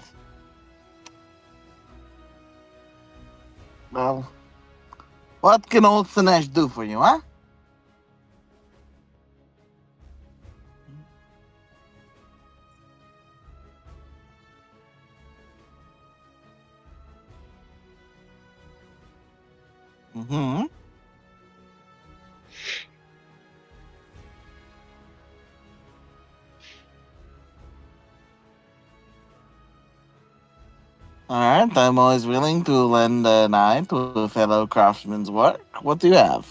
I: well, what can old Sinesh do for you, huh? Mm-hmm. All right, I'm always willing to lend an eye to a fellow craftsman's work. What do you have?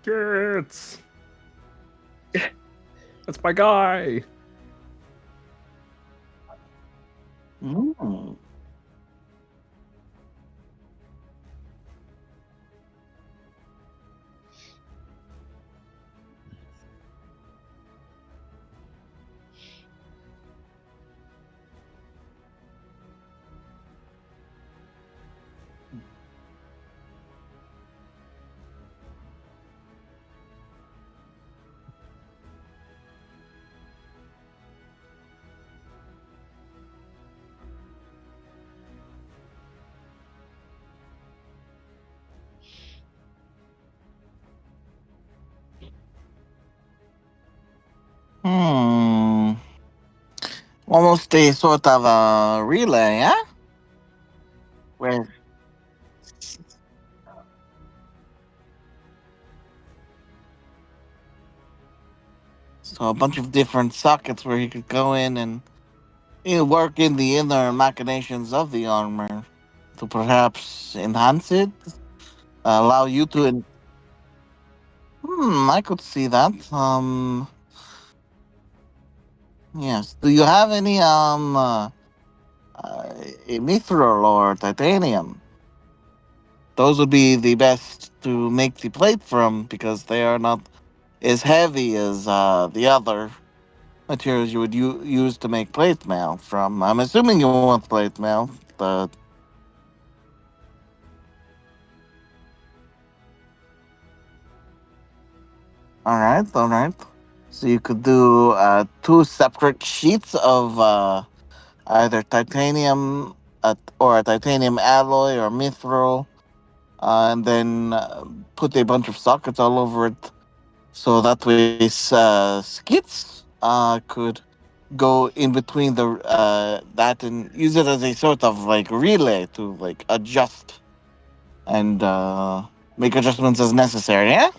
G: Skits. That's my guy.
I: Mm. Hmm. Almost a sort of a relay, huh? Where so a bunch of different sockets where he could go in and work in the inner machinations of the armor to perhaps enhance it, allow you to. I could see that. Yes. Do you have any mithril or titanium? Those would be the best to make the plate from because they are not as heavy as the other materials you would use to make plate mail from. I'm assuming you want plate mail. But all right, all right. So you could do two separate sheets of either titanium or a titanium alloy or mithril, and then put a bunch of sockets all over it, so that way skits could go in between the that and use it as a sort of like relay to like adjust and make adjustments as necessary. Yeah.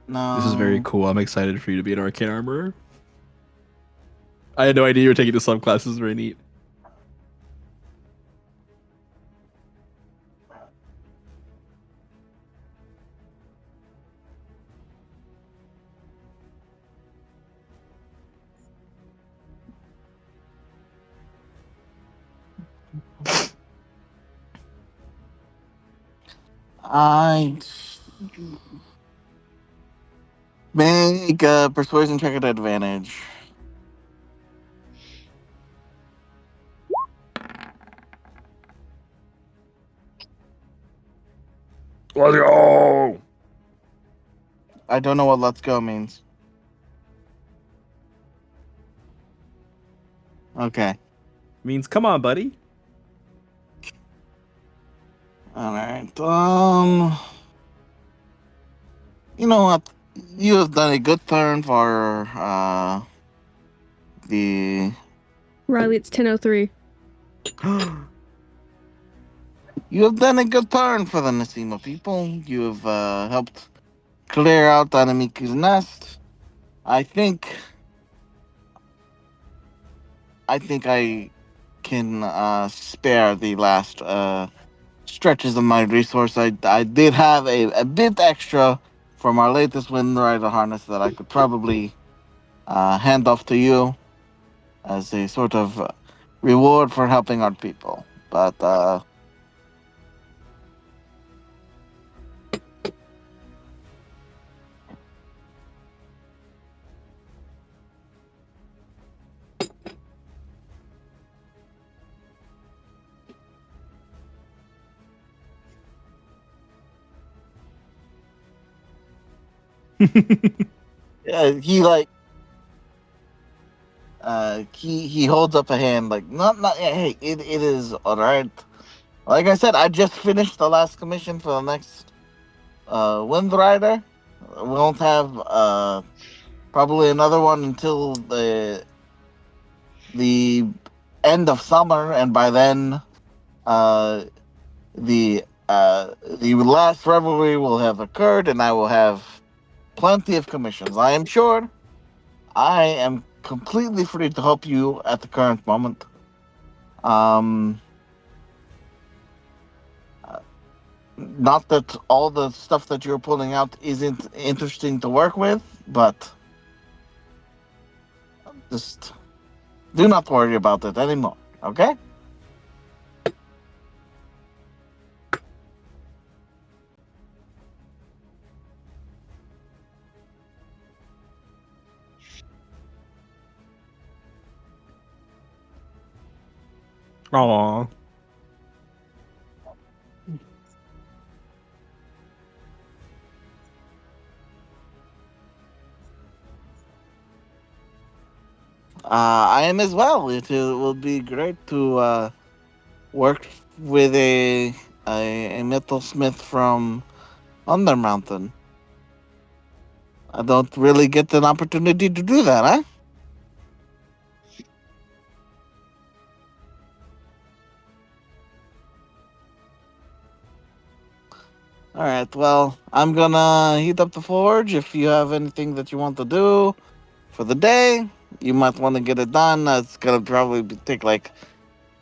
I: No.
G: This is very cool. I'm excited for you to be an arcane armorer. I had no idea you were taking the subclasses. Very neat.
I: I make a persuasion check at advantage.
G: Let's go.
I: I don't know what "let's go" means. Okay.
G: Means come on, buddy.
I: All right. You know what? You have done a good turn for the.
F: Riley, it's 10:03.
I: You have done a good turn for the Nasima people. You have helped clear out Anamiku's nest. I think. I can spare the last stretches of my resource. I did have a bit extra from our latest Wind Rider harness that I could probably hand off to you as a sort of reward for helping our people. But he like he holds up a hand like not hey it is all right. Like I said, I just finished the last commission for the next Wind Rider. We won't have probably another one until the end of summer, and by then uh the last revelry will have occurred, and I will have plenty of commissions. I am sure I am completely free to help you at the current moment. Um, Not that all the stuff that you're pulling out isn't interesting to work with, but just do not worry about it anymore, okay?
G: Aww.
I: I am as well. Will be great to work with a metalsmith from Undermountain. I don't really get an opportunity to do that, huh? All right. Well, I'm gonna heat up the forge. If you have anything that you want to do for the day, you might want to get it done. It's gonna probably take like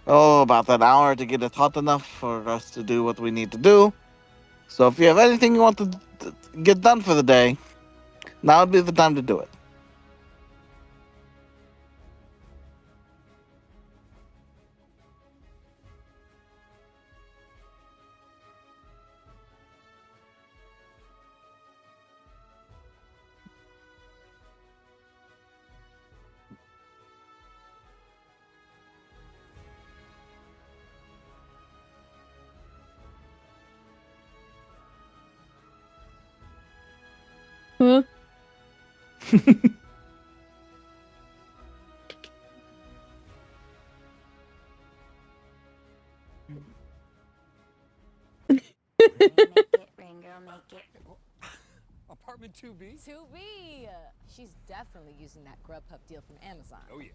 I: about an hour to get it hot enough for us to do what we need to do. So if you have anything you want to get done for the day, now would be the time to do it.
F: Huh?
E: Rain girl, make it.
H: Apartment 2B?
E: 2B! She's definitely using that Grubhub deal from Amazon.
H: Oh, yeah.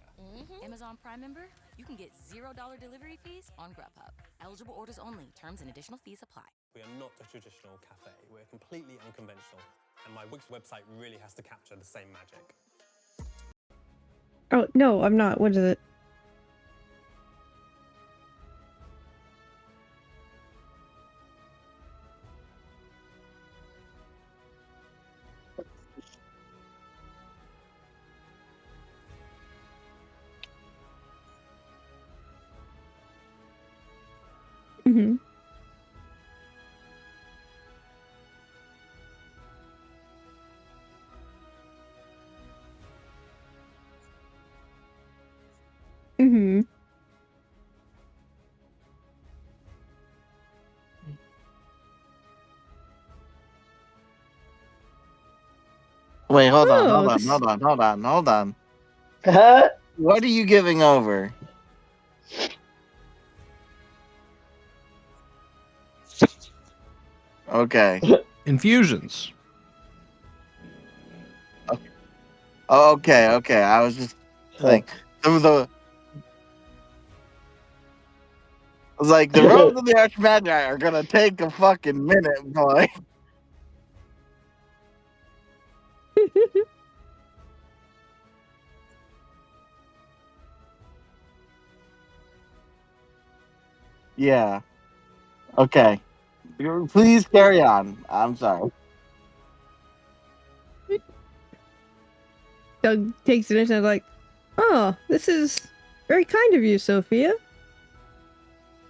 E: Amazon Prime member? You can get $0 delivery fees on Grubhub. Eligible orders only. Terms and additional fees apply.
H: We are not a traditional cafe. We're completely unconventional. and my Wix website really has to capture the same magic.
F: Oh, no, I'm not. What is it? Mm-hmm. Mm-hmm.
I: Wait, hold on,
F: Oh,
I: hold on,
F: this-
I: hold on, hold on, hold on. What are you giving over? Okay.
G: Infusions.
I: Okay, okay. I was just saying. I was like, the robes of the Archmagi are gonna take a fucking minute, boy. Yeah. Okay. Please carry on. I'm sorry.
F: Doug takes it and is like, oh, this is very kind of you, Sophia.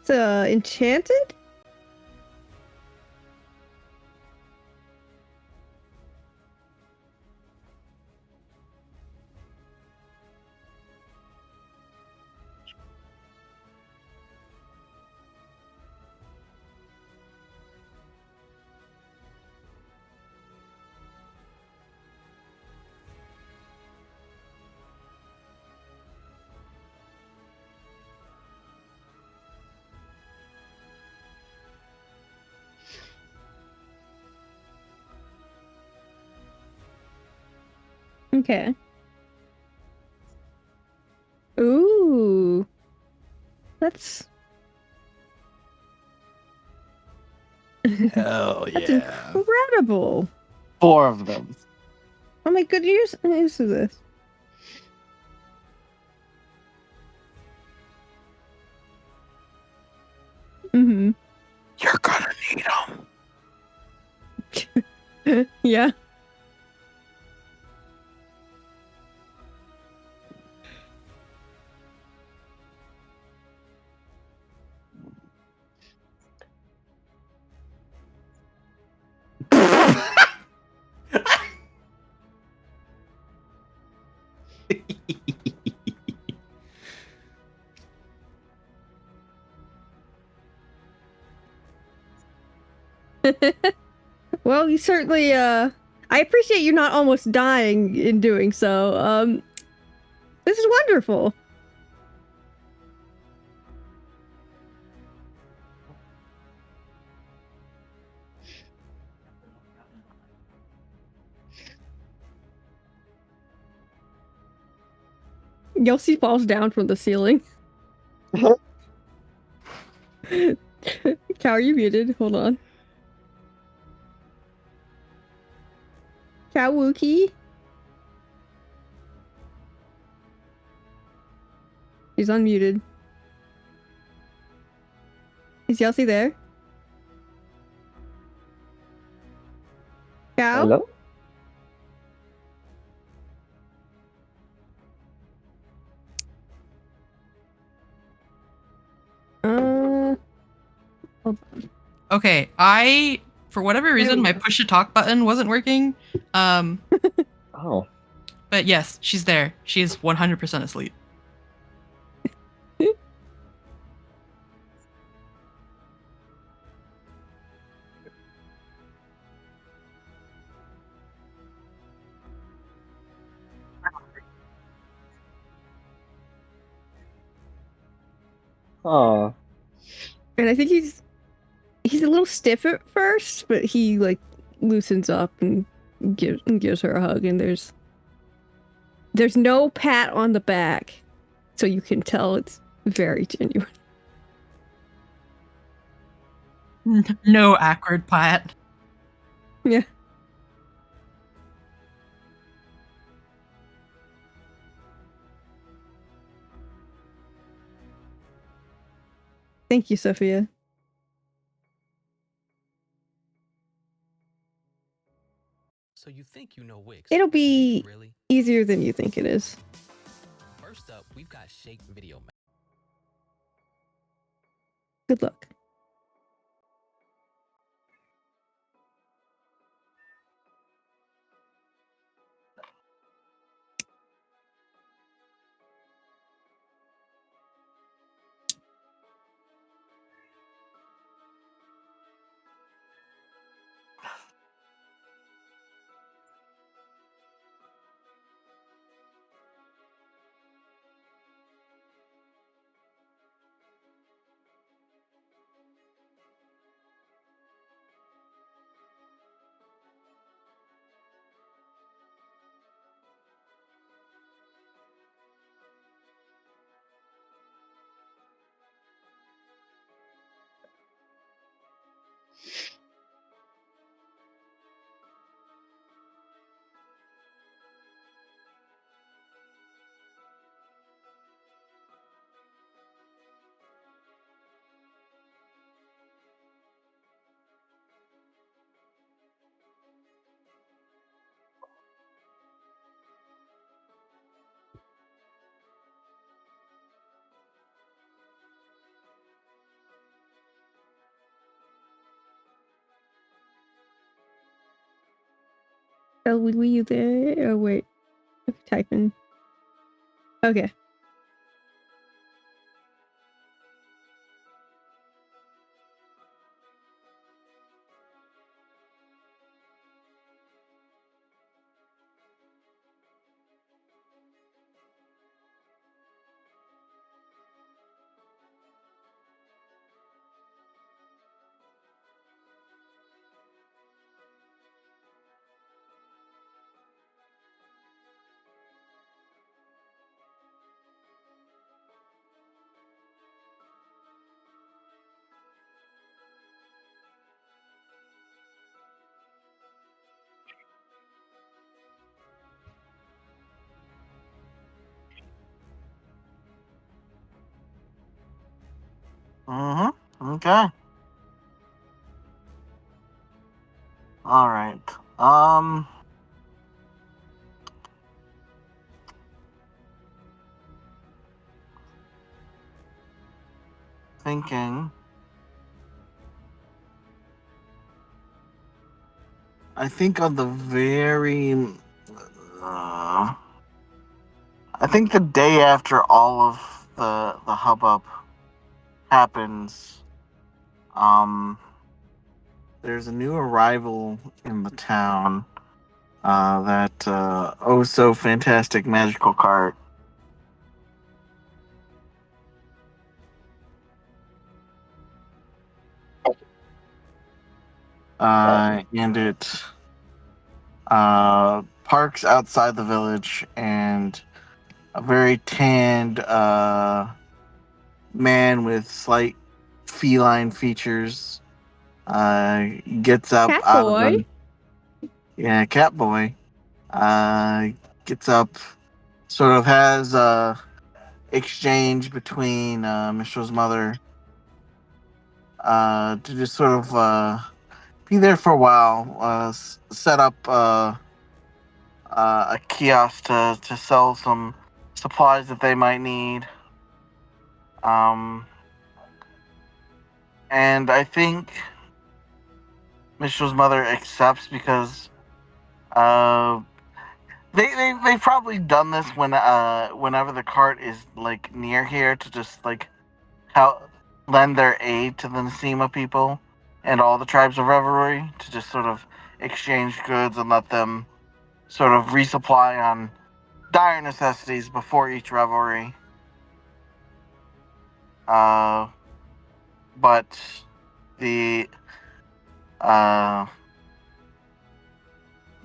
F: It's enchanted? Okay. Ooh. That's
G: Hell
F: that's
G: yeah.
F: incredible.
I: 4 of them.
F: Oh my good use of this. Mm-hmm.
I: You're gonna need them.
F: Yeah. Well, you certainly I appreciate you not almost dying in doing so. This is wonderful. Yossi falls down from the ceiling. Cow, are you muted? Hold on. Cow Wookie? He's unmuted. Is Yossi there? Cow?
J: Hello?
D: Okay, for whatever reason, my push to talk button wasn't working.
J: Oh.
D: But yes, she's there. She is 100% asleep.
J: Oh.
F: And I think he's a little stiff at first, but he like loosens up and gives her a hug, and there's no pat on the back, so you can tell it's very genuine.
D: No awkward pat.
F: Yeah. Thank you, Sophia.
K: So you think you know Wix?
F: It'll
K: but do you
F: be
K: really?
F: easier than you think it is.
K: First up, we've got Shake Video.
F: Good luck. Oh, were you there? Oh, wait. Typing. Okay.
I: Okay. All right. Thinking. I think on the very. I think the day after all of the hubbub happens, there's a new arrival in the town. That oh so fantastic magical cart. And it parks outside the village, and a very tanned man with slight feline features gets up
F: Cat
I: out of
F: boy.
I: the cat boy gets up, sort of has exchange between Michelle's mother to just sort of be there for a while, set up a kiosk to sell some supplies that they might need. And I think Michelle's mother accepts because they've probably done this whenever the cart is like near here to just like help lend their aid to the Nasima people and all the tribes of Revelry to just sort of exchange goods and let them sort of resupply on dire necessities before each revelry. But the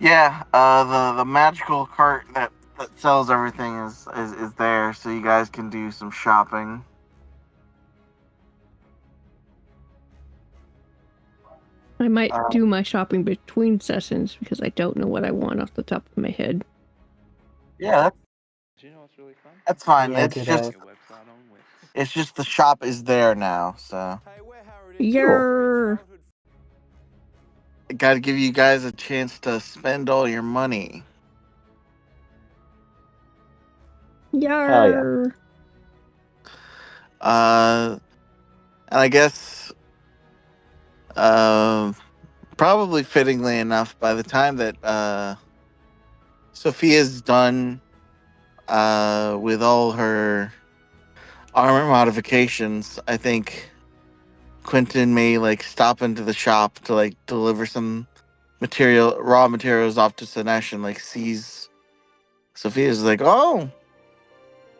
I: the magical cart that sells everything is there, so you guys can do some shopping.
F: I might do my shopping between sessions because I don't know what I want off the top of my head.
I: Yeah,
L: Do you know what's really fun?
I: that's fine.
J: Yeah,
I: It's
J: did
I: just
L: Make a website on Wix.
I: It's just the shop is there now, so
F: Yer.
I: I gotta give you guys a chance to spend all your money.
F: Yer.
I: And I guess, probably fittingly enough, by the time that Sophia's done with all her armor modifications, I think Quentin may like stop into the shop to like deliver some raw materials off to Sinesh, and like sees Sophia's like, oh,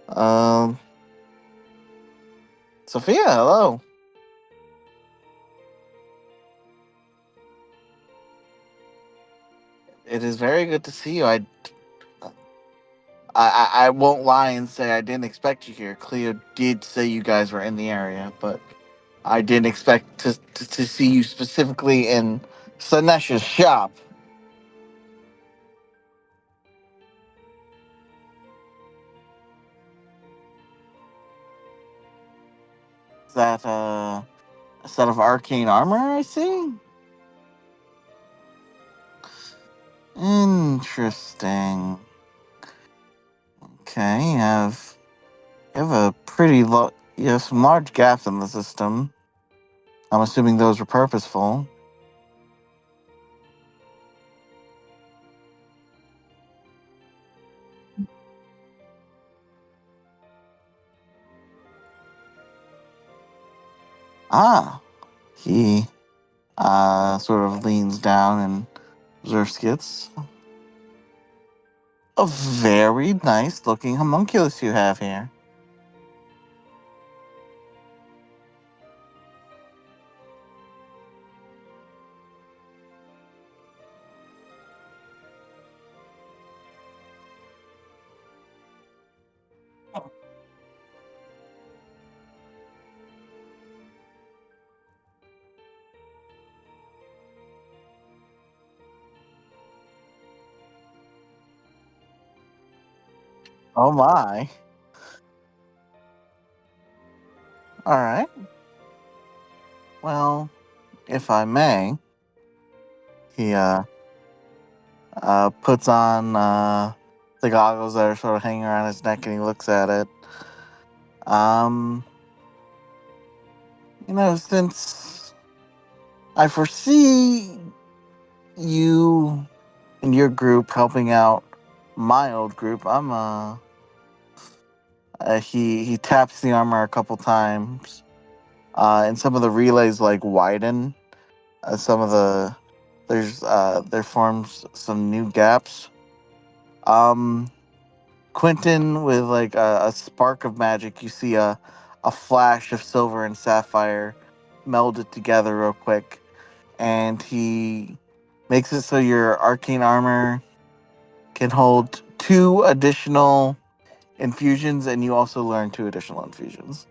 I: um, Sophia, hello. It is very good to see you. I won't lie and say I didn't expect you here. Cleo did say you guys were in the area, but I didn't expect to see you specifically in Sinesh's shop. Is that a set of arcane armor I see? Interesting. Okay, you have a you have some large gaps in the system. I'm assuming those were purposeful. Ah, he sort of leans down and observes. A very nice looking homunculus you have here. Oh my. Alright. Well, if I may, he puts on the goggles that are sort of hanging around his neck, and he looks at it. Um since I foresee you and your group helping out my old group, he taps the armor a couple times, and some of the relays like widen. Some of the there forms some new gaps. Um, Quentin, with like a spark of magic, you see a flash of silver and sapphire melded together real quick, and he makes it so your arcane armor can hold 2 additional infusions, and you also learn 2 additional infusions.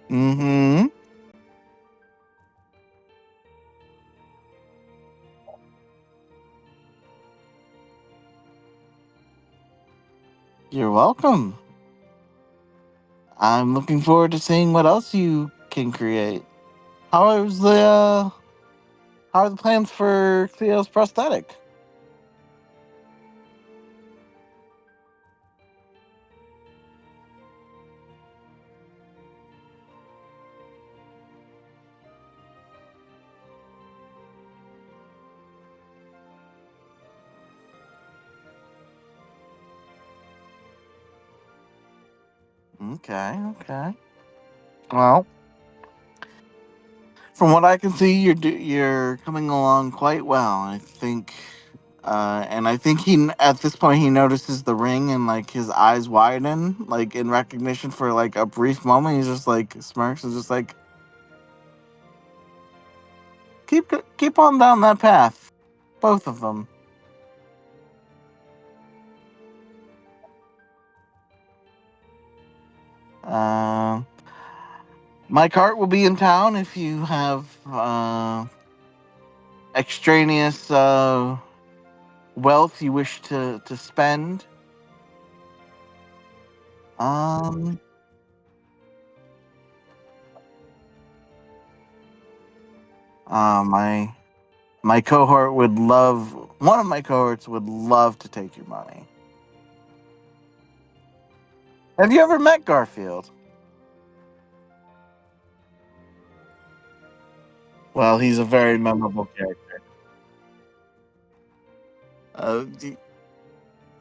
I: Mm-hmm. You're welcome. I'm looking forward to seeing what else you can create. How is the how are the plans for Cleo's prosthetic? Okay. Well, from what I can see, you're coming along quite well. I think, and I think at this point he notices the ring, and like his eyes widen, like in recognition for like a brief moment. He's just like smirks and just like keep on down that path, both of them. My cart will be in town if you have extraneous wealth you wish to spend. My cohort would love. One of my cohorts would love to take your money. Have you ever met Garfield? Well, he's a very memorable character.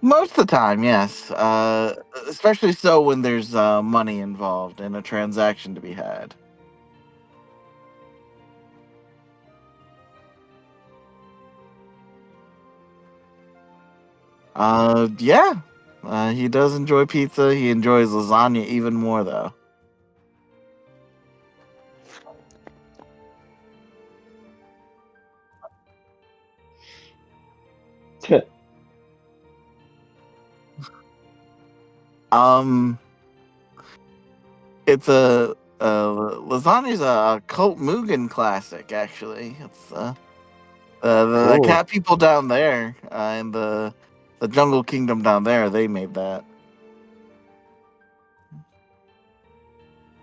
I: Most of the time, yes. Especially so when there's money involved and a transaction to be had. Yeah. He does enjoy pizza. He enjoys lasagna even more, though. It's lasagna's a Colt Mugen classic, actually. It's the
J: Cool.
I: cat people down there in the Jungle Kingdom down there. They made that.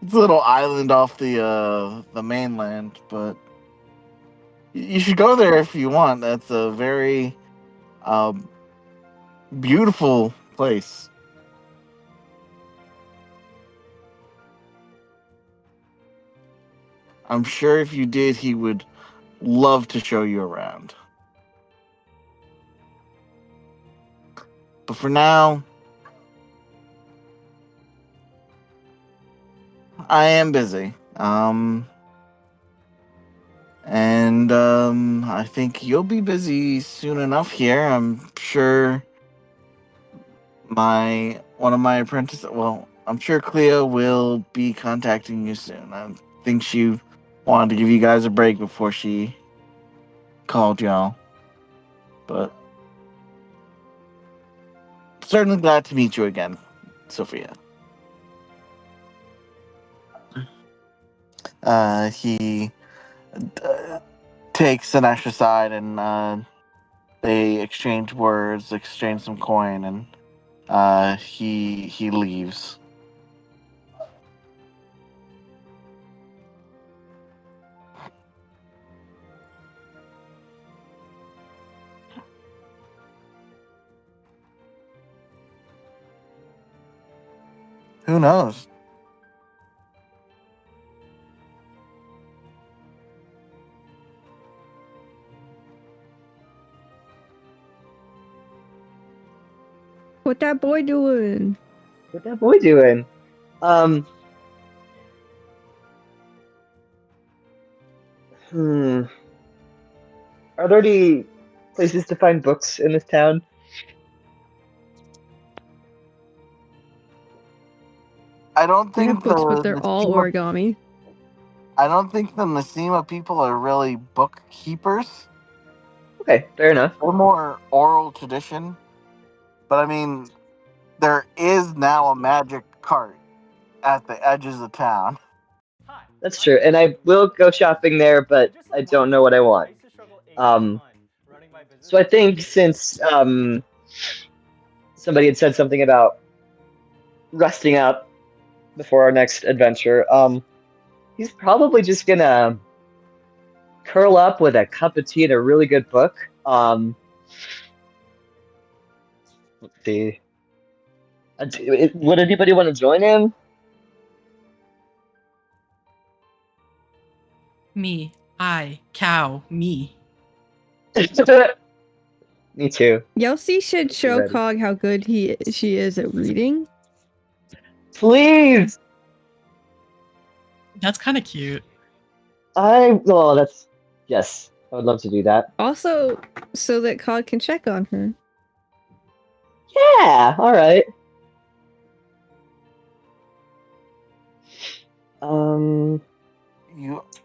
I: It's a little island off the mainland, but you should go there if you want. That's a very beautiful place. I'm sure if you did, he would love to show you around. But for now, I am busy. And I think you'll be busy soon enough here. I'm sure one of my apprentices. Well, I'm sure Cleo will be contacting you soon. I think she wanted to give you guys a break before she called y'all. But certainly glad to meet you again, Sophia. He takes Sinesh aside and they exchange words, exchange some coin, and he leaves. Who knows?
F: What that boy doing?
J: What that boy doing? Are there any places to find books in this town?
I: I don't
F: They
I: think
F: have books, but
I: the
F: they're all
I: Nasima,
F: origami.
I: I don't think the Nasima people are really bookkeepers.
J: Okay, fair enough.
I: They're more oral tradition. But I mean, there is now a magic cart at the edges of town.
J: That's true, and I will go shopping there, but I don't know what I want. So I think since somebody had said something about resting up before our next adventure, he's probably just gonna curl up with a cup of tea and a really good book. Let's see. Would anybody want to join him?
D: Me, I, cow, me.
J: Me too.
F: Yelsi should show
J: ready.
F: Cog how good she is at reading.
J: Please!
D: That's kind of cute.
J: Yes, I would love to do that.
F: Also, so that Cog can check on her.
J: Yeah, alright.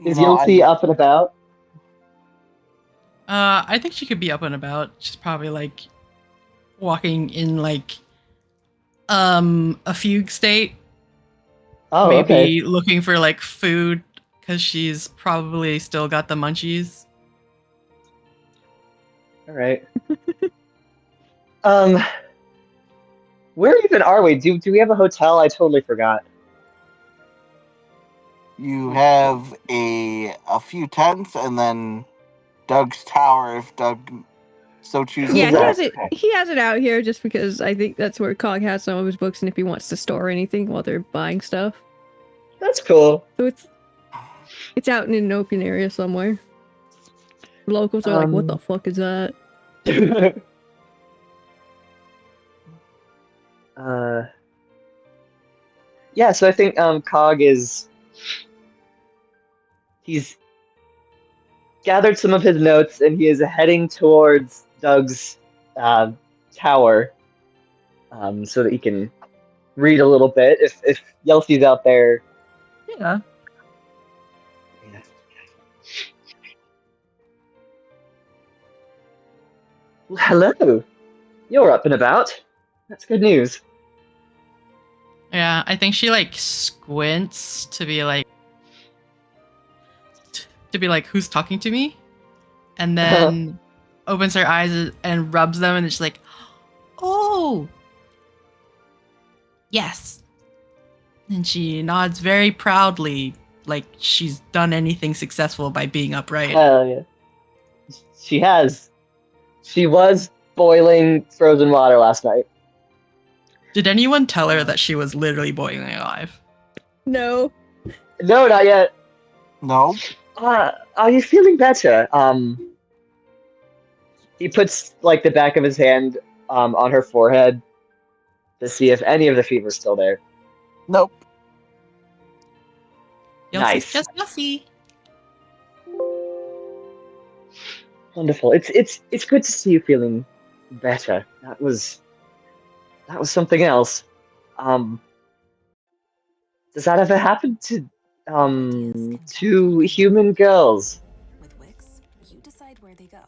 J: Is Yelsi up and about?
D: I think she could be up and about. She's probably like walking in like a fugue state.
J: Oh,
D: maybe
J: okay.
D: looking for like food because she's probably still got the munchies.
J: All right. Um, where even are we? Do we have a hotel? I totally forgot.
I: You have a few tents, and then Doug's tower if Doug so chooses.
F: Yeah,
J: Okay.
F: he has it out here just because I think that's where Cog has some of his books, and if he wants to store anything while they're buying stuff.
J: That's cool.
F: So it's out in an open area somewhere. Locals are like, what the fuck is that?
J: Yeah, so I think Cog he's gathered some of his notes and he is heading towards Doug's tower so that he can read a little bit. If Yelsey's out there.
D: Yeah.
J: Well, hello. You're up and about. That's good news.
D: Yeah, I think she like squints to be like who's talking to me, and then opens her eyes and rubs them, and it's like, oh, yes. And she nods very proudly, like she's done anything successful by being upright.
J: Hell yeah. She has. She was boiling frozen water last night.
D: Did anyone tell her that she was literally boiling alive?
F: No.
J: No, not yet.
I: No.
J: Are you feeling better? He puts like the back of his hand on her forehead to see if any of the fever's still there.
I: Nope.
J: Nice.
D: Just Yelsey.
J: Wonderful. It's good to see you feeling better. That was something else. Does that ever happen to human girls?
E: With Wix, you decide where they go.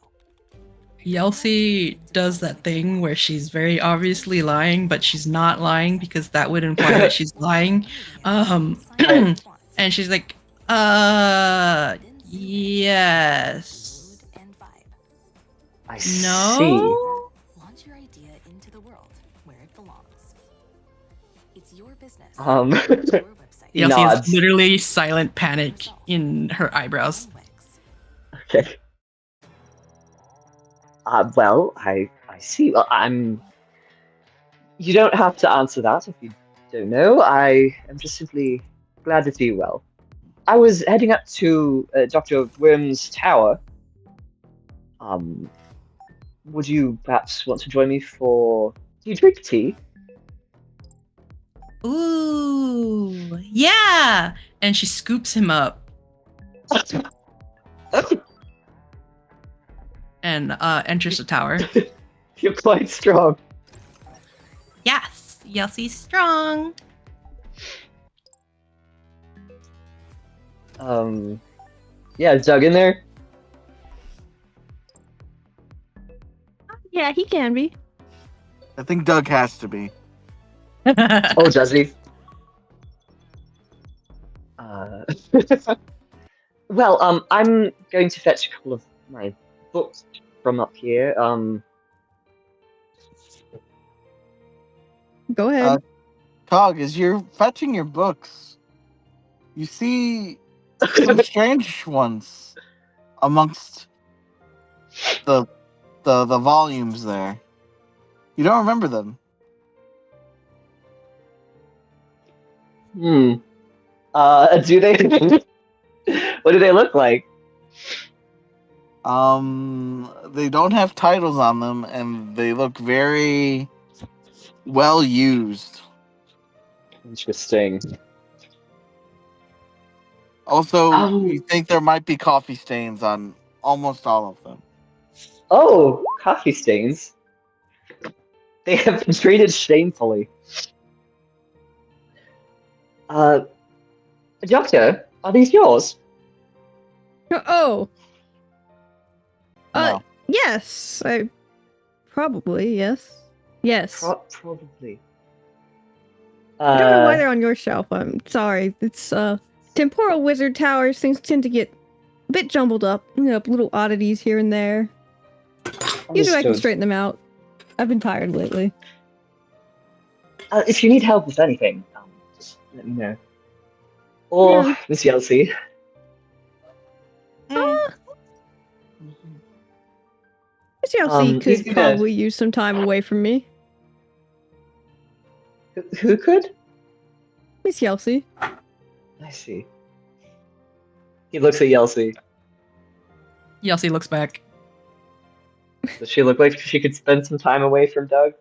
D: Yelsey does that thing where she's very obviously lying, but she's not lying because that would imply that she's lying. And she's like, yes.
J: I
D: No?
J: see.
E: Launch your idea into the world where it belongs. It's your business.
D: Yelsey
J: Nods.
D: is literally silent panic in her eyebrows.
J: Okay. Well, I see. Well, you don't have to answer that if you don't know. I am just simply glad to see you well. I was heading up to Dr. Worm's tower. Would you perhaps want to join me for... Do you drink tea?
D: Ooh, yeah! And she scoops him up. And enters the tower.
J: You're quite strong.
D: Yes, Yelsey's strong.
J: Yeah, is Doug in there?
F: Yeah, he can be.
I: I think Doug has to be.
J: Oh, does he? Well, I'm going to fetch a couple of my books from up here.
F: Go ahead.
I: Cog, as you're fetching your books, you see some strange ones amongst the volumes there. You don't remember them.
J: Do they? What do they look like?
I: They don't have titles on them, and they look very well used.
J: Interesting.
I: Also, you think there might be coffee stains on almost all of them.
J: Oh, coffee stains. They have been treated shamefully. Doctor, are these yours?
F: Oh.
I: No.
F: Yes. Probably, yes. Yes.
J: Probably.
F: I don't know why they're on your shelf. I'm sorry. It's temporal wizard towers. Things tend to get a bit jumbled up. You know, little oddities here and there. Usually I can
J: Understood.
F: straighten them out. I've been tired lately.
J: If you need help with anything, just let me know. Or
F: Yeah.
J: Miss Yelsey.
F: Miss Yelsey
J: he's
F: could
J: gonna-
F: probably use some time away from me.
J: Who could?
F: Miss Yelsey.
J: I see. He looks at Yelsey.
D: Yelsey looks back.
J: Does she look like she could spend some time away from Doug?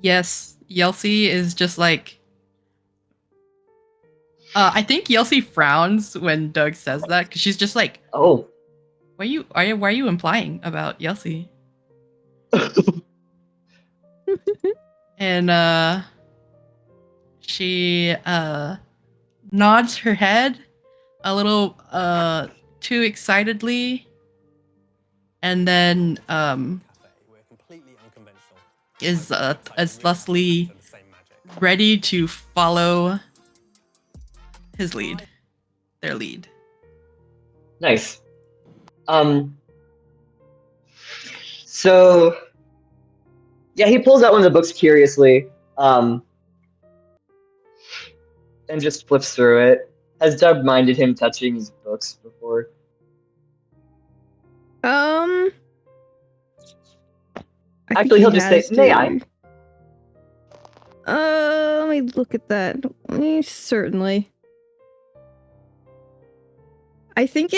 D: Yes, Yelsey is just like. I think Yelsey frowns when Doug says that because she's just like,
J: "Oh,
D: why are you implying about Yelsey?" And she nods her head a little too excitedly, and then is thusly ready to follow his lead, their lead.
J: Nice. So yeah, he pulls out one of the books curiously, and just flips through it. Has Doug minded him touching his books before? Actually, he'll just say, "May I?"
F: Let me look at that. Certainly. I think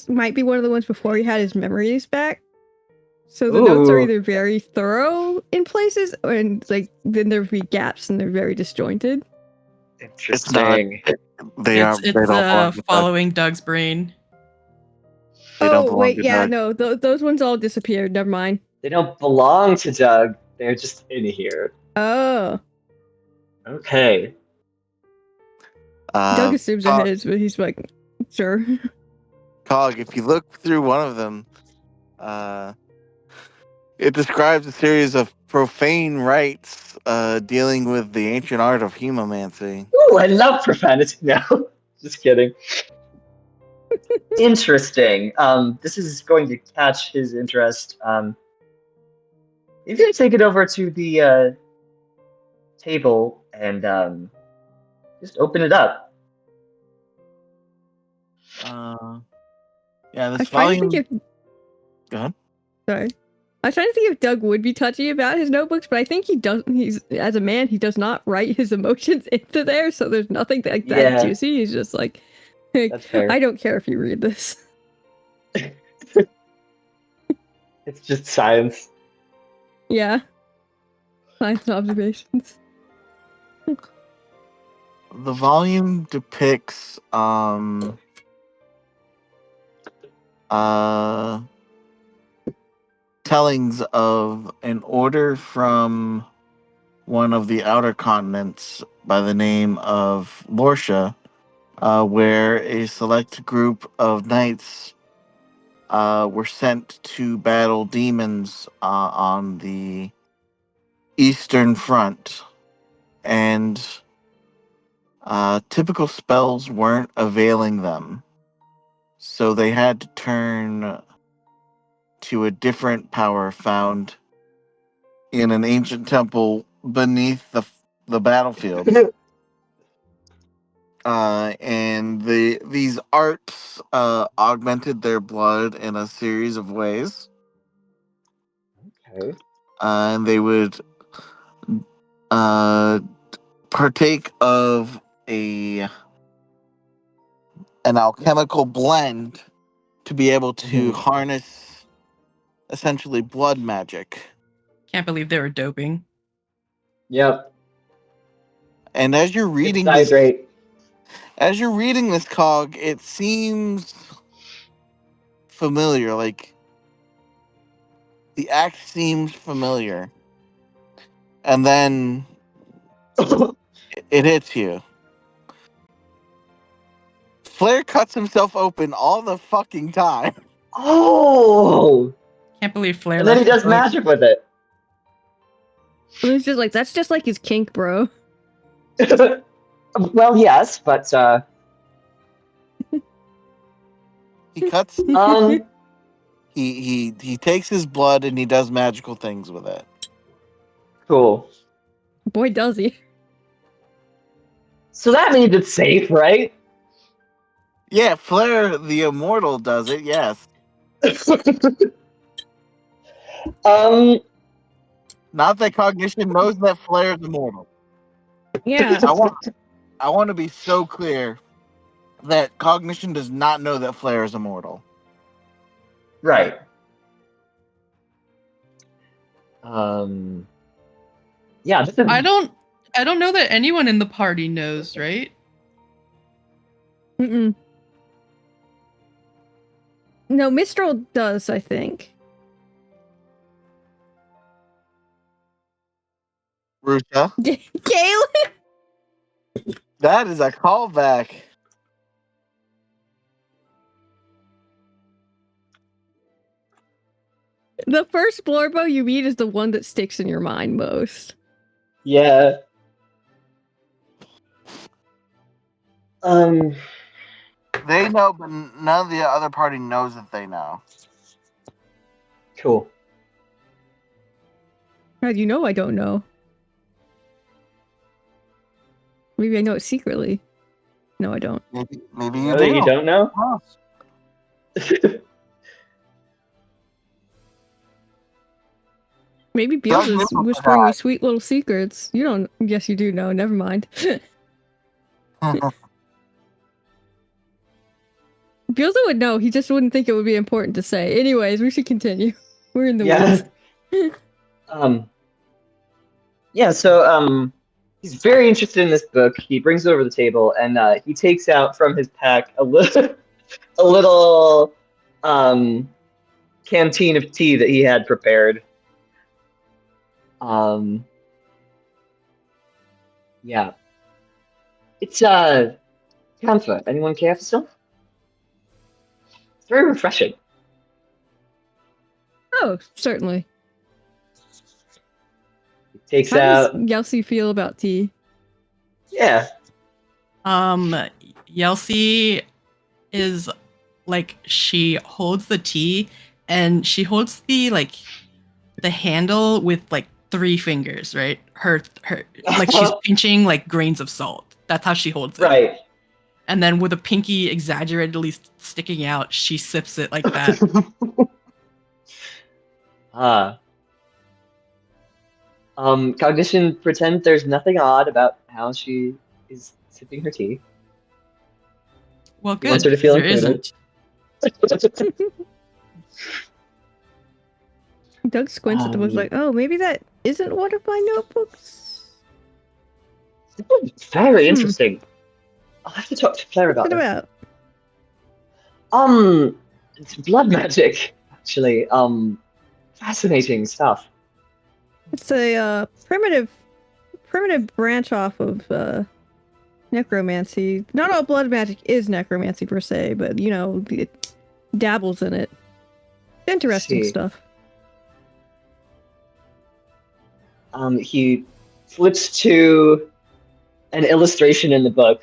F: might be one of the ones before he had his memories back. So the notes are either very thorough in places, and like then there'd be gaps and they're very disjointed.
J: Interesting.
D: It's following Doug's brain.
F: Oh wait, yeah, no, those ones all disappeared. Never mind.
J: They don't belong to Doug. They're just in here.
F: Oh.
J: Okay.
F: Doug assumes they're his, but he's like, sure.
I: Cog, if you look through one of them, it describes a series of profane rites dealing with the ancient art of humomancy.
J: Ooh, I love profanity now. Just kidding. Interesting. This is going to catch his interest. He's going to take it over to the table and just open it up.
I: Yeah, this volume. Go ahead.
F: Sorry. I was trying to think if Doug would be touchy about his notebooks, but I think he doesn't. He's as a man, he does not write his emotions into there, so there's nothing like that juicy. He's just like,
J: That's fair.
F: I don't care if you read this.
J: It's just science.
F: Yeah. Science observations.
I: The volume depicts tellings of an order from one of the outer continents by the name of Lorsha, where a select group of knights were sent to battle demons on the Eastern Front. And typical spells weren't availing them. So they had to turn to a different power found in an ancient temple beneath the battlefield. And these arts augmented their blood in a series of ways.
J: Okay.
I: And they would partake of an alchemical blend to be able to harness essentially blood magic.
D: Can't believe they were doping.
J: Yep.
I: And as you're reading this, Cog, it seems familiar. Like the act seems familiar, and then it hits you. Flair cuts himself open all the fucking time.
J: Oh!
D: Can't believe Flair.
J: And then he does magic with it.
F: And it's just like, that's just like his kink, bro.
J: Well, yes, but
I: He cuts. He takes his blood and he does magical things with it.
J: Cool.
F: Boy, does he.
J: So that means it's safe, right?
I: Yeah, Flair the Immortal does it. Yes. Not that Cognition knows that Flair is immortal.
F: Yeah.
I: I want to be so clear that Cognition does not know that Flair is immortal.
J: Right. Yeah.
D: I don't know that anyone in the party knows, right?
F: Mm-mm. No, Mistral does, I think.
I: Ruta.
F: Galen?
I: That is a callback.
F: The first Blorbo you meet is the one that sticks in your mind most.
J: Yeah.
I: They know, but none of the other party knows that they know.
J: Cool.
F: How do you know I don't know? Maybe I know it secretly. No, I don't.
I: Maybe you
J: Really?
I: do.
J: You don't know?
F: Maybe Beals is whispering me sweet little secrets. You don't. Yes, you do know. Never mind. Beals would know. He just wouldn't think it would be important to say. Anyways, we should continue. We're in the weeds.
J: Yeah, so he's very interested in this book. He brings it over the table and he takes out from his pack a little canteen of tea that he had prepared. Yeah. It's camphor. Anyone care for some? It's very refreshing.
F: Oh, certainly.
J: Takes
F: How
J: out.
F: does Yelsey feel about tea?
J: Yeah.
D: Yelsey is like, she holds the tea and she holds the handle with like 3 fingers, right? Her like she's pinching like grains of salt. That's how she holds it.
J: Right.
D: And then with a pinky exaggeratedly sticking out, she sips it like that.
J: Cognition pretends there's nothing odd about how she is sipping her tea.
D: Well,
J: He
D: good.
J: wants her to feel
D: There
J: included.
D: isn't.
F: Doug squints at the book like, oh, maybe that isn't one of my notebooks.
J: Very interesting. I'll have to talk to Claire about
F: What's it
J: this.
F: about?
J: It's blood magic, actually. Fascinating stuff.
F: It's a primitive branch off of necromancy. Not all blood magic is necromancy per se, but you know, it dabbles in it. Interesting stuff.
J: He flips to an illustration in the book.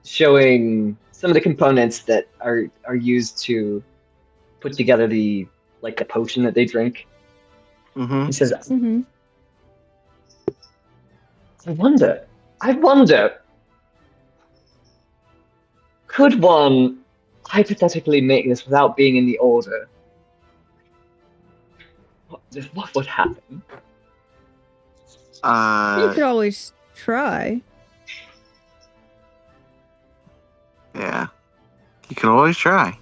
J: Showing some of the components that are used to put together the potion that they drink. He says, I wonder, could one hypothetically make this without being in the order? What would happen?
F: You could always try.
I: Yeah. You could always try.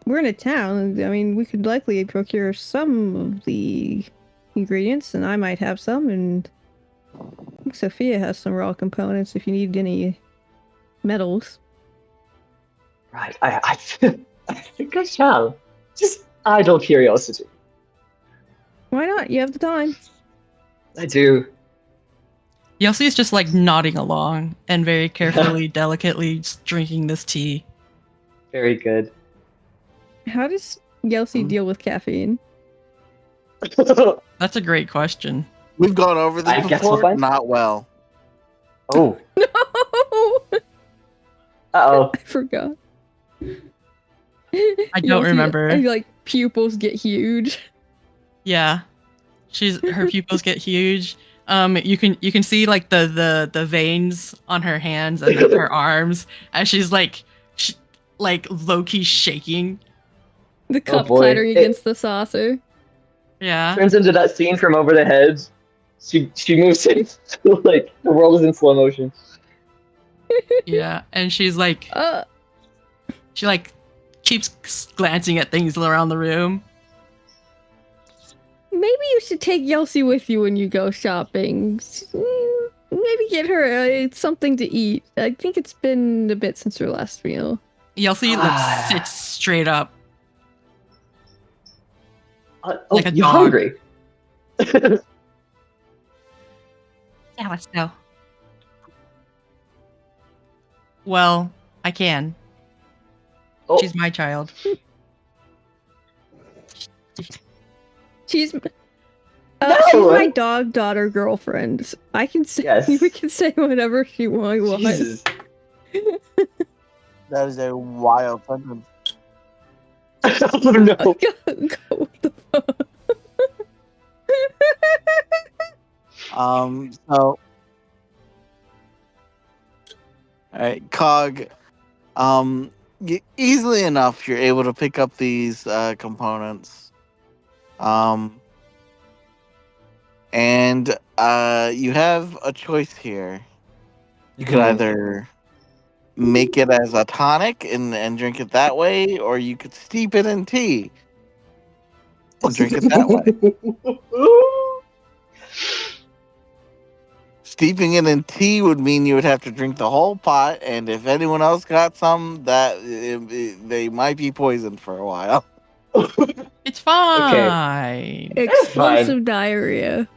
F: We're in a town. I mean, we could likely procure some of the ingredients, and I might have some, and I think Sophia has some raw components if you need any metals.
J: Right, I think I shall. Just idle curiosity.
F: Why not? You have the time.
J: I do.
D: Yelsey is just like nodding along and very carefully, delicately just drinking this tea.
J: Very good.
F: How does Yelsey deal with caffeine?
D: That's a great question.
I: We've gone over this
J: I guess we'll
I: before.
J: find-
I: Not well.
J: Oh,
F: No!
J: uh-oh.
F: I forgot.
D: I don't remember.
F: Like pupils get huge.
D: Yeah, her pupils get huge. You can see like the veins on her hands and her arms as she's like low key shaking.
F: The cup
J: boy.
F: clattering against the saucer.
D: Yeah.
J: Turns into that scene from Over the Hedge. She moves into like the world is in slow motion.
D: Yeah, and she's like, she like keeps glancing at things around the room.
F: Maybe you should take Yelsey with you when you go shopping. Maybe get her something to eat. I think it's been a bit since her last meal.
D: Yelsey like sits straight up.
J: Like you're hungry.
D: Yeah, let's go. Well, I can.
J: Oh.
D: She's my child.
F: She's
J: No!
F: she's my dog daughter girlfriend. I can say
J: Yes.
F: we can say whatever she wants.
J: Jesus.
I: That is a wild sentence.
J: Oh no.
F: Go with the
I: So, all right, Cog. Easily enough, you're able to pick up these components. And you have a choice here. You could either make it as a tonic and drink it that way, or you could steep it in tea and drink it that way. Steeping it in tea would mean you would have to drink the whole pot, and if anyone else got some, they might be poisoned for a while.
D: It's fine.
F: explosive diarrhea.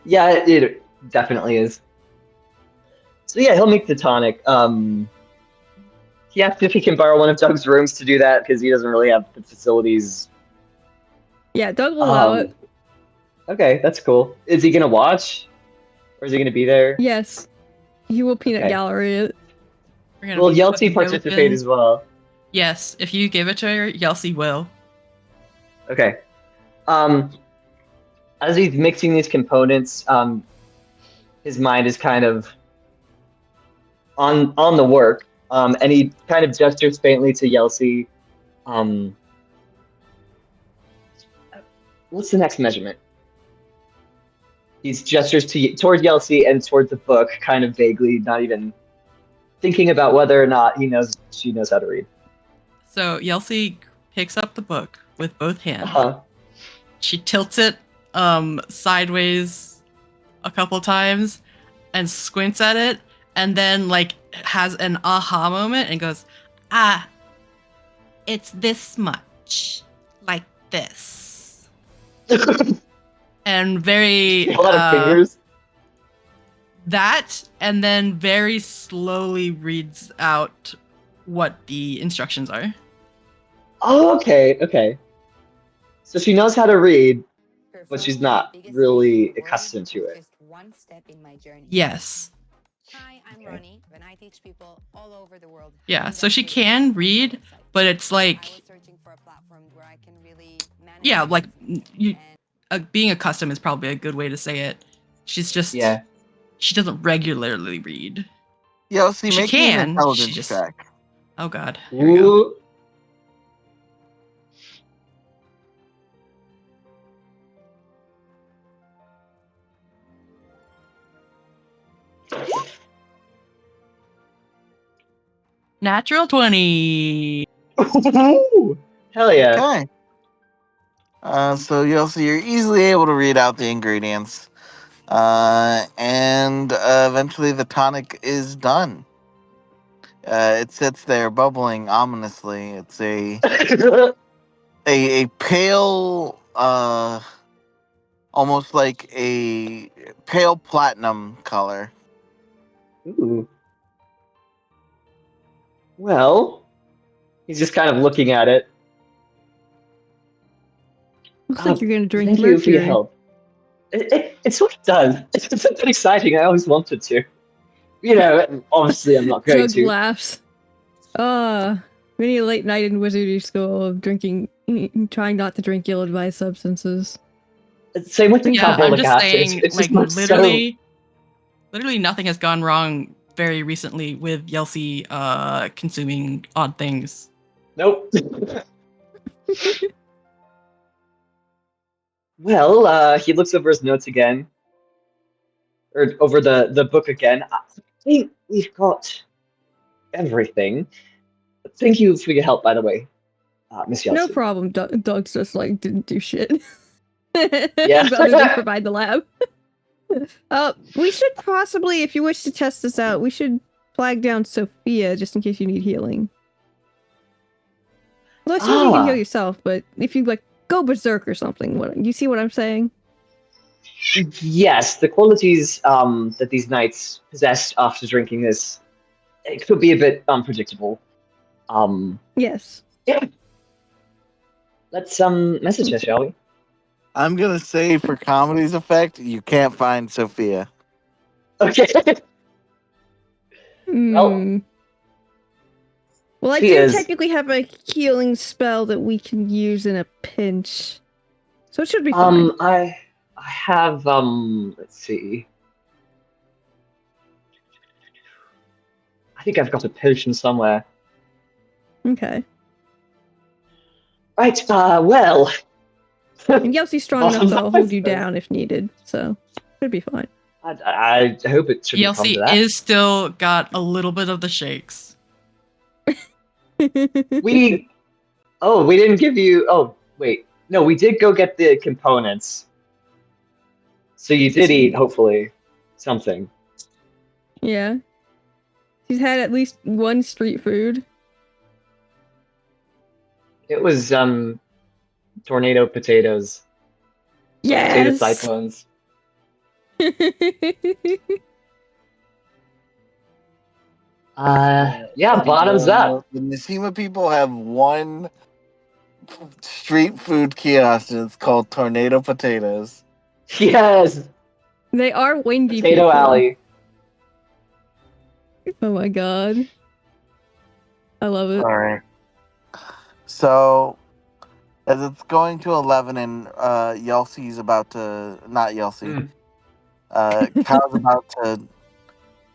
J: Yeah, it definitely is. So yeah, he'll make the tonic. He asked if he can borrow one of Doug's rooms to do that because he doesn't really have the facilities.
F: Yeah, Doug will allow it.
J: Okay, that's cool. Is he gonna watch, or is he gonna be there?
F: Yes, he will peanut gallery it.
J: Will Yelsey participate as well?
D: Yes, if you give it to her, Yelsey will.
J: Okay. As he's mixing these components, his mind is kind of on the work, and he kind of gestures faintly to Yelsey. What's the next measurement? He gestures towards Yelsey and towards the book, kind of vaguely, not even thinking about whether or not she knows how to read.
D: So Yelsey picks up the book with both hands.
J: Uh-huh.
D: She tilts it sideways a couple times and squints at it, and then like has an aha moment and goes, it's this much, like this. And very
J: a lot of fingers.
D: That, and then very slowly reads out what the instructions are.
J: Oh, okay. So she knows how to read, but she's not really accustomed to it.
D: Yes.
E: Hi, I'm Ronnie, and I teach people all over the world.
D: Yeah, so she can read, but it's like, yeah, like you, being accustomed is probably a good way to say it. She's just, she doesn't regularly read.
I: Yelsey,
D: she
I: make me an
D: can.
I: intelligence
D: She just,
I: check.
D: oh god. Here we go. Natural 20.
J: Hell yeah.
I: Okay. So Yelsey, you're easily able to read out the ingredients. And eventually the tonic is done. It sits there bubbling ominously. It's a pale, almost like a pale platinum color.
J: Ooh. Well, he's just kind of looking at it.
F: Looks like you're gonna drink
J: Thank you for your
F: mercury.
J: help. It sort of does. It's a bit exciting. I always wanted to. You know, obviously I'm not going
F: Jug
J: to.
F: laughs. Many a late night in wizardry school of drinking, trying not to drink ill-advised substances.
J: Same with the
D: Yeah, I'm
J: carbolic
D: just
J: acid.
D: saying,
J: It's
D: like,
J: just much
D: literally nothing has gone wrong very recently with Yelsi consuming odd things.
J: Nope. Well, he looks over his notes again. Or over the book again. I think we've got everything. Thank you for your help, by the way, Miss Yeltsin.
F: No problem. Doug's just like didn't do shit.
J: Yeah.
F: Other than provide the lab. We should possibly, if you wish to test this out, we should flag down Sophia just in case you need healing. Well, I suppose you can heal yourself, but if you like go berserk or something, you see what I'm saying?
J: Yes, the qualities that these knights possessed after drinking this, it could be a bit unpredictable.
F: Yes.
J: Yeah. Let's message her, shall we?
I: I'm gonna say for comedy's effect, you can't find Sophia.
J: Okay.
F: Well, I do technically have a healing spell that we can use in a pinch, so it should be fine.
J: I have let's see. I think I've got a potion somewhere.
F: Okay.
J: Right. Well.
F: And Yelsi's strong enough to hold you down if needed, so should be fine.
J: I hope it shouldn't come to that.
D: Yelsi is still got a little bit of the shakes.
J: We didn't give you. Oh wait, no, we did go get the components. So you did eat, hopefully, something.
F: Yeah. She's had at least one street food.
J: It was tornado potatoes.
F: Yes.
J: Potato cyclones. Yeah, bottoms up.
I: The Nishima people have one street food kiosk, and it's called Tornado Potatoes.
J: Yes.
F: They are windy
J: Potato
F: people.
J: Alley.
F: Oh my god. I love it.
I: All right. So, as it's going to 11 and Yelsi's about to... Not Yelsi. Kyle's about to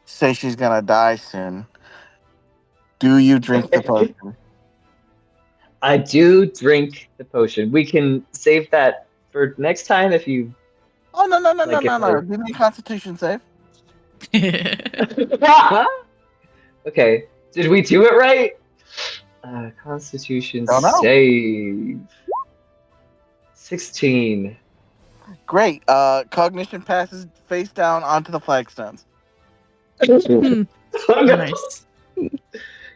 I: say she's going to die soon. Do you drink the potion?
J: I do drink the potion. We can save that for next time if you...
I: Oh, no. Give me a constitution save.
J: Okay. Did we do it right? Constitution save. 16.
I: Great. Cognition passes face down onto the flagstones.
D: Nice.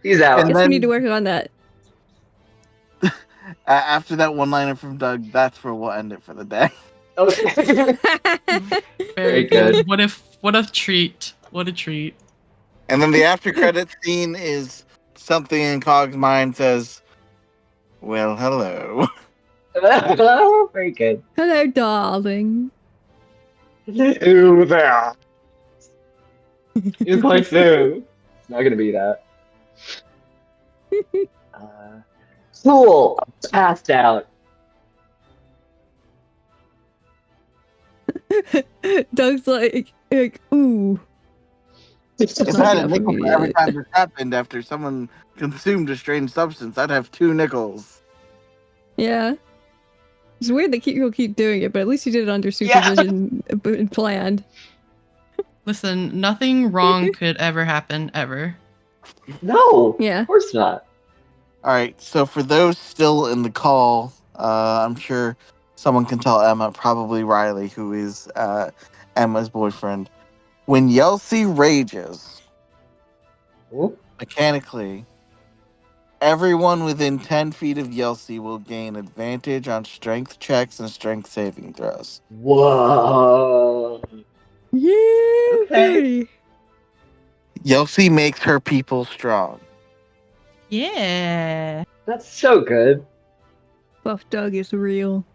J: He's out.
F: Guess we need to work on that.
I: After that one-liner from Doug, that's where we'll end it for the day.
J: Okay.
D: Very good. What a treat. What a treat.
I: And then the after-credit scene is something in Cog's mind says, well, hello.
J: Hello. Very good.
F: Hello, darling.
J: Hello there. You're quite soon. It's not gonna be that. Cool. Passed out.
F: Doug's like, ooh.
I: If I had a nickel for every time this happened after someone consumed a strange substance, I'd have 2 nickels.
F: Yeah. It's weird that people keep doing it, but at least you did it under supervision and planned.
D: Listen, nothing wrong could ever happen, ever.
J: No.
F: Yeah.
J: Of course not.
I: All right, so for those still in the call, I'm sure someone can tell Emma, probably Riley, who is Emma's boyfriend. When Yelsi rages, mechanically, everyone within 10 feet of Yelsi will gain advantage on strength checks and strength saving throws.
J: Whoa.
F: Yeah.
J: Okay.
I: Yelsi makes her people strong.
D: Yeah.
J: That's so good.
F: Buff Doug is real.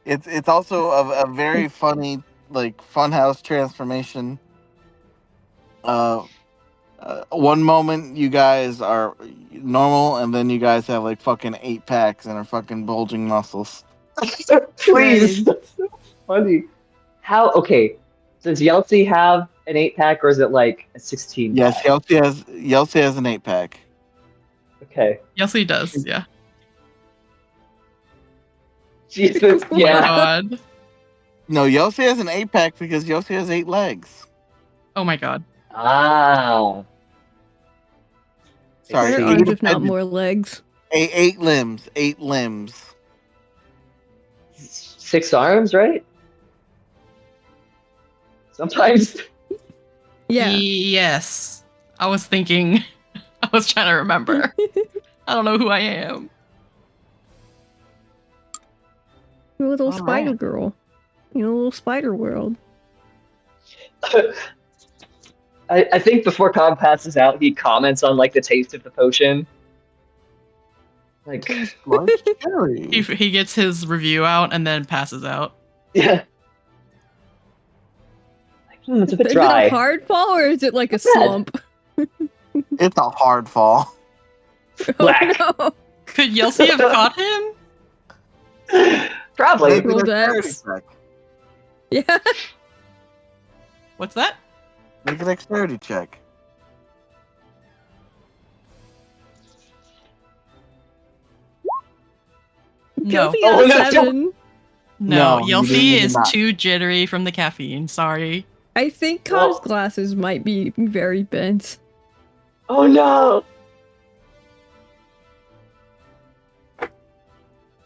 I: It's also a very funny like funhouse transformation. One moment you guys are normal, and then you guys have like fucking 8-packs and are fucking bulging muscles.
J: Please,
F: Shredded.
J: that's so funny. How? Okay, does Yeltsin have an 8-pack or is it like a 16
I: Yes,
J: pack?
I: Yeltsin has an 8-pack.
J: Okay.
D: Yes, he does. Yeah.
J: Jesus,
D: Oh my
J: yeah.
D: god.
I: No, Yeltsin has an 8-pack because Yeltsin has 8 legs.
D: Oh my god.
J: Ah.
I: Sorry,
F: Better
J: see.
F: arms, if not more legs.
I: 8 limbs. 8 limbs.
J: 6 arms, right? Sometimes.
F: Yeah.
D: Yes. I was thinking. I was trying to remember. I don't know who I am.
F: You're a little
I: All
F: spider
I: right.
F: girl. You know, a little spider world.
J: I think before Cog passes out, he comments on like the taste of the potion. Like,
I: Tastes like cherry.
D: He gets his review out and then passes out.
J: yeah. Like, it's a bit
F: Is it a
J: dry.
F: hard fall or is it like a
J: Not bad.
F: slump?
I: It's a hard fall.
J: Black.
F: Oh no.
D: Could Yeltsin have caught him?
J: Probably.
I: Make a
F: Roll
I: dexterity
F: dex.
I: check.
F: Yeah.
D: What's that?
I: Make a dexterity check.
D: No.
F: Kelsey
J: Oh,
F: got
J: no,
F: a 7.
D: No,
I: No, you
D: Yeltsin
I: did
D: is
I: not.
D: too jittery from the caffeine. Sorry.
F: I think
J: Well-
F: Cog's glasses might be very bent.
J: Oh no.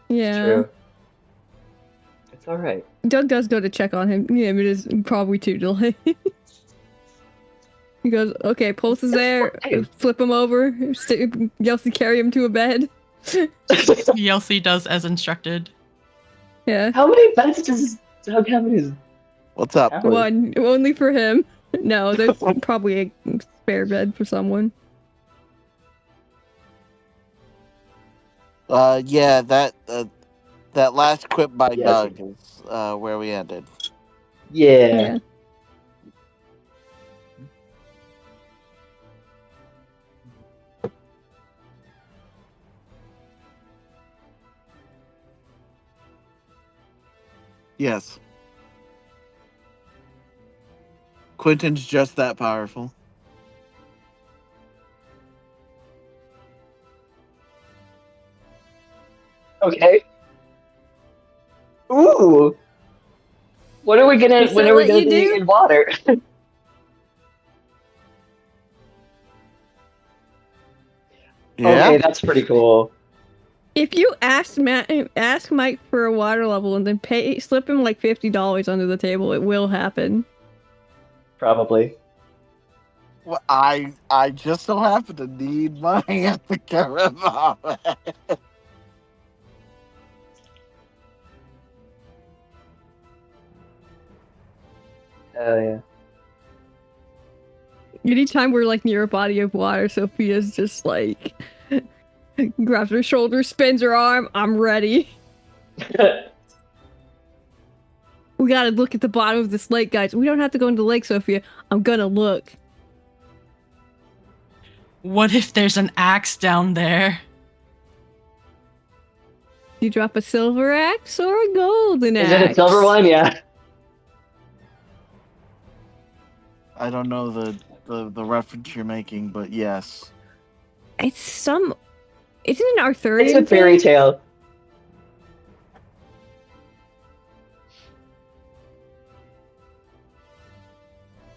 F: Yeah.
J: True. It's all right.
F: Doug does go to check on him. Yeah, but it is probably too delayed. He goes, okay, Pulse is there.
J: fine.
F: Flip him over. Yeltsin carry him to a bed.
D: Yeltsin does as instructed.
F: Yeah.
J: How many beds does Doug have in his
I: What's up?
J: house?
F: One. Only for him. No, there's probably a spare bed for someone.
I: Yeah, that last quip by
J: Yes.
I: Doug is where we ended.
J: Yeah.
I: Yes. Quentin's just that powerful.
J: Okay. Ooh. What are we gonna?
F: Does
J: When
F: that
J: are we
F: let
J: gonna
F: you
J: be
F: do?
J: in water?
I: Yeah.
J: Okay, that's pretty cool.
F: If you ask Mike for a water level and then slip him like $50 under the table, it will happen.
J: Probably.
I: Well, I just so happen to need money at the current moment.
J: Oh yeah.
F: Anytime we're like near a body of water, Sophia's just like grabs her shoulder, spins her arm. I'm ready. We gotta look at the bottom of this lake, guys. We don't have to go into the lake, Sophia. I'm gonna look.
D: What if there's an axe down there?
F: You drop a silver axe or a golden axe?
J: Is it a silver one? Yeah.
I: I don't know the reference you're making, but yes.
F: It's some. Isn't it an Arthurian?
J: It's a fairy
F: thing?
J: tale.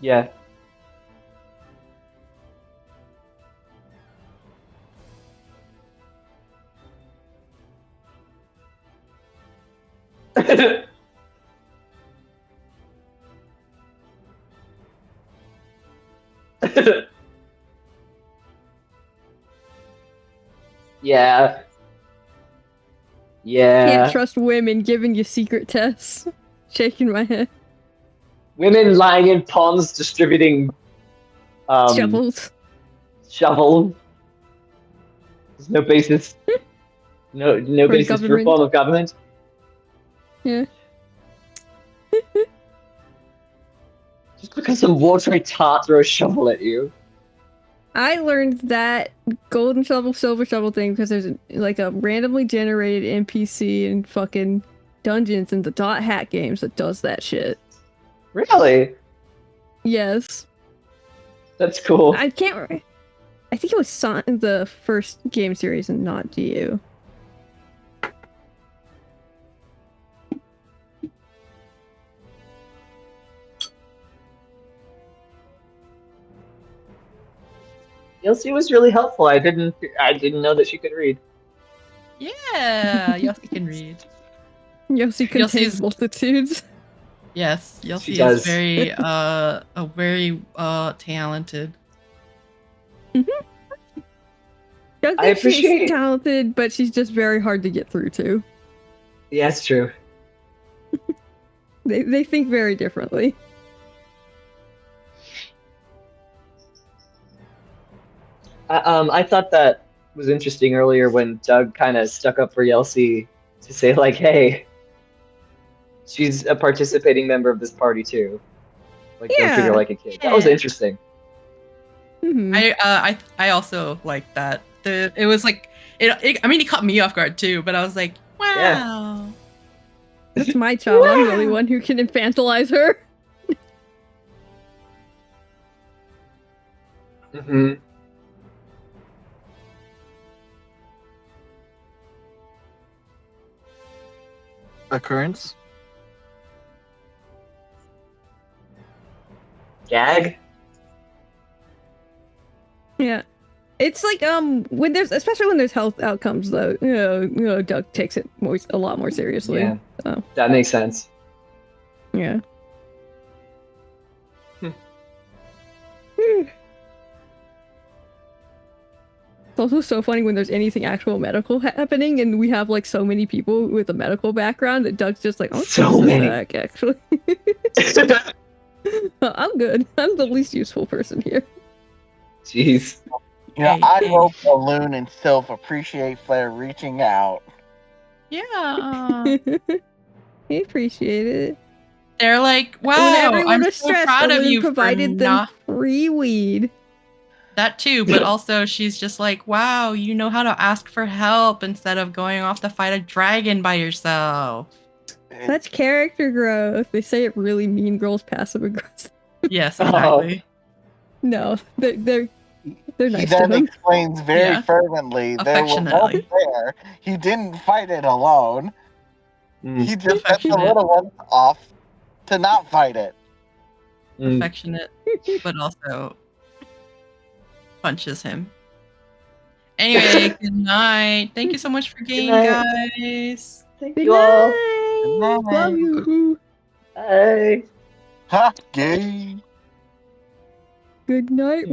J: Yeah. Yeah. Yeah.
F: Can't trust women giving you secret tests. Shaking my head.
J: Women lying in ponds distributing
F: Shovels.
J: Shovel. There's no basis. No
F: For
J: basis for
F: government.
J: form of government.
F: Yeah.
J: Just because some watery tart throw a shovel at you.
F: I learned that golden shovel, silver shovel thing because there's like a randomly generated NPC in fucking dungeons in the dot hack games that does that shit.
J: Really?
F: Yes.
J: That's cool.
F: I can't remember. I think it was the first game series and not DU.
J: Yelsi was really helpful. I didn't know that she could read.
D: Yeah, Yossi can read.
F: Yossi contains
D: Yossi's-
F: multitudes.
D: Yes,
J: She
D: Yossi
J: does.
D: is very talented.
F: Doug
J: I
F: thinks she's
J: appreciate-
F: talented, but she's just very hard to get through to.
J: Yeah, it's true.
F: They think very differently.
J: I thought that was interesting earlier when Doug kind of stuck up for Yelsi to say like, "Hey, she's a participating member of this party too. Like, don't treat her
F: Yeah.
J: like a kid." That was interesting.
F: Mhm.
D: I also like that. It was like I mean, it caught me off guard too, but I was like, wow.
F: That's my child. I'm the only one who can infantilize her.
J: Mm-hmm.
I: Occurrence.
J: Gag.
F: Yeah. It's like when there's especially when there's health outcomes though, you know Doug takes it a lot more seriously.
J: Yeah.
F: So,
J: That makes sense.
F: yeah. It's also so funny when there's anything actual medical happening and we have like so many people with a medical background that Doug's just like, oh,
J: So many.
F: back, actually. I'm good. I'm the least useful person here.
J: Jeez.
I: Yeah,
D: Hey,
I: I
D: hey.
I: hope Balloon and Sylph appreciate Flair reaching out.
D: Yeah.
F: I appreciate it.
D: They're like,
F: When
D: wow,
F: everyone
D: I'm
F: was
D: so
F: stressed,
D: proud of
F: Balloon
D: you for
F: provided them
D: not
F: free weed.
D: that too, but also she's just like, wow, you know how to ask for help instead of going off to fight a dragon by yourself.
F: Such character growth. They say it really mean girls passive aggressive.
D: Yes, exactly.
F: No, they're
I: He
F: nice to
I: then
F: him.
I: explains very
D: Yeah.
I: fervently there was help
D: Affectionately.
I: there. He didn't fight it alone.
J: Mm.
I: He just sent the
D: Affectionate.
I: little ones off to not fight it.
J: Mm.
D: Affectionate, but also punches him. Anyway, good night. Thank you so much for game,
J: night.
D: guys.
J: Thank
F: Good
J: you all.
F: night.
I: Good
F: Love
I: night.
F: you.
J: Bye.
I: Ha! Gay.
F: Good night.